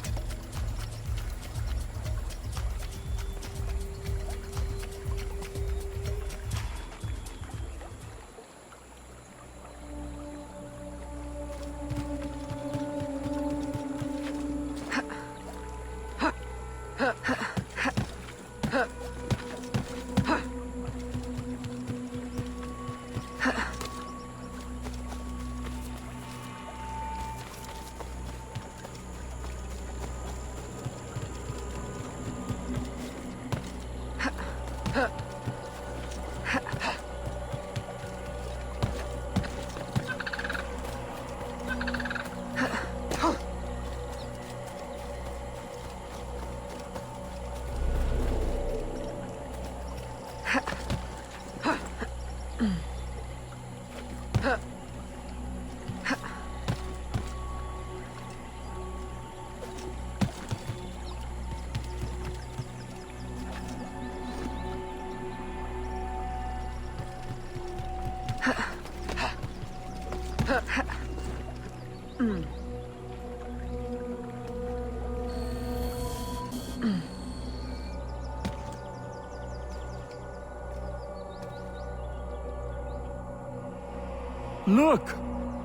Look!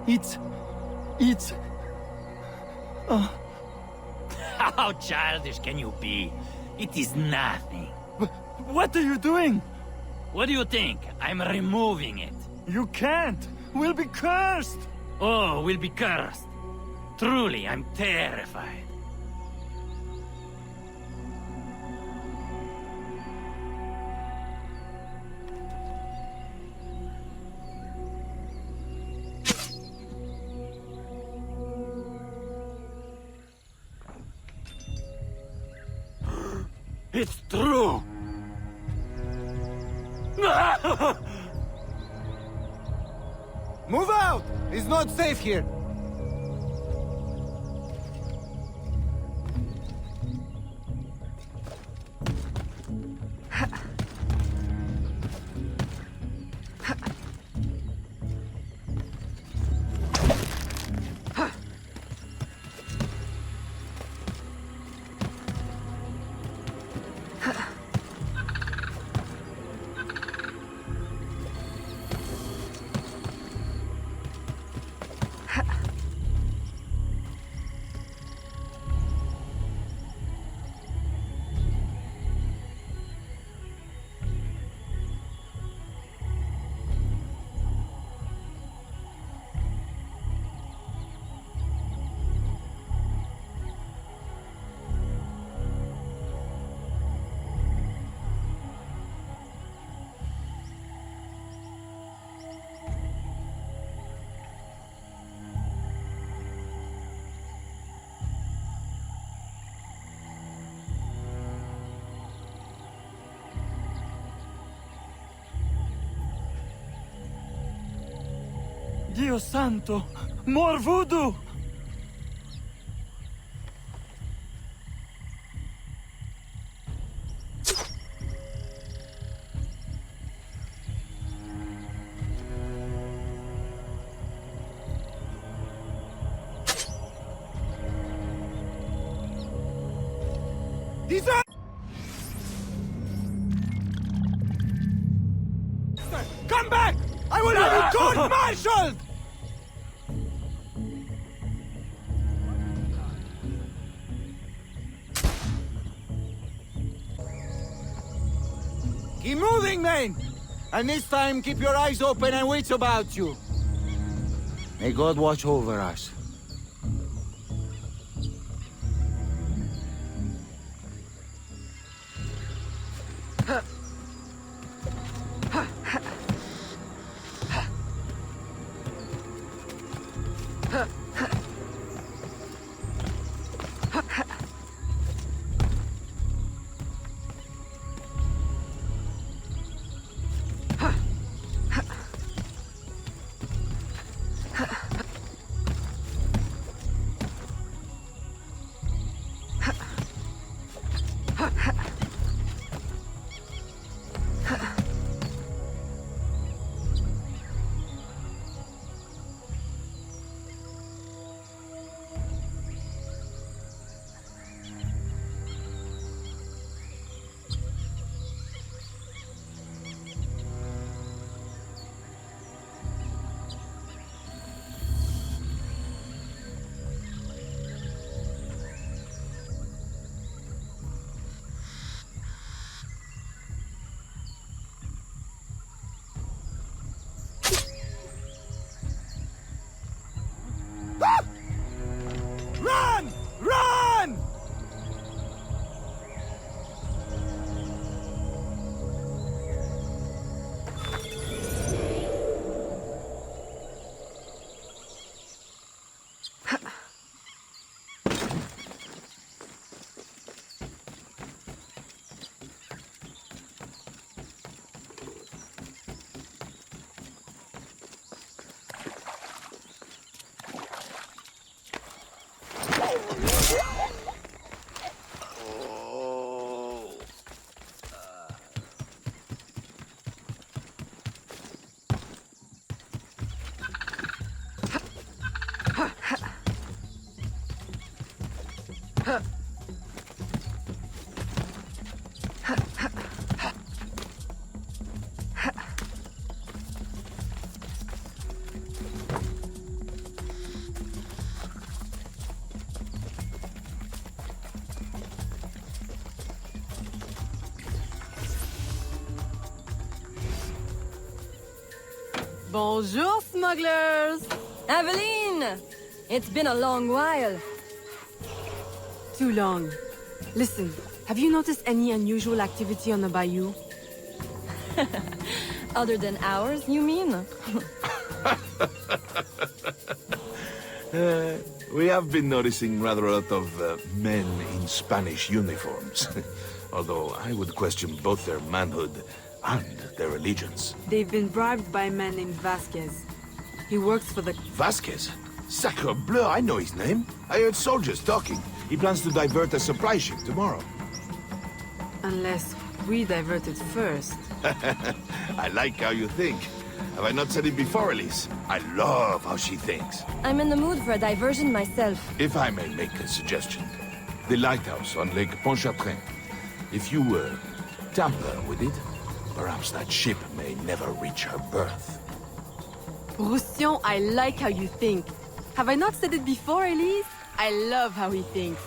It's... How childish can you be? It is nothing. What are you doing? What do you think? I'm removing it. You can't! We'll be cursed! Oh, we'll be cursed. Truly, I'm terrified. It's true! Move out! It's not safe here! Dio santo! More voodoo! These are... Come back! I will have you court-martialed! Keep moving, men! And this time, keep your eyes open and wits about you. May God watch over us. Run! Run! Bonjour, smugglers! Aveline! It's been a long while. Too long. Listen, have you noticed any unusual activity on the bayou? Other than ours, you mean? We have been noticing rather a lot of men in Spanish uniforms. Although I would question both their manhood and their allegiance. They've been bribed by a man named Vasquez. He works for the... Vasquez? Sacre bleu, I know his name. I heard soldiers talking. He plans to divert a supply ship tomorrow. Unless we divert it first. I like how you think. Have I not said it before, Elise? I love how she thinks. I'm in the mood for a diversion myself. If I may make a suggestion. The lighthouse on Lake Pontchartrain. If you tamper with it, perhaps that ship may never reach her berth. Roussillon, I like how you think. Have I not said it before, Elise? I love how he thinks.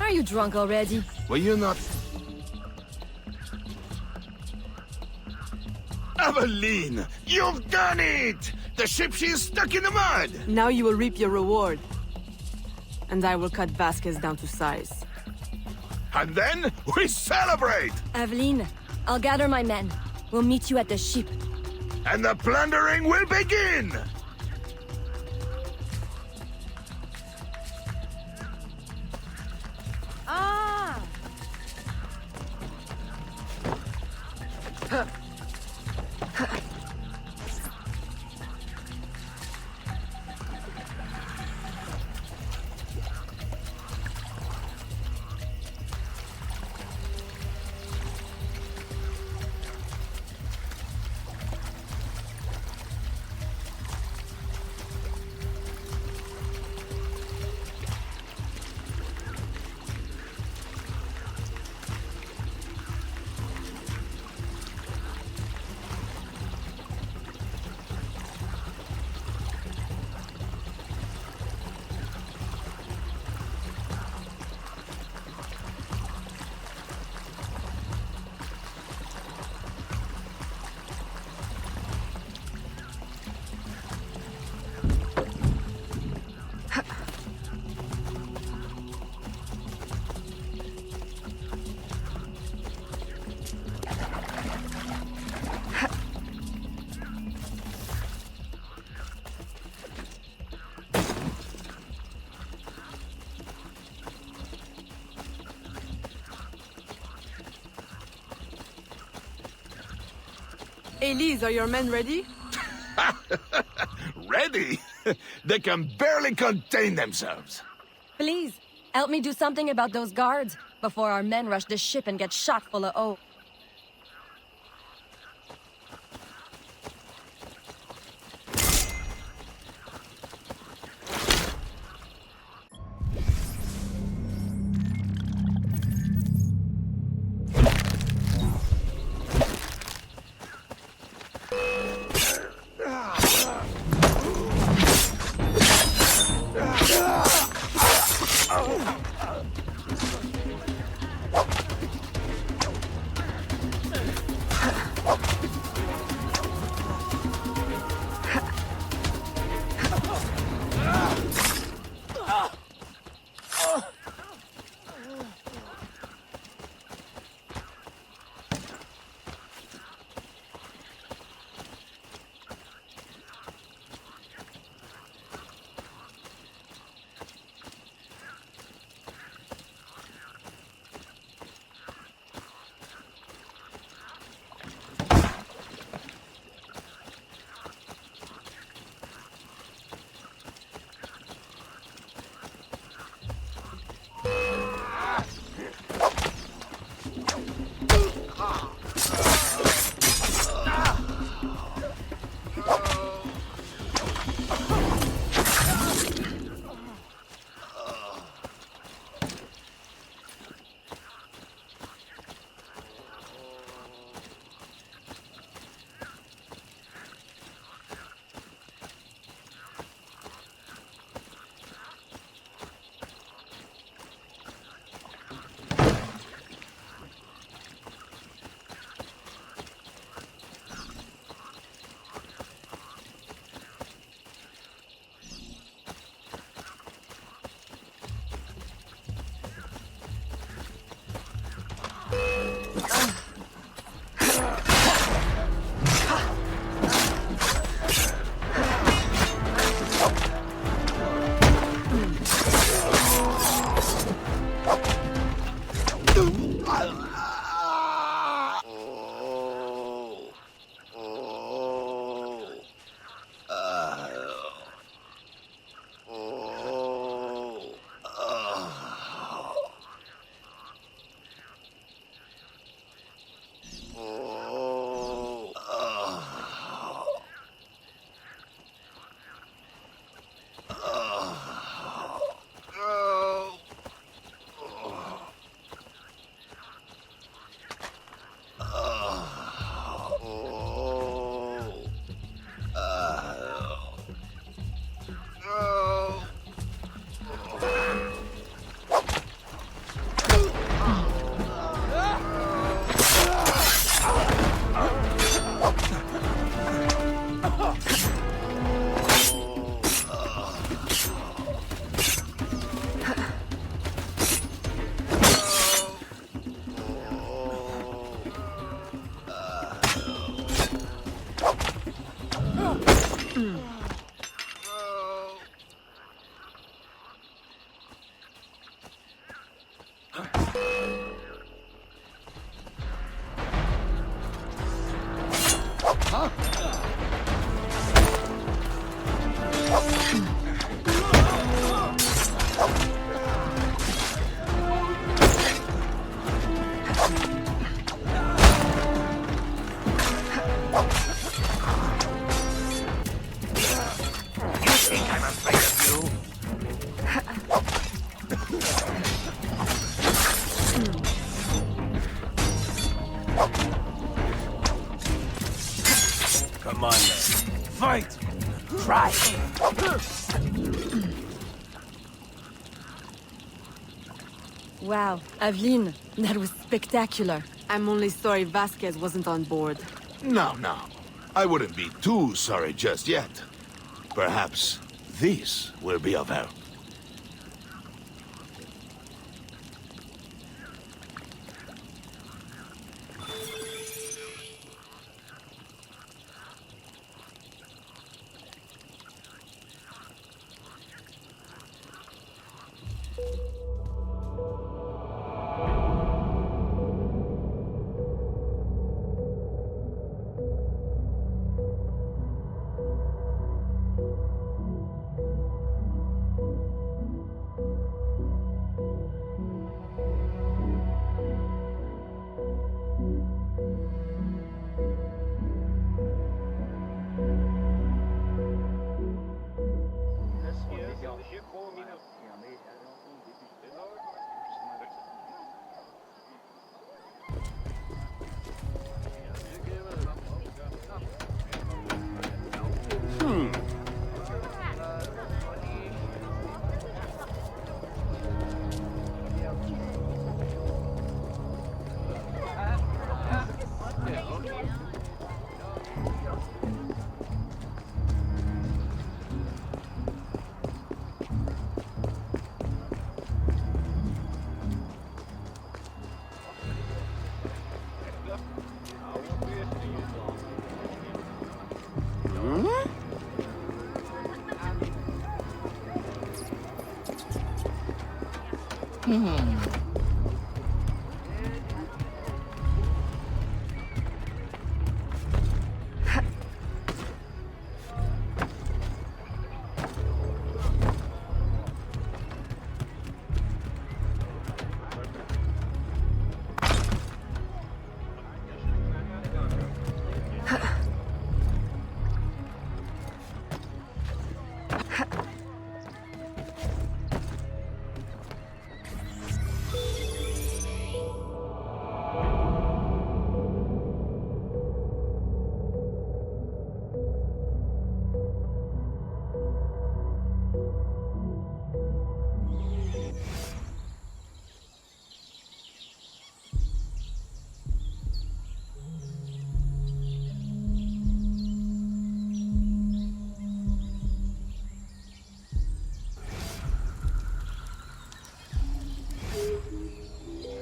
Are you drunk already? Were you not... Aveline! You've done it! The ship, she is stuck in the mud! Now you will reap your reward. And I will cut Vasquez down to size. And then we celebrate! Aveline, I'll gather my men. We'll meet you at the ship. And the plundering will begin! Ah! Elise, are your men ready? Ready? They can barely contain themselves. Please, help me do something about those guards before our men rush the ship and get shot full of O. Come on, then. Fight! Try! Wow, Aveline, that was spectacular. I'm only sorry Vasquez wasn't on board. No. I wouldn't be too sorry just yet. Perhaps this will be of help.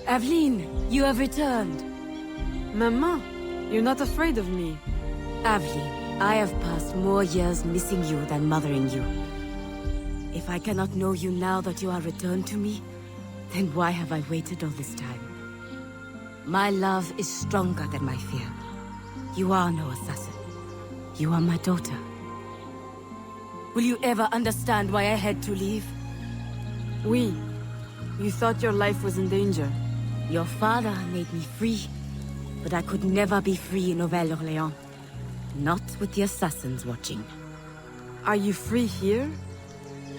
Aveline, you have returned. Maman, you're not afraid of me. Aveline, I have passed more years missing you than mothering you. If I cannot know you now that you are returned to me, then why have I waited all this time? My love is stronger than my fear. You are no assassin. You are my daughter. Will you ever understand why I had to leave? Oui. You thought your life was in danger. Your father made me free, but I could never be free in Nouvelle-Orléans. Not with the assassins watching. Are you free here?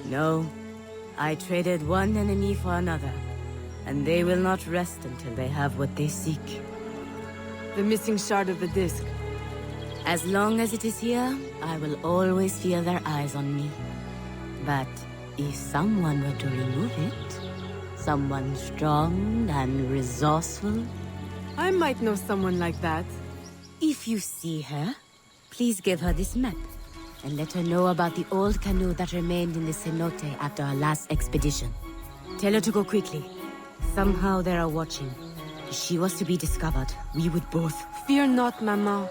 No. I traded one enemy for another, and they will not rest until they have what they seek. The missing shard of the disc. As long as it is here, I will always feel their eyes on me. But if someone were to remove it, someone strong and resourceful, I might know someone like that. If you see her, Please give her this map, and let her know about the old canoe that remained in the Cenote after our last expedition. Tell her to go quickly. Somehow they are watching. If she was to be discovered, we would both... Fear not, Mama.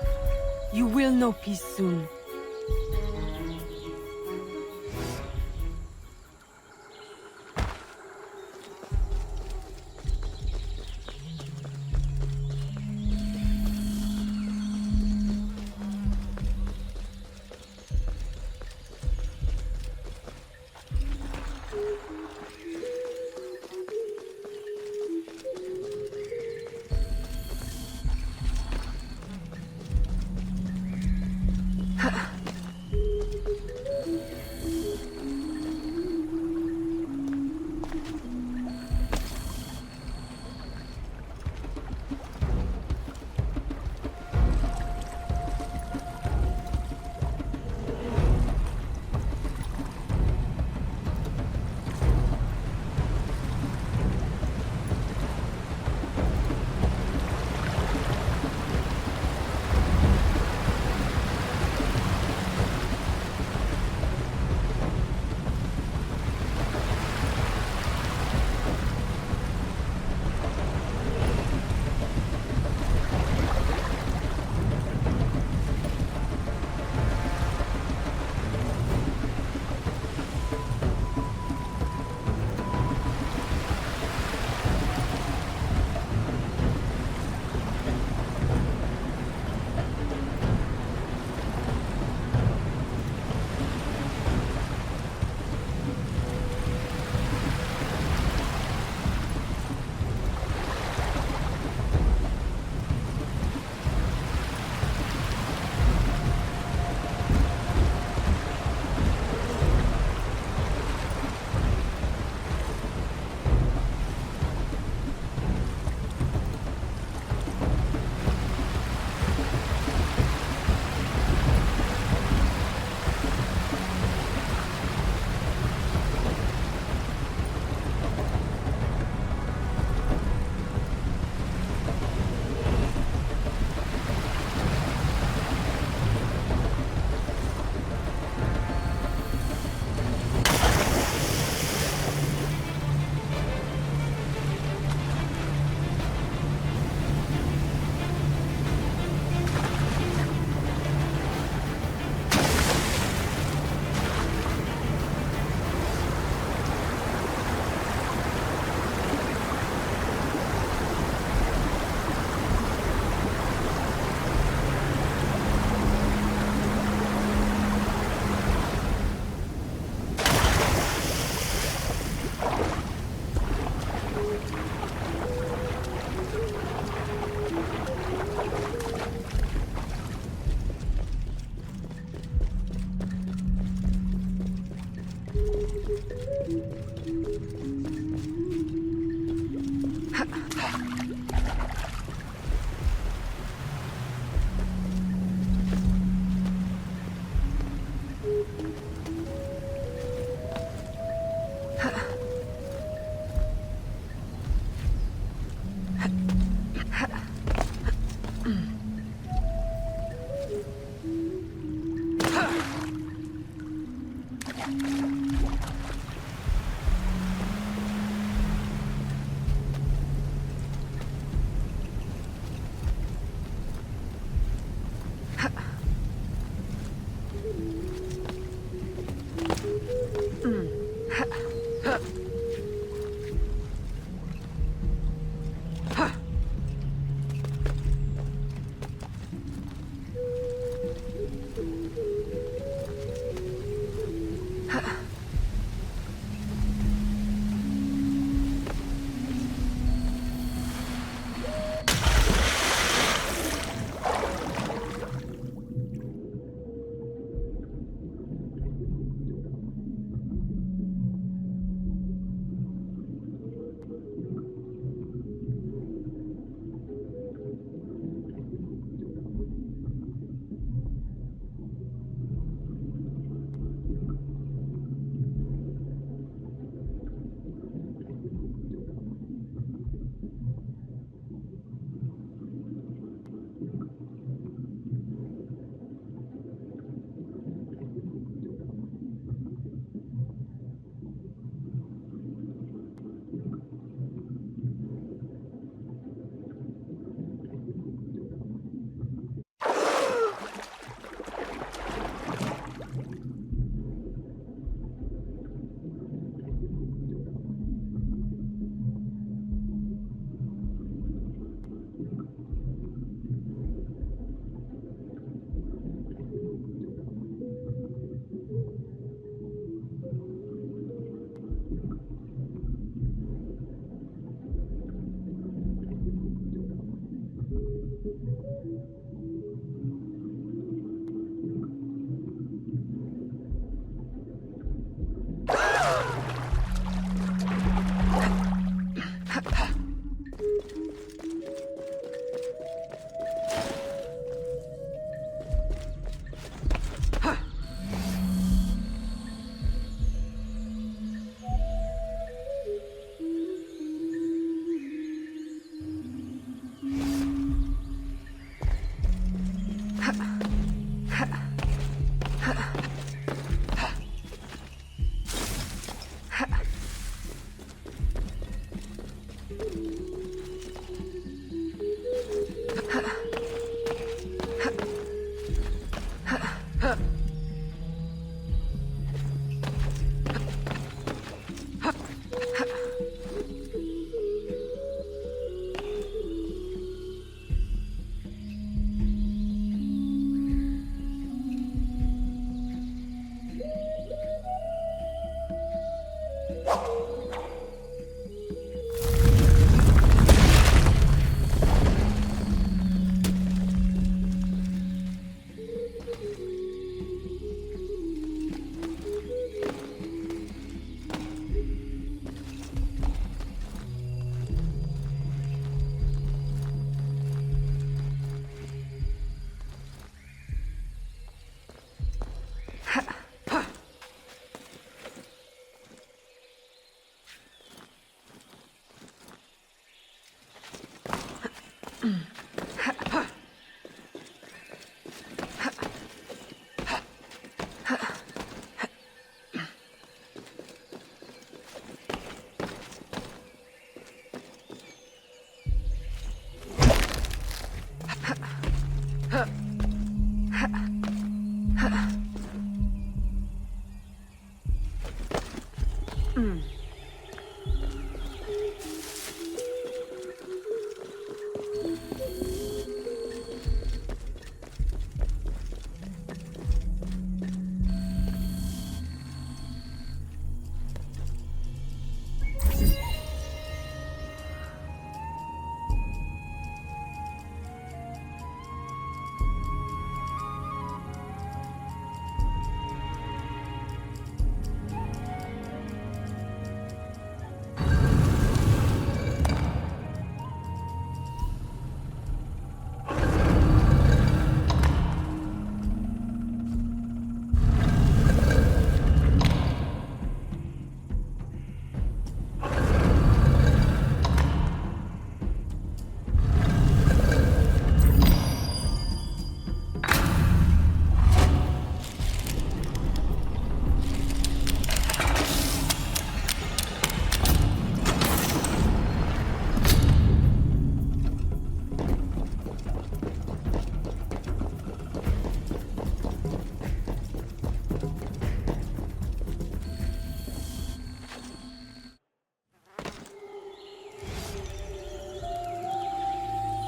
You will know peace soon.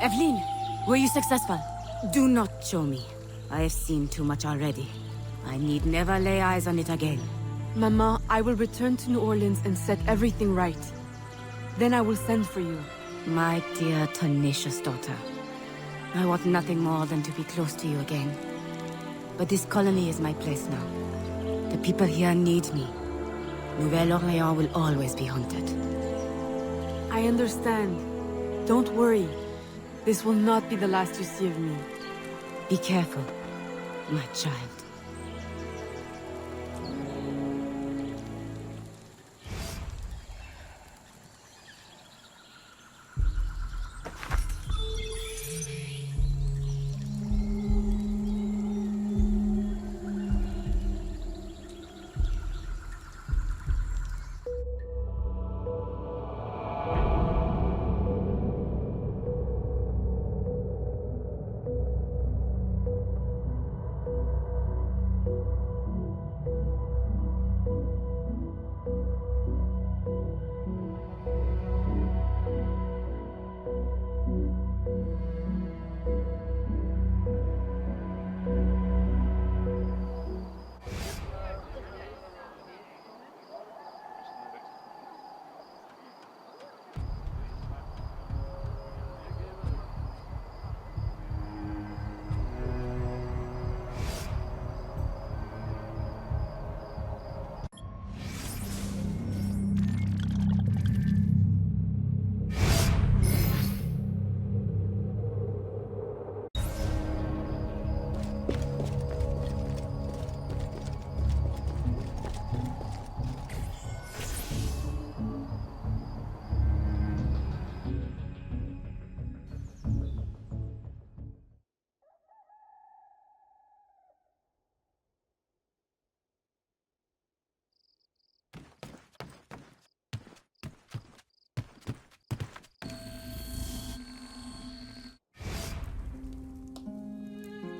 Evelyn, were you successful? Do not show me. I have seen too much already. I need never lay eyes on it again. Mama, I will return to New Orleans and set everything right. Then I will send for you. My dear, tenacious daughter. I want nothing more than to be close to you again. But this colony is my place now. The people here need me. Nouvelle-Orléans will always be haunted. I understand. Don't worry. This will not be the last you see of me. Be careful, my child.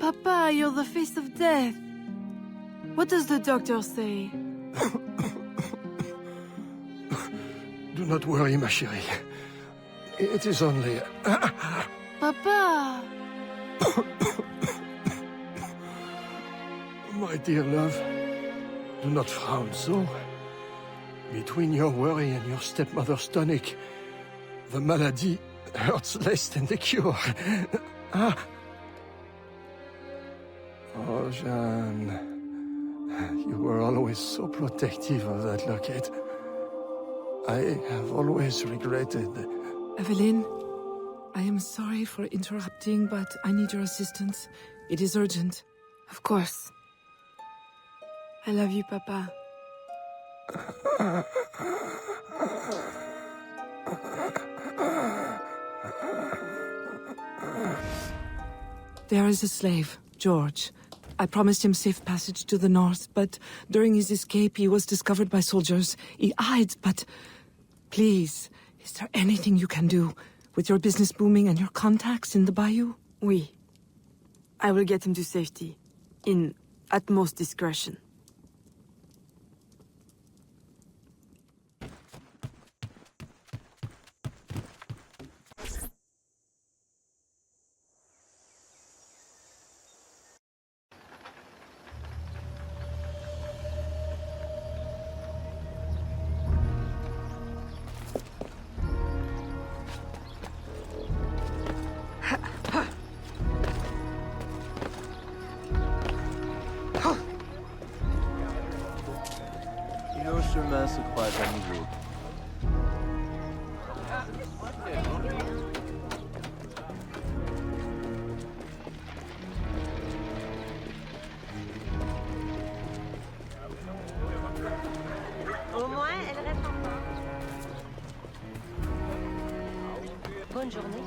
Papa, you're the face of death. What does the doctor say? Do not worry, ma chérie. It is only... Papa! My dear love, do not frown so. Between your worry and your stepmother's tonic, the malady hurts less than the cure. Oh, Jeanne, you were always so protective of that locket. I have always regretted... Evelyn, I am sorry for interrupting, but I need your assistance. It is urgent. Of course. I love you, Papa. There is a slave, George. I promised him safe passage to the north, but during his escape he was discovered by soldiers. He hides, but... Please, is there anything you can do? With your business booming and your contacts in the bayou? Oui. I will get him to safety. In utmost discretion. Chemin se croisent à nouveau. Au moins, elle reste en forme. Bonne journée.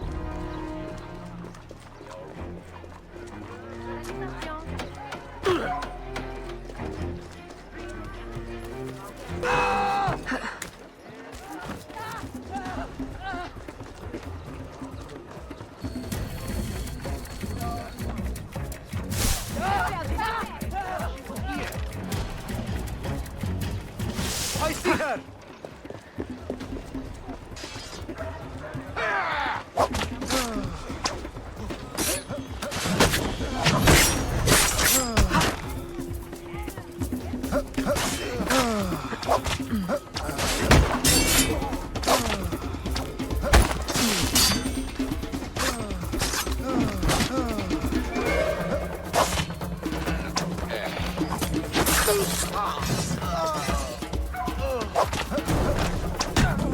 I see her!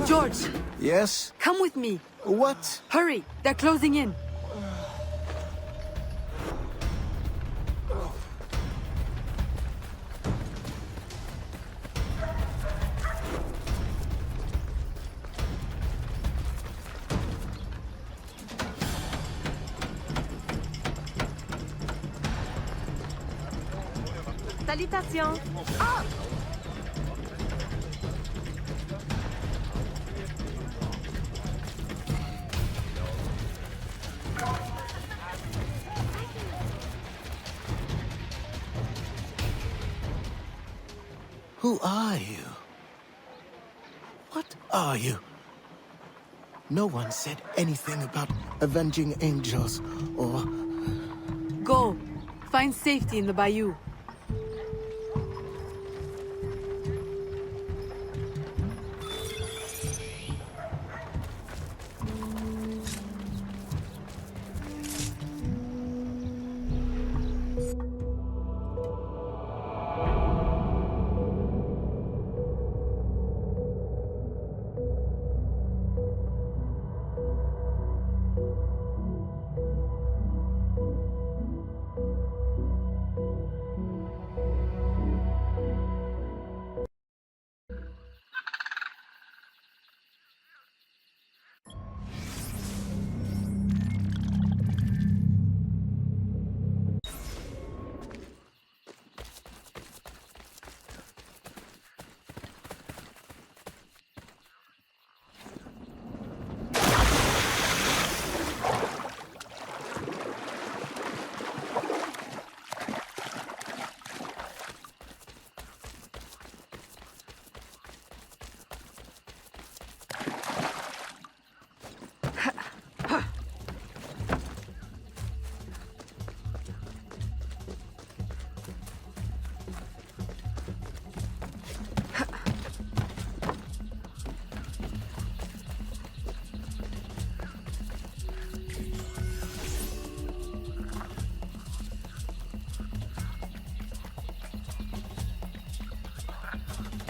George! Yes? Come with me. What? Hurry! They're closing in. Salutations! Ah! Who are you? What are you? No one said anything about avenging angels or... Go. Find safety in the bayou.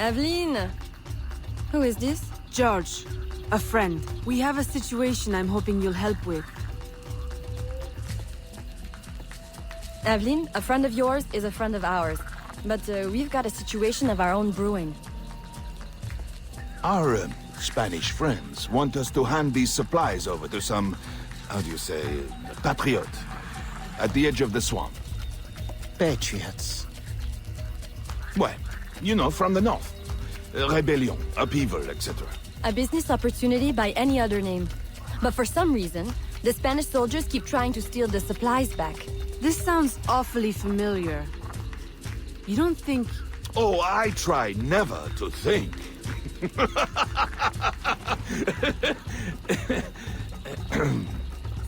Aveline! Who is this? George, a friend. We have a situation I'm hoping you'll help with. Aveline, a friend of yours is a friend of ours. But we've got a situation of our own brewing. Our Spanish friends want us to hand these supplies over to some, how do you say, patriot, at the edge of the swamp. Patriots. Well, you know, from the north. Rebellion, upheaval, etc. A business opportunity by any other name. But for some reason, the Spanish soldiers keep trying to steal the supplies back. This sounds awfully familiar. You don't think... Oh, I try never to think.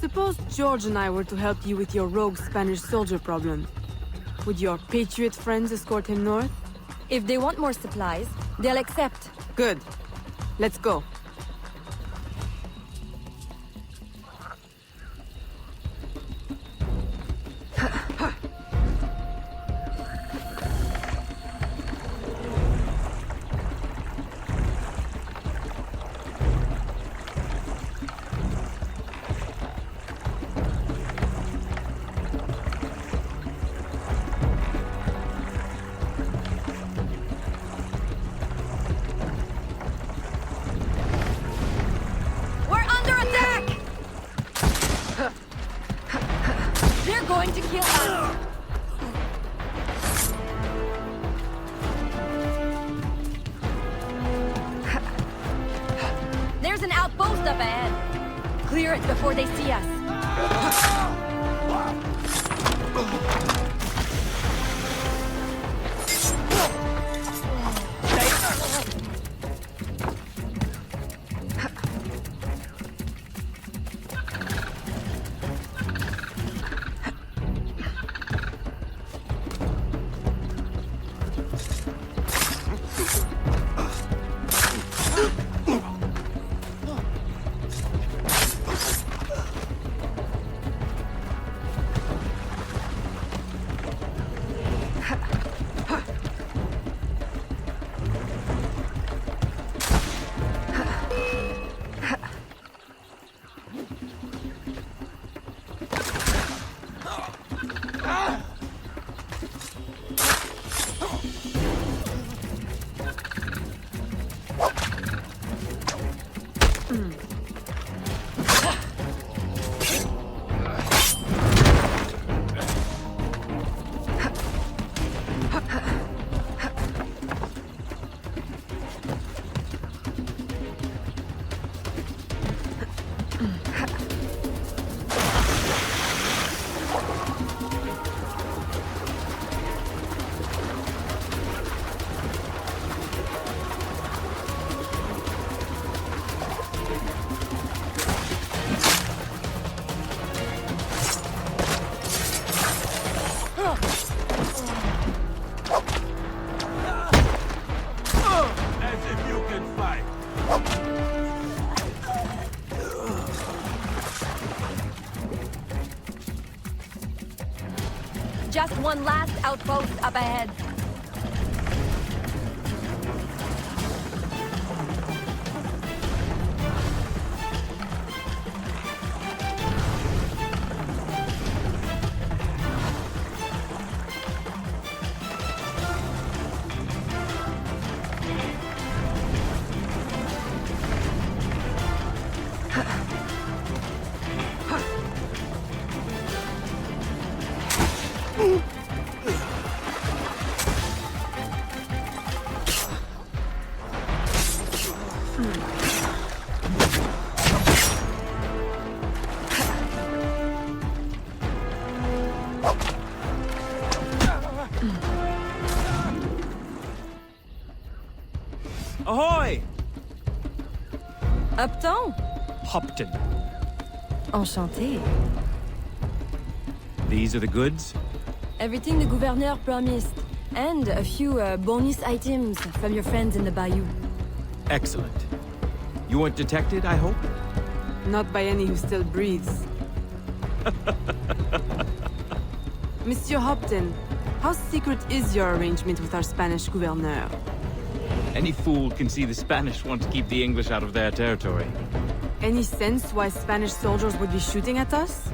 Suppose George and I were to help you with your rogue Spanish soldier problem. Would your patriot friends escort him north? If they want more supplies, they'll accept. Good. Let's go. Before they see us. Just one last outpost up ahead. Ahoy! Upton? Hopton. Enchanté. These are the goods? Everything the gouverneur promised. And a few bonus items from your friends in the bayou. Excellent. You weren't detected, I hope? Not by any who still breathes. Monsieur Hopton, how secret is your arrangement with our Spanish gouverneur? Any fool can see the Spanish want to keep the English out of their territory. Any sense why Spanish soldiers would be shooting at us?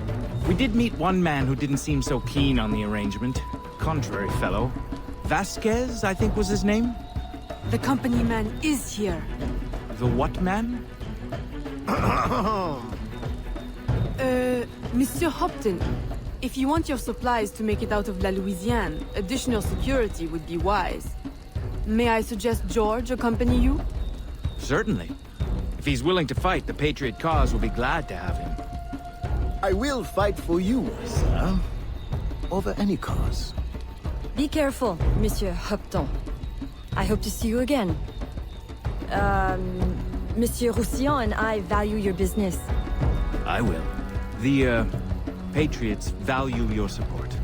We did meet one man who didn't seem so keen on the arrangement. Contrary fellow. Vasquez, I think was his name? The company man is here. The what man? Monsieur Hopton, if you want your supplies to make it out of La Louisiane, additional security would be wise. May I suggest George accompany you? Certainly. If he's willing to fight, the Patriot cause will be glad to have him. I will fight for you, sir. Over any cause. Be careful, Monsieur Hopton. I hope to see you again. Monsieur Roussillon and I value your business. I will. The, Patriots value your support.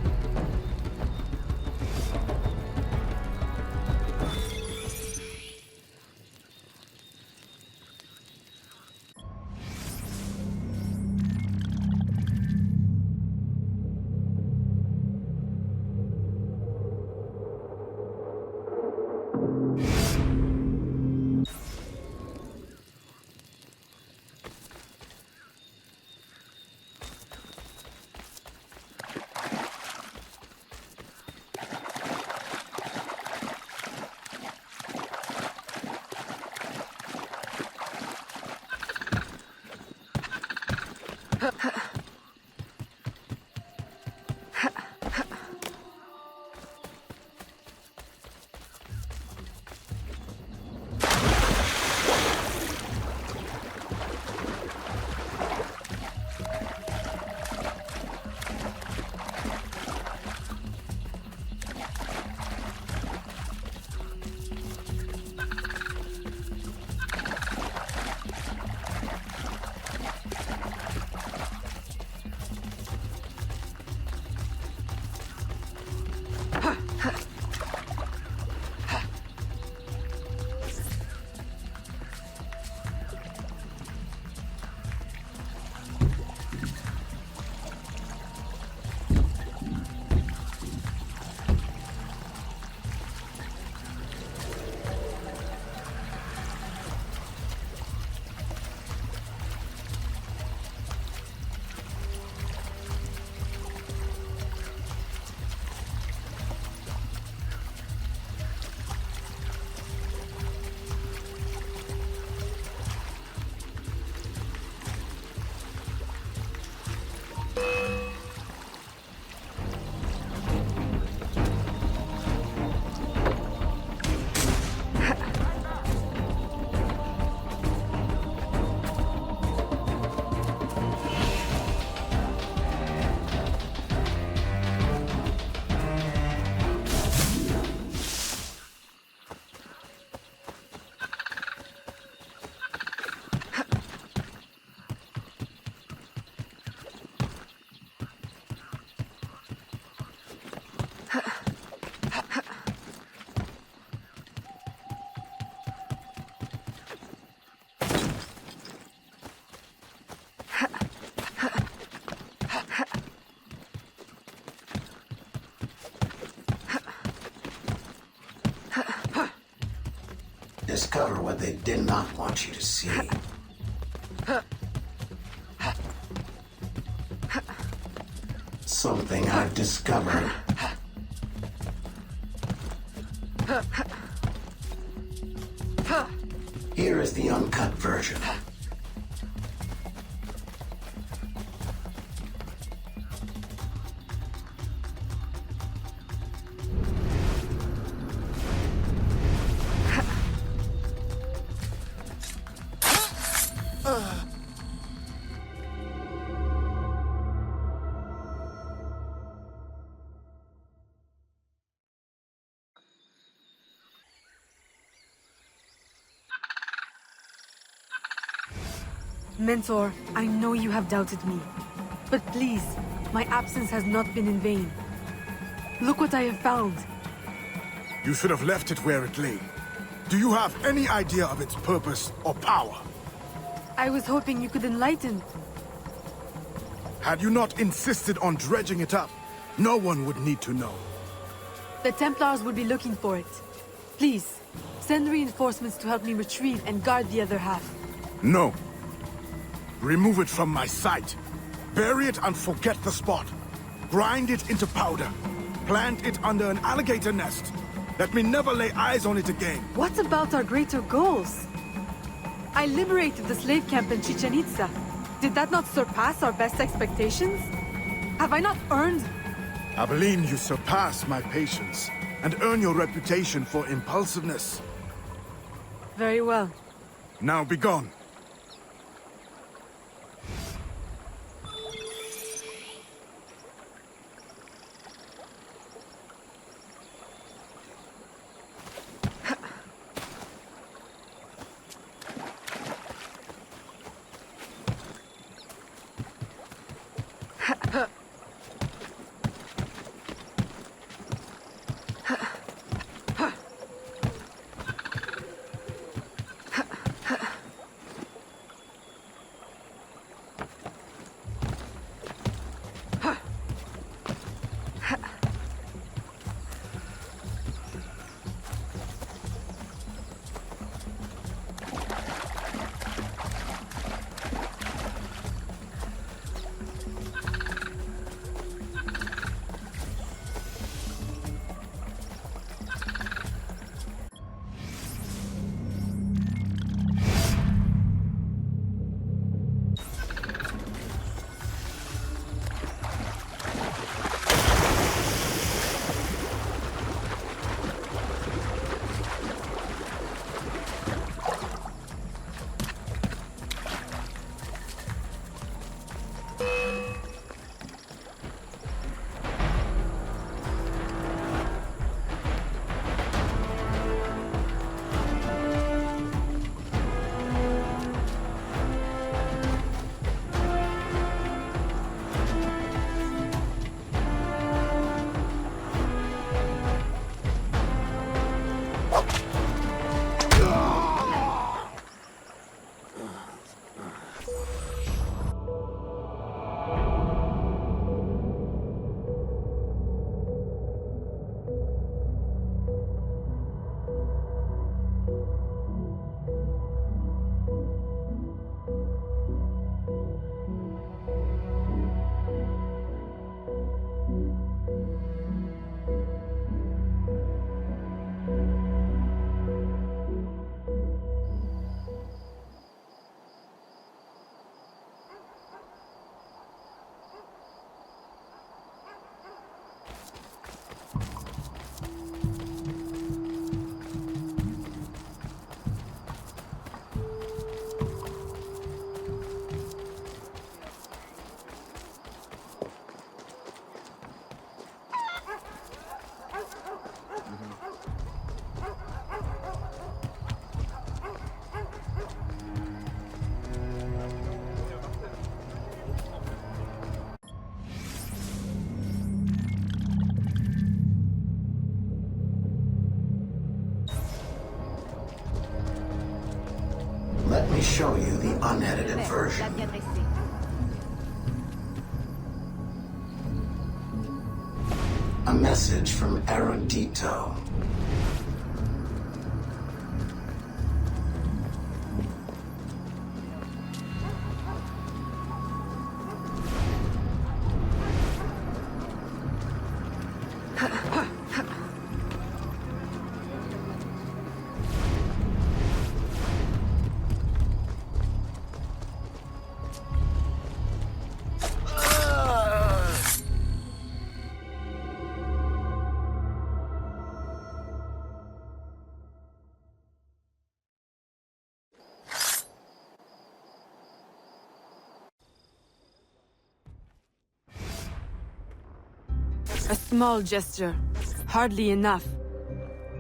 Discover what they did not want you to see. Something I've discovered. Here is the uncut version. Mentor, I know you have doubted me. But please, my absence has not been in vain. Look what I have found. You should have left it where it lay. Do you have any idea of its purpose or power? I was hoping you could enlighten. Had you not insisted on dredging it up, no one would need to know. The Templars would be looking for it. Please, send reinforcements to help me retrieve and guard the other half. No. Remove it from my sight. Bury it and forget the spot. Grind it into powder. Plant it under an alligator nest. Let me never lay eyes on it again. What about our greater goals? I liberated the slave camp in Chichen Itza. Did that not surpass our best expectations? Have I not earned... Aveline, you surpass my patience and earn your reputation for impulsiveness. Very well. Now be gone. Let me show you the unedited version. A message from Erudito. A small gesture. Hardly enough.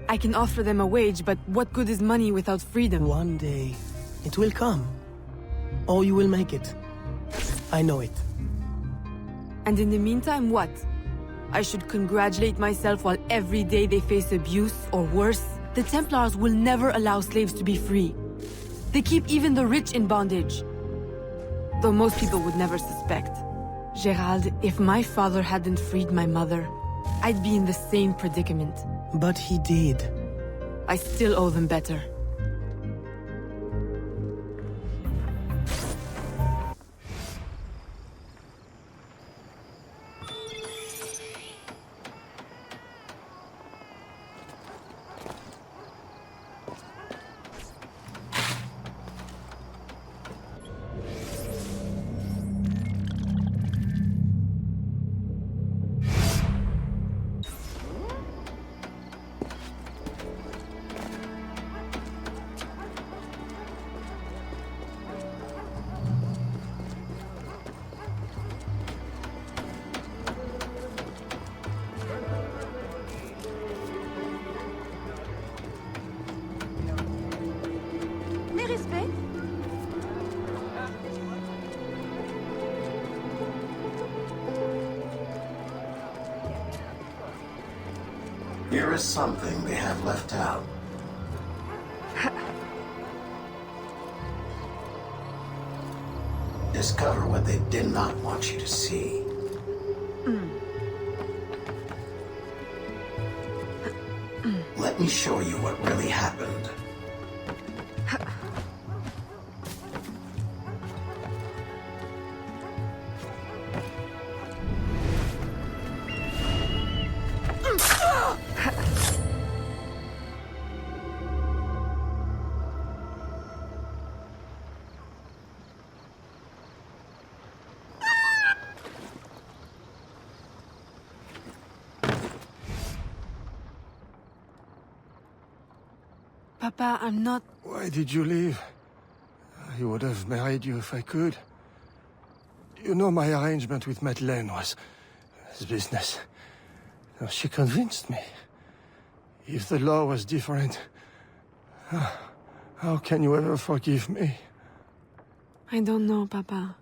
I can offer them a wage, but what good is money without freedom? One day, it will come. Or you will make it. I know it. And in the meantime, what? I should congratulate myself while every day they face abuse, or worse? The Templars will never allow slaves to be free. They keep even the rich in bondage. Though most people would never suspect. Gerald, if my father hadn't freed my mother, I'd be in the same predicament. But he did. I still owe them better. Here is something they have left out. Discover what they did not want you to see. Let me show you what really happened. Papa, I'm not... Why did you leave? I would have married you if I could. You know my arrangement with Madeleine was business. She convinced me. If the law was different, how can you ever forgive me? I don't know, Papa.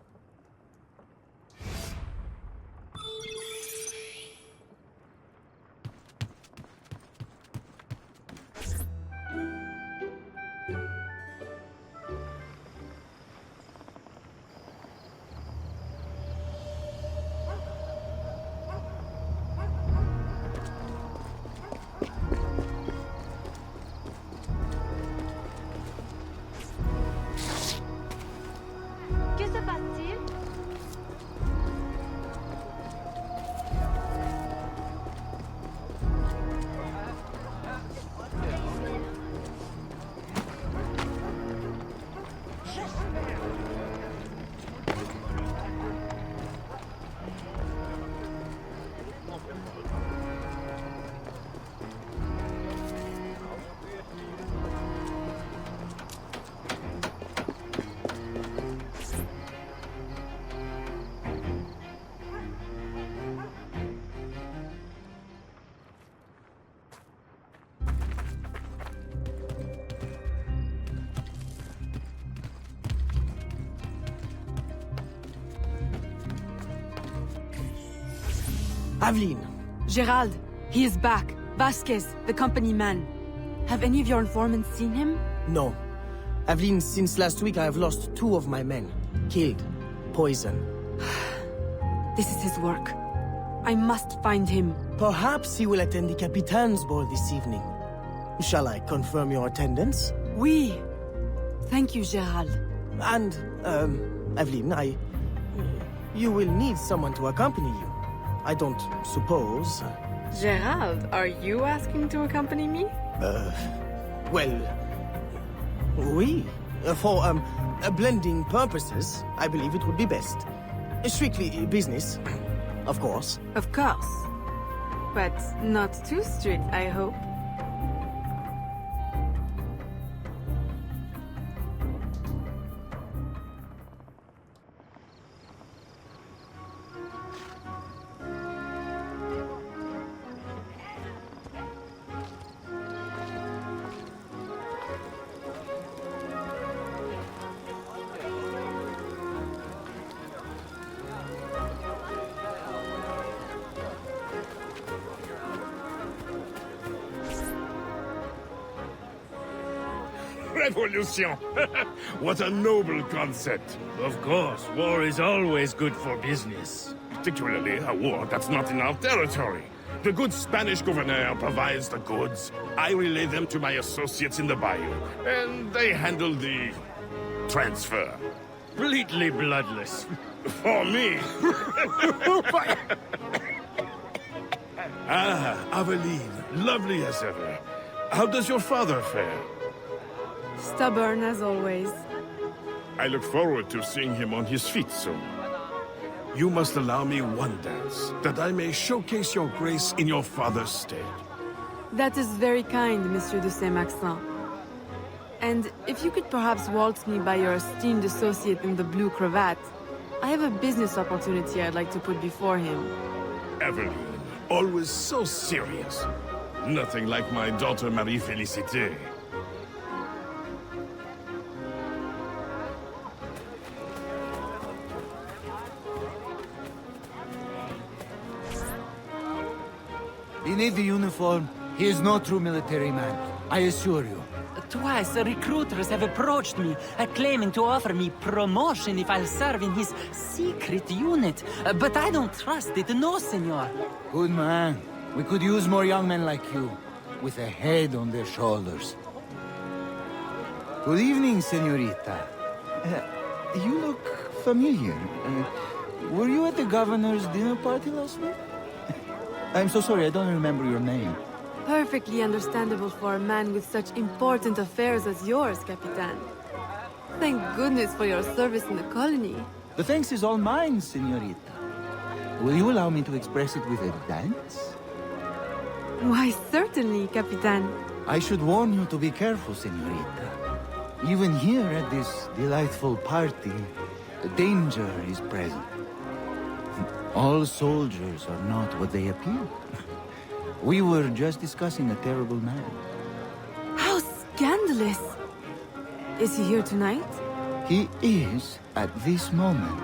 Aveline! Gerald, he is back. Vasquez, the company man. Have any of your informants seen him? No. Aveline, since last week I have lost 2 of my men. Killed. Poison. This is his work. I must find him. Perhaps he will attend the Capitan's ball this evening. Shall I confirm your attendance? Oui. Thank you, Gerald. And, Aveline, you will need someone to accompany you. I don't suppose... Gerald, are you asking to accompany me? Well... Oui. For, blending purposes, I believe it would be best. Strictly business, of course. Of course. But not too strict, I hope. Revolution! What a noble concept. Of course, war is always good for business. Particularly a war that's not in our territory. The good Spanish governor provides the goods. I relay them to my associates in the bayou, and they handle the transfer. Completely bloodless. For me. Aveline, lovely as ever. How does your father fare? Stubborn as always. I look forward to seeing him on his feet soon. You must allow me one dance, that I may showcase your grace in your father's stead. That is very kind, Monsieur de Saint-Maxent. And if you could perhaps waltz me by your esteemed associate in the blue cravat, I have a business opportunity I'd like to put before him. Aveline, always so serious. Nothing like my daughter Marie-Félicité. Beneath the uniform, he is no true military man, I assure you. Twice, recruiters have approached me, claiming to offer me promotion if I'll serve in his secret unit. But I don't trust it, no, senor. Good man. We could use more young men like you, with a head on their shoulders. Good evening, senorita. You look familiar. Were you at the governor's dinner party last week? I'm so sorry, I don't remember your name. Perfectly understandable for a man with such important affairs as yours, Capitan. Thank goodness for your service in the colony. The thanks is all mine, senorita. Will you allow me to express it with a dance? Why, certainly, Capitan. I should warn you to be careful, senorita. Even here at this delightful party, danger is present. All soldiers are not what they appear. We were just discussing a terrible man. How scandalous! Is he here tonight? He is, at this moment,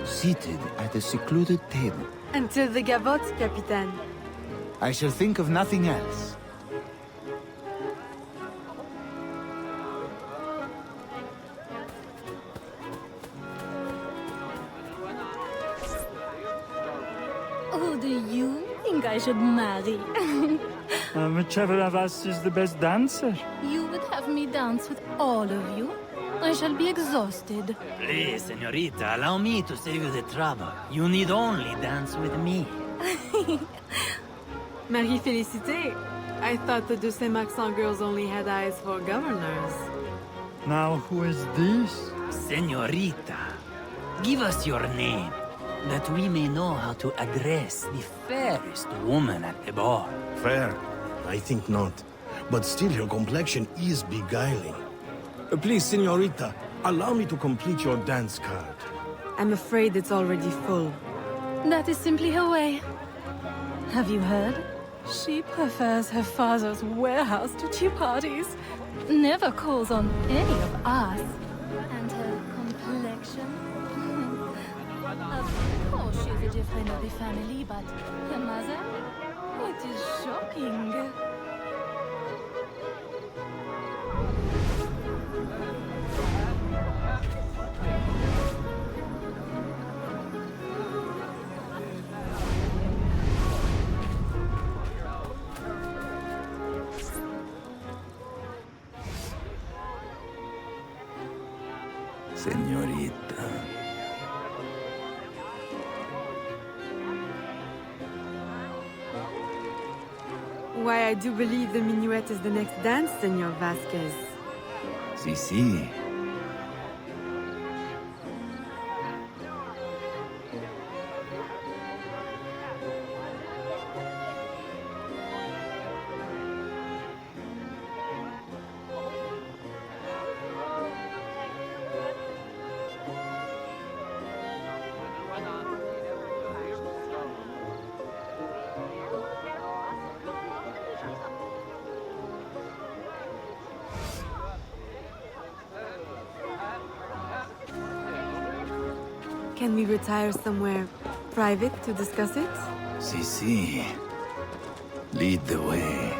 seated at a secluded table. Until the gavotte, Capitan. I shall think of nothing else. Who do you think I should marry? Whichever of us is the best dancer. You would have me dance with all of you? I shall be exhausted. Please, senorita, allow me to save you the trouble. You need only dance with me. Marie-Félicité, I thought the de Saint-Maxent girls only had eyes for governors. Now who is this? Senorita, give us your name, that we may know how to address the fairest woman at the ball. Fair? I think not. But still, your complexion is beguiling. Please, senorita, allow me to complete your dance card. I'm afraid it's already full. That is simply her way. Have you heard? She prefers her father's warehouse to tea parties. Never calls on any of us. And her complexion? Of course she's a different of the family, but her mother? It is shocking. Senorita. Why, I do believe the minuet is the next dance, Senor Vasquez. Si. Can we retire somewhere private to discuss it? Si. Lead the way.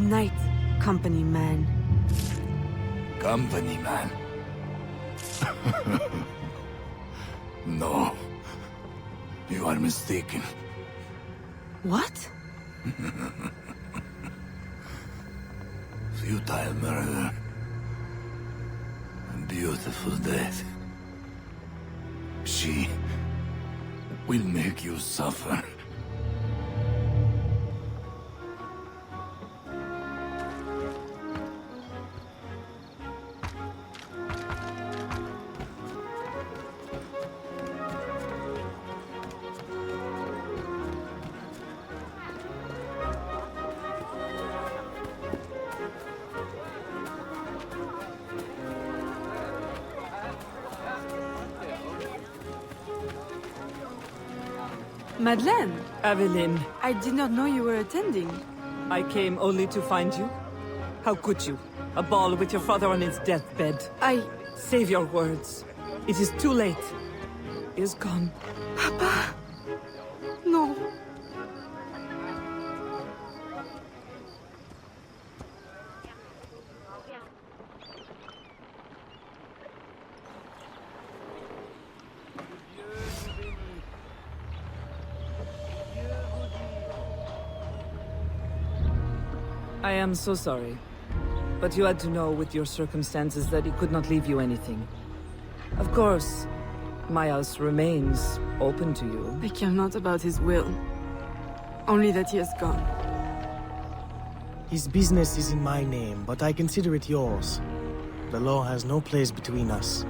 Good night, company man. Company man? No. You are mistaken. What? Futile murder. A beautiful death. She will make you suffer. Madeleine! Aveline. I did not know you were attending. I came only to find you. How could you? A ball with your father on his deathbed. Save your words. It is too late. He is gone. Papa! No. I am so sorry. But you had to know with your circumstances that he could not leave you anything. Of course, my house remains open to you. I care not about his will. Only that he has gone. His business is in my name, but I consider it yours. The law has no place between us.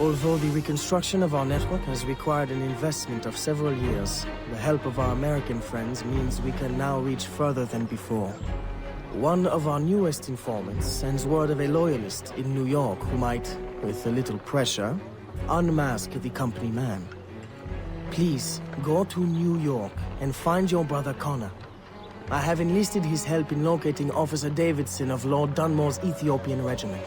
Although the reconstruction of our network has required an investment of several years, the help of our American friends means we can now reach further than before. One of our newest informants sends word of a loyalist in New York who might, with a little pressure, unmask the company man. Please, go to New York and find your brother Connor. I have enlisted his help in locating Officer Davidson of Lord Dunmore's Ethiopian regiment.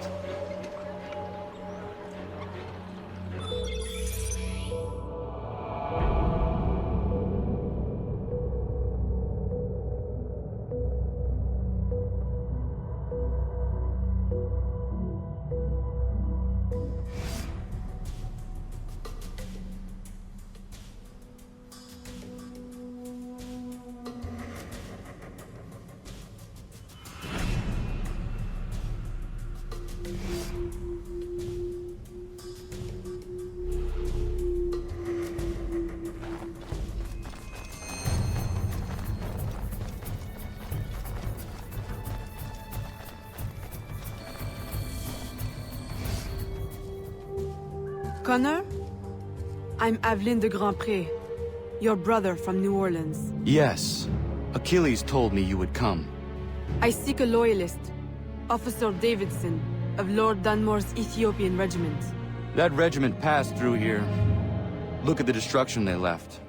Connor? I'm Aveline de Grandpré, your brother from New Orleans. Yes. Achilles told me you would come. I seek a loyalist, Officer Davidson, of Lord Dunmore's Ethiopian regiment. That regiment passed through here. Look at the destruction they left.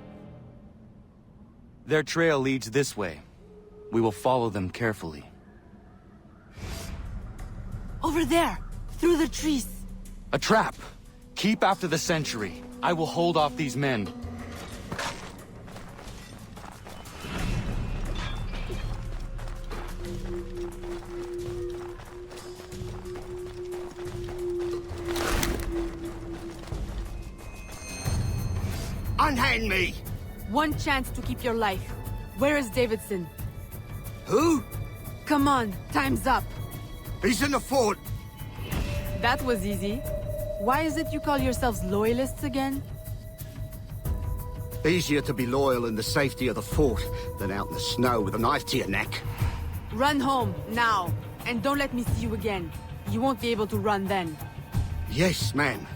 Their trail leads this way. We will follow them carefully. Over there! Through the trees! A trap! Keep after the sentry. I will hold off these men. Unhand me! One chance to keep your life. Where is Davidson? Who? Come on, time's up. He's in the fort. That was easy. Why is it you call yourselves loyalists again? Easier to be loyal in the safety of the fort than out in the snow with a knife to your neck. Run home, now. And don't let me see you again. You won't be able to run then. Yes, ma'am.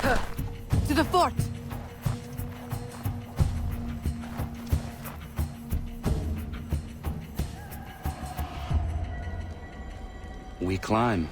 To the fort! We climb.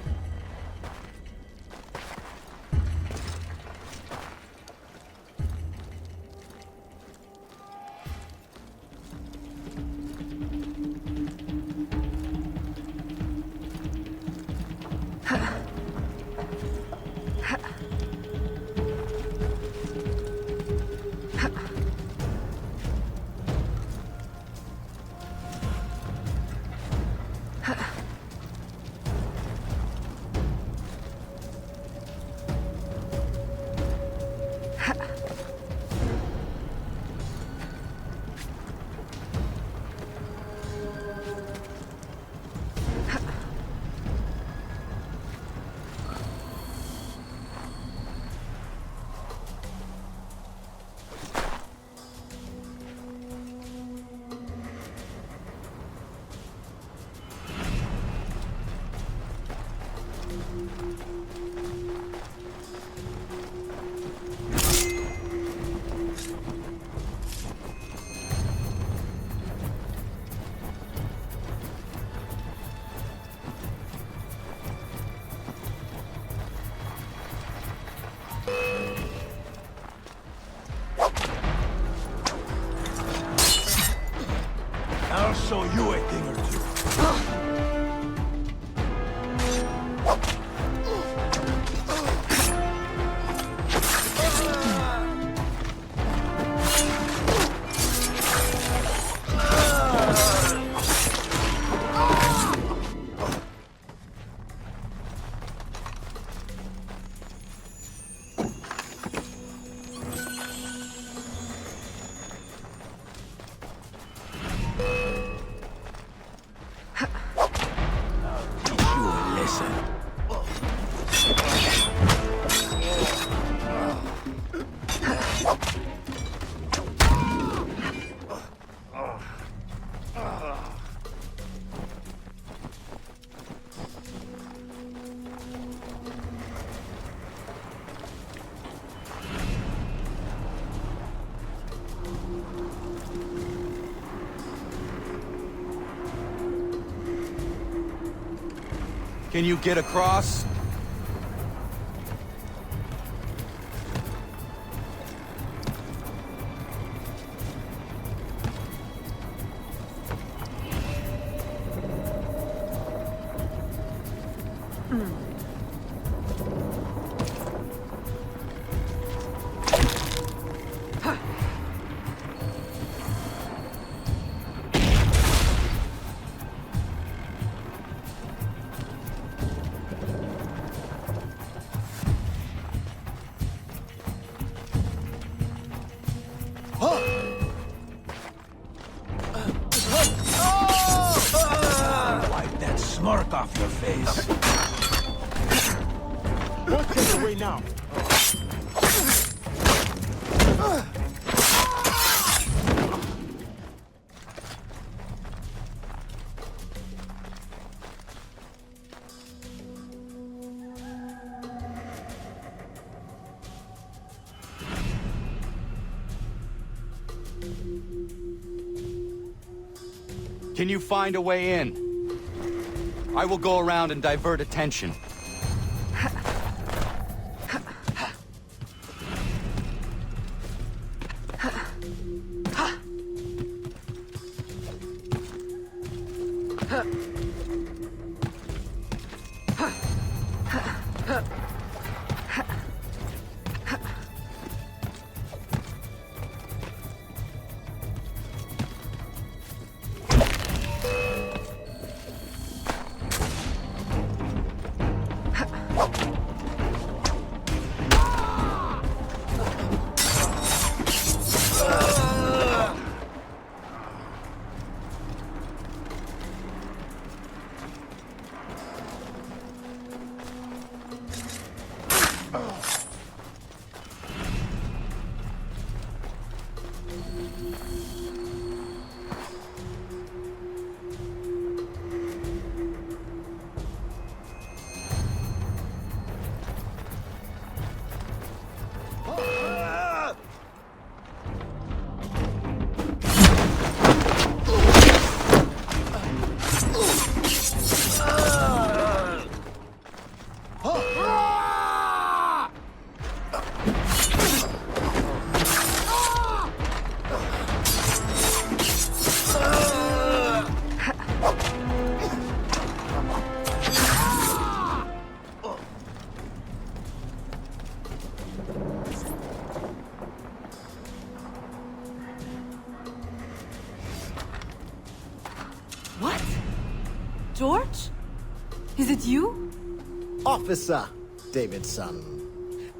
I'll show you a thing or two. Can you get across? Wipe that smirk off your face. We'll take away now. Can you find a way in? I will go around and divert attention. George? Is it you? Officer Davidson,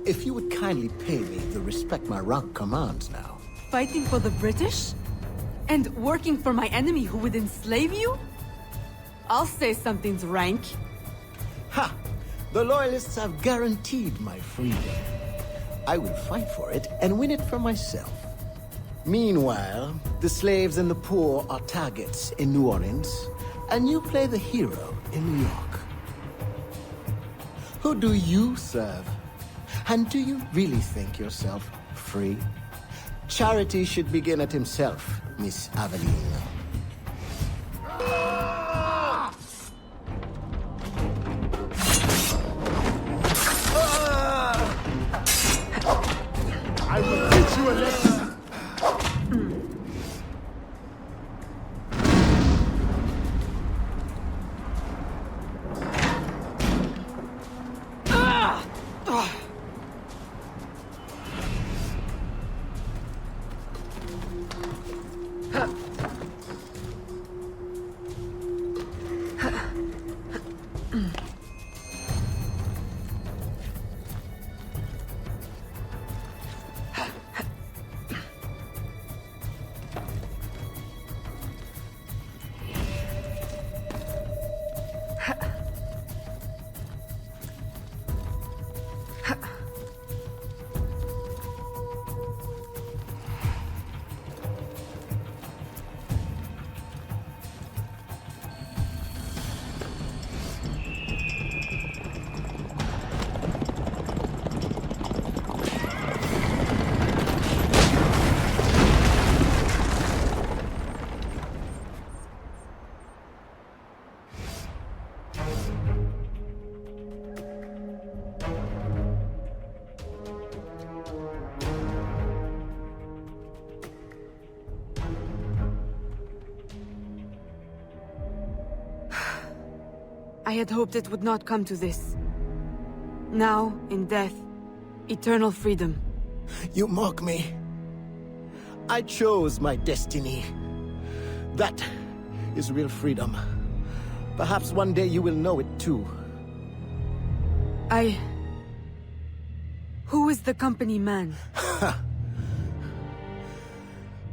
if you would kindly pay me the respect my rank commands now. Fighting for the British? And working for my enemy who would enslave you? I'll say something's rank. Ha! The Loyalists have guaranteed my freedom. I will fight for it and win it for myself. Meanwhile, the slaves and the poor are targets in New Orleans, and you play the hero in New York. Who do you serve? And do you really think yourself free? Charity should begin at himself, Miss Aveline. I will teach you a lesson. I had hoped it would not come to this. Now, in death, eternal freedom. You mock me. I chose my destiny. That is real freedom. Perhaps one day you will know it too. Who is the company man?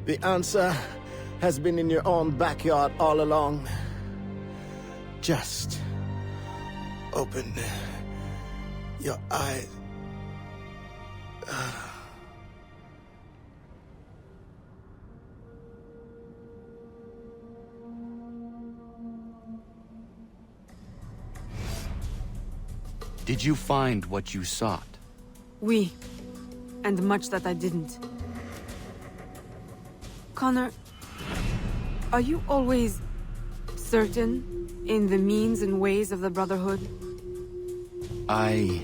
The answer has been in your own backyard all along. Just open your eyes. Did you find what you sought? Oui. And much that I didn't. Connor, are you always certain in the means and ways of the Brotherhood? I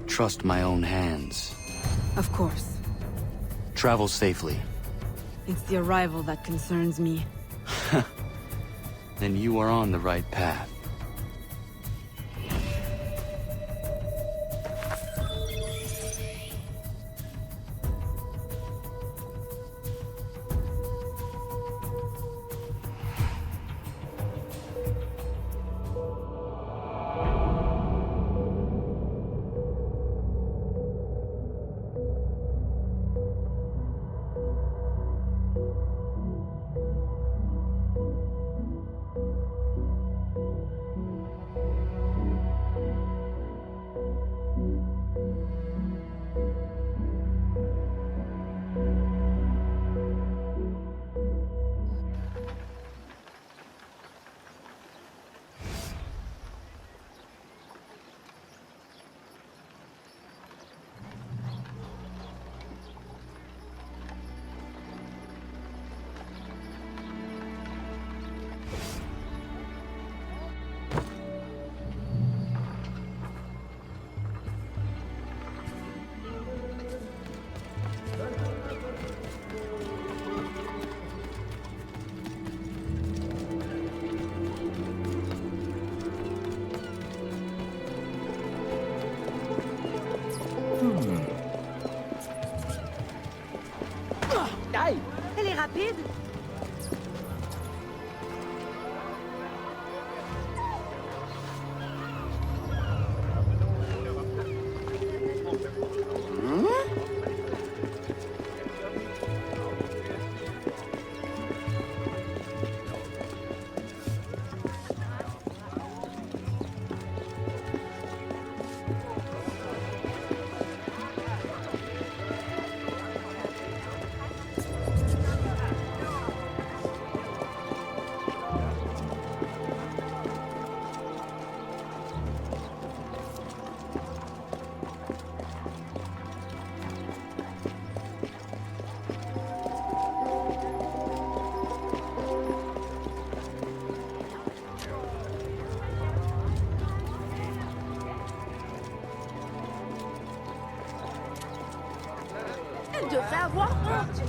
trust my own hands. Of course. Travel safely. It's the arrival that concerns me. Then you are on the right path. Elle est rapide. Savoir honte.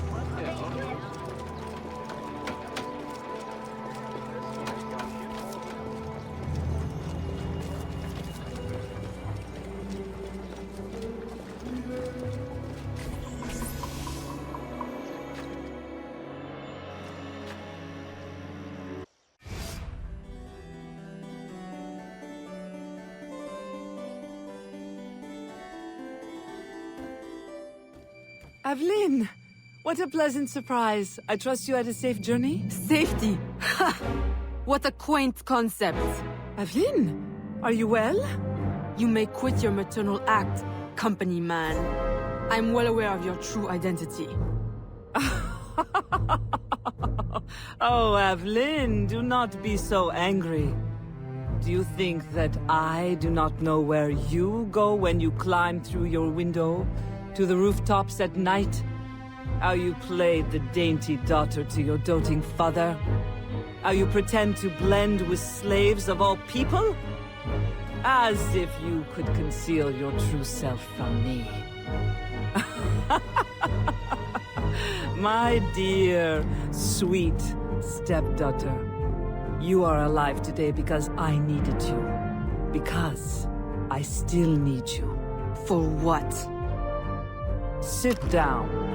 Aveline! What a pleasant surprise. I trust you had a safe journey? Safety? Ha! What a quaint concept. Aveline, are you well? You may quit your maternal act, company man. I'm well aware of your true identity. Oh, Aveline, do not be so angry. Do you think that I do not know where you go when you climb through your window to the rooftops at night? How you played the dainty daughter to your doting father? How you pretend to blend with slaves of all people? As if you could conceal your true self from me. My dear, sweet stepdaughter, you are alive today because I needed you. Because I still need you. For what? Sit down.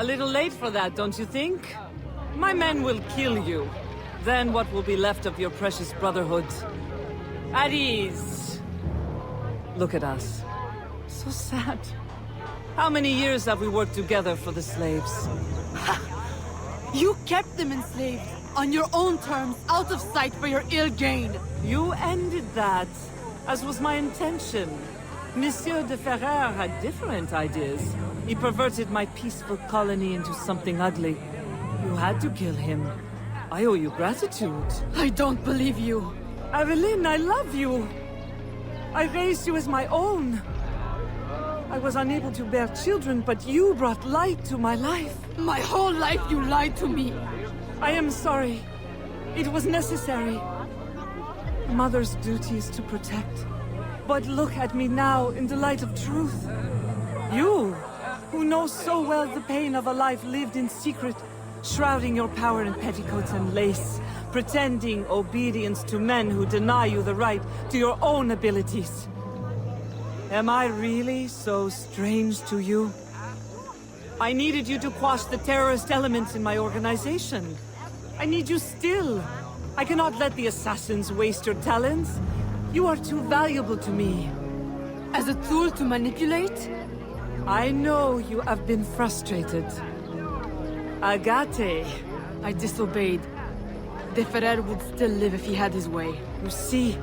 A little late for that, don't you think? My men will kill you. Then what will be left of your precious brotherhood? At ease. Look at us. So sad. How many years have we worked together for the slaves? You kept them enslaved, on your own terms, out of sight for your ill gain. You ended that, as was my intention. Monsieur de Ferrer had different ideas. He perverted my peaceful colony into something ugly. You had to kill him. I owe you gratitude. I don't believe you. Aveline, I love you. I raised you as my own. I was unable to bear children, but you brought light to my life. My whole life you lied to me. I am sorry. It was necessary. A mother's duty is to protect. But look at me now in the light of truth. You, who know so well the pain of a life lived in secret, shrouding your power in petticoats and lace, pretending obedience to men who deny you the right to your own abilities. Am I really so strange to you? I needed you to quash the terrorist elements in my organization. I need you still. I cannot let the assassins waste your talents. You are too valuable to me. As a tool to manipulate? I know you have been frustrated. Agate. I disobeyed. De Ferrer would still live if he had his way. You see,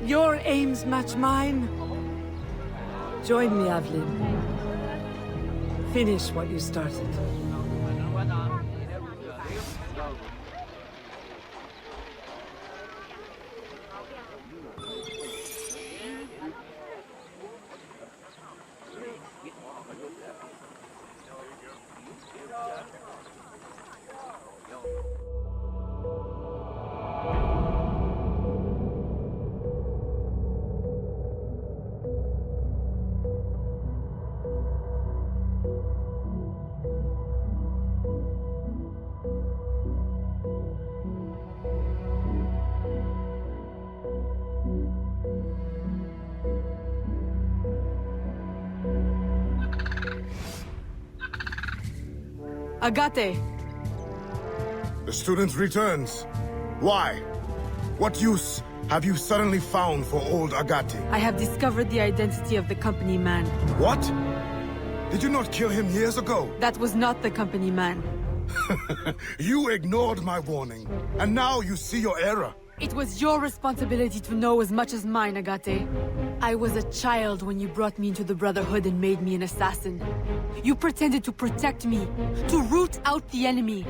your aims match mine. Join me, Aveline. Finish what you started. Agate! The student returns. Why? What use have you suddenly found for old Agate? I have discovered the identity of the company man. What? Did you not kill him years ago? That was not the company man. You ignored my warning, and now you see your error. It was your responsibility to know as much as mine, Agate. I was a child when you brought me into the Brotherhood and made me an assassin. You pretended to protect me, to root out the enemy.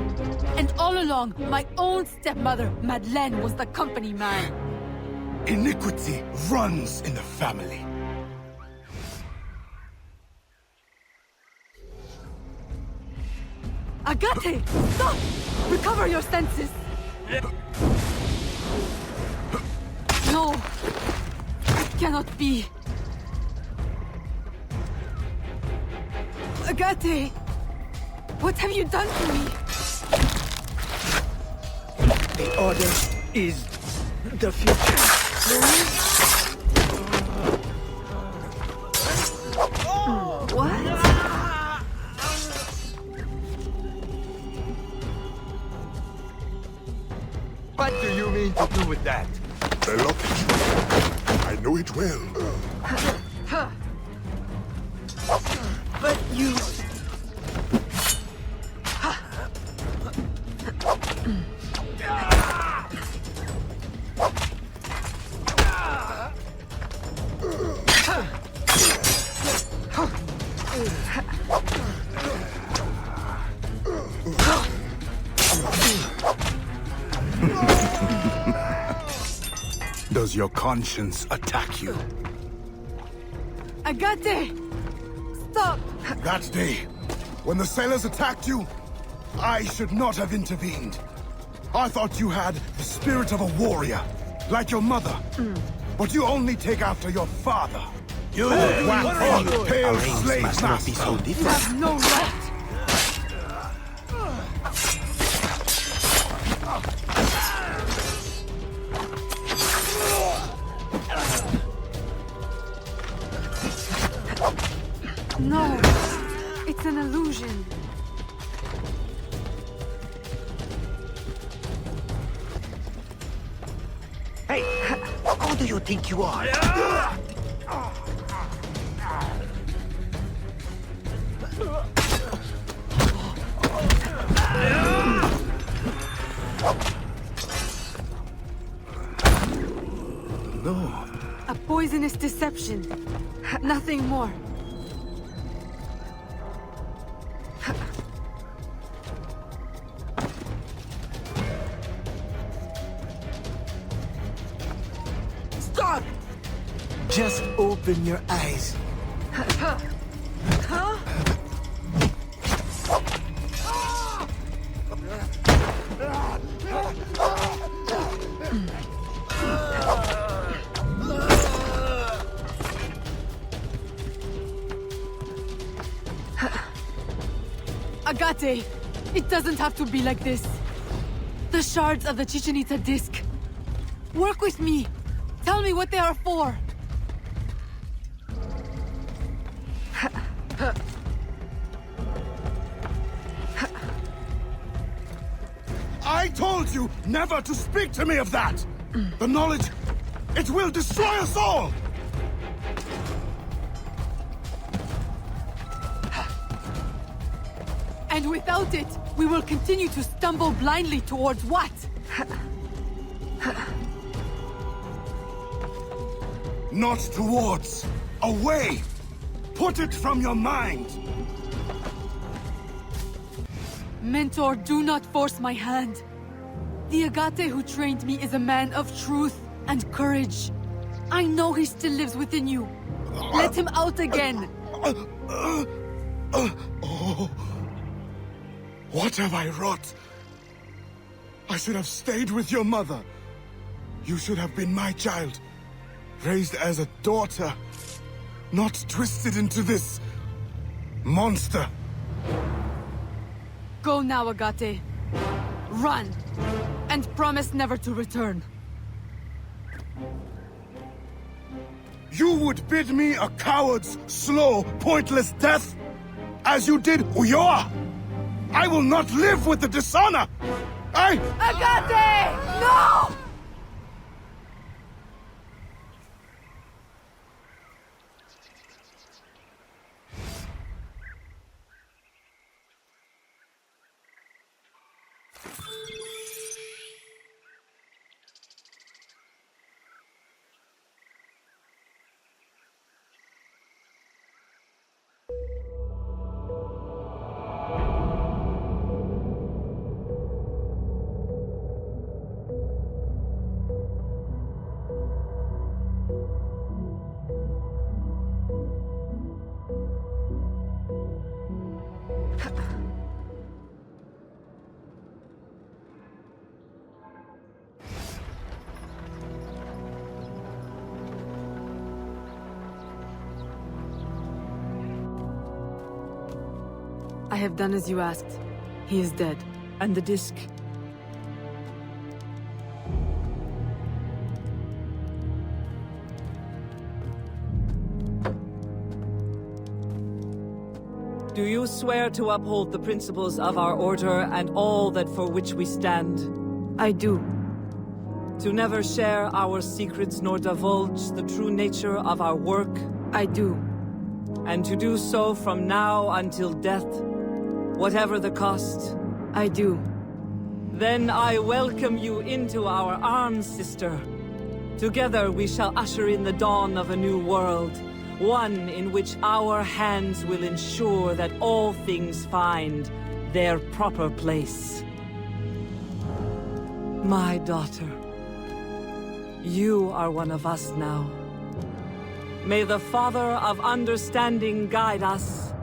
And all along, my own stepmother, Madeleine, was the company man. Iniquity runs in the family. Agate! Stop! Recover your senses! No! It cannot be! Agate! What have you done to me? The Order is the future. What? What do you mean to do with that? The locket. I know it well. But you... Does your conscience attack you? Agate! Stop! That day, when the sailors attacked you, I should not have intervened. I thought you had the spirit of a warrior, like your mother. But you only take after your father. You whack on pale slave master. You have no right! No, it's an illusion. Hey, who do you think you are? No. A poisonous deception. Nothing more. Stop! Just open your eyes. Huh? Agate, it doesn't have to be like this. The shards of the Chichen Itza disc. Work with me. Tell me what they are for. I told you never to speak to me of that! The knowledge, it will destroy us all! And without it, we will continue to stumble blindly towards what? Not towards. Away! Put it from your mind! Mentor, do not force my hand. The Agate who trained me is a man of truth and courage. I know he still lives within you. Let him out again. What have I wrought? I should have stayed with your mother. You should have been my child. Raised as a daughter. Not twisted into this monster. Go now, Agate. Run. And promise never to return. You would bid me a coward's slow, pointless death? As you did Ulloa? I will not live with the dishonor! Agate! No! have done as you asked. He is dead. And the disc? Do you swear to uphold the principles of our order and all that for which we stand? I do. To never share our secrets nor divulge the true nature of our work? I do. And to do so from now until death, whatever the cost? I do. Then I welcome you into our arms, sister. Together we shall usher in the dawn of a new world. One in which our hands will ensure that all things find their proper place. My daughter, you are one of us now. May the Father of Understanding guide us.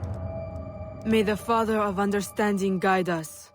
May the Father of Understanding guide us.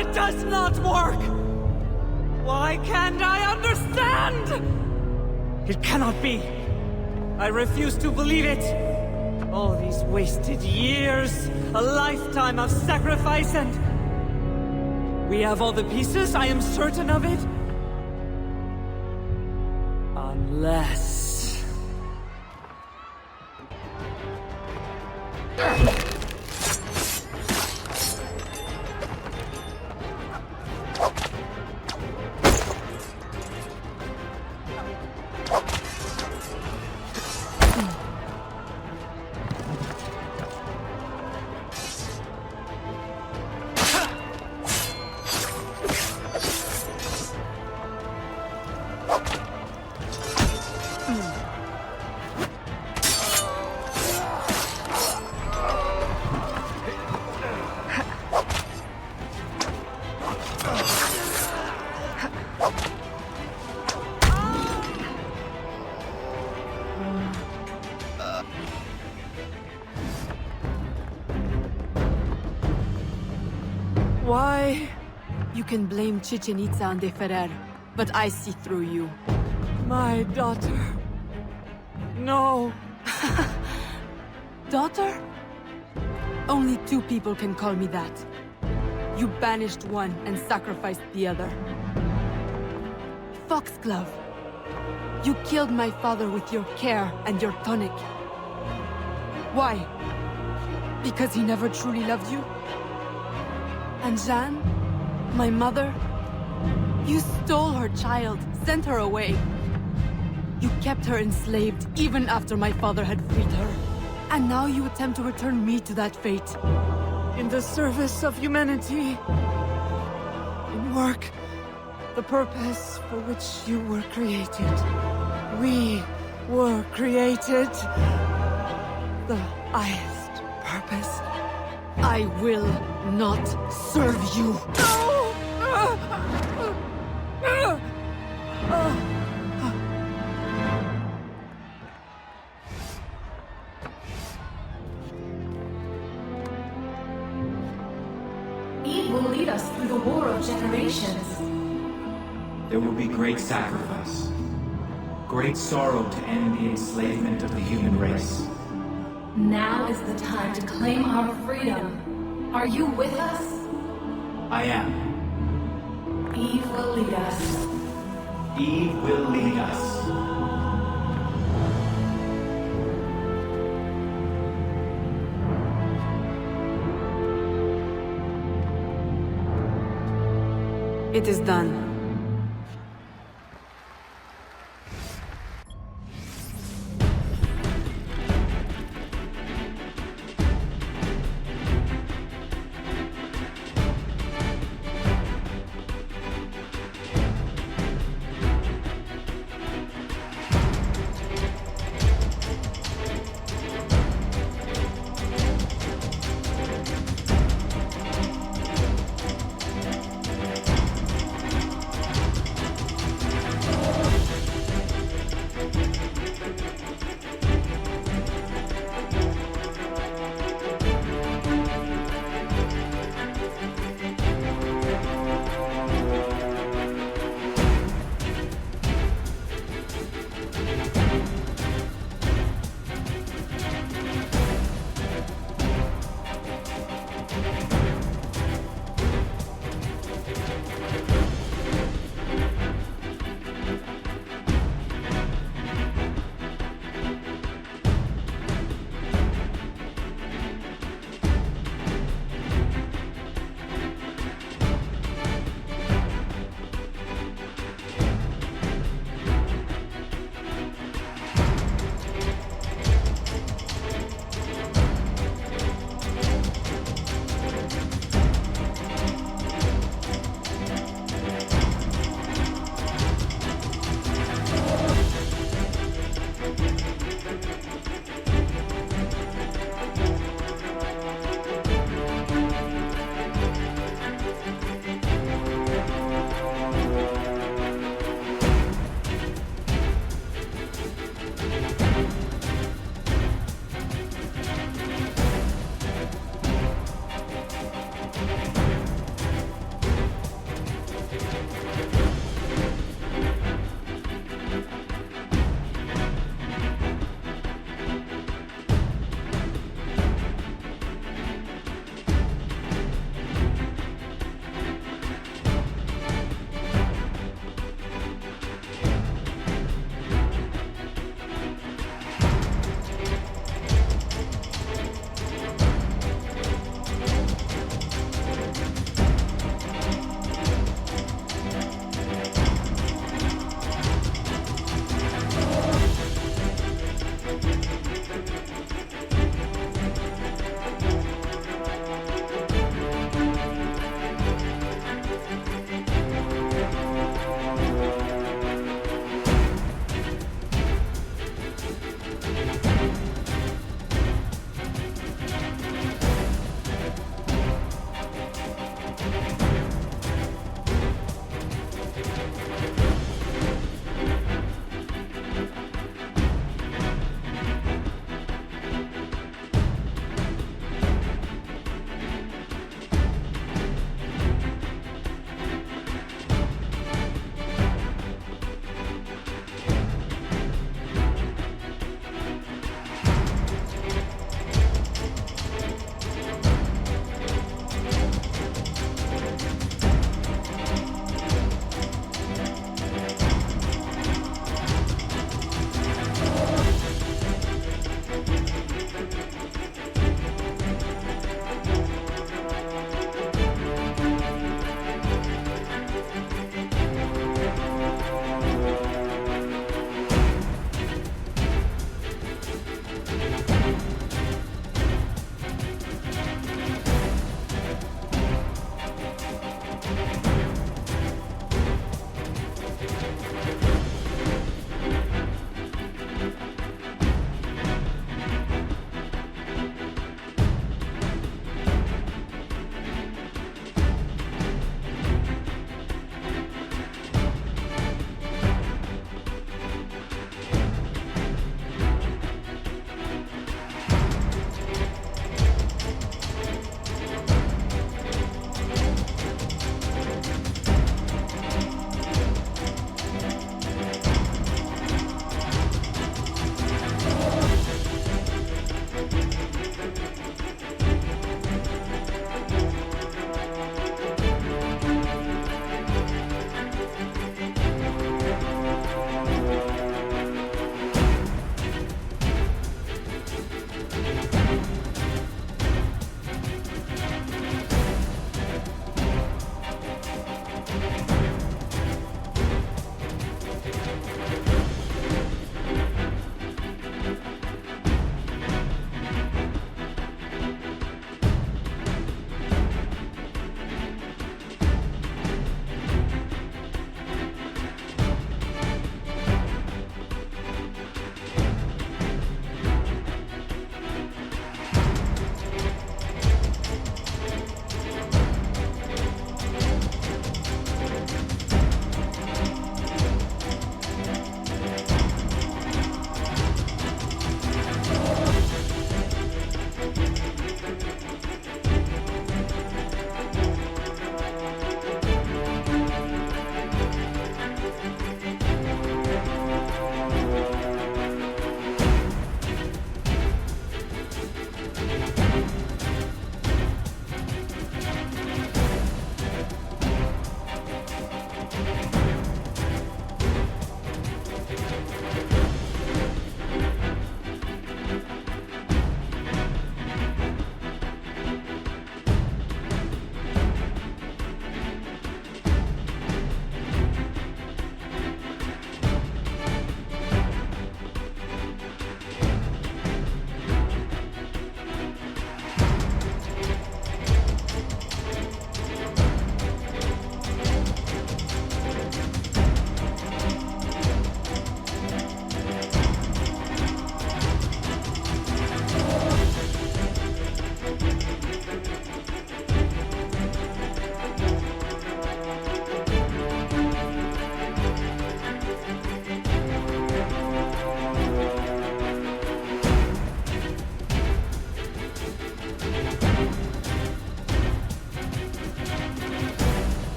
It does not work! Why can't I understand? It cannot be. I refuse to believe it. All these wasted years, a lifetime of sacrifice, and... we have all the pieces, I am certain of it. Unless... Why? You can blame Chichen Itza and De Ferrer, but I see through you. My daughter. No. Daughter? Only two people can call me that. You banished one and sacrificed the other. Foxglove. You killed my father with your care and your tonic. Why? Because he never truly loved you? And Jeanne, my mother, you stole her child, sent her away. You kept her enslaved even after my father had freed her. And now you attempt to return me to that fate. In the service of humanity. In work the purpose for which you were created. We were created. The highest purpose. I will not serve you. Eve will lead us through the war of generations. There will be great sacrifice. Great sorrow to end the enslavement of the human race. Now is the time to claim our freedom. Are you with us? I am. Eve will lead us. Eve will lead us. It is done.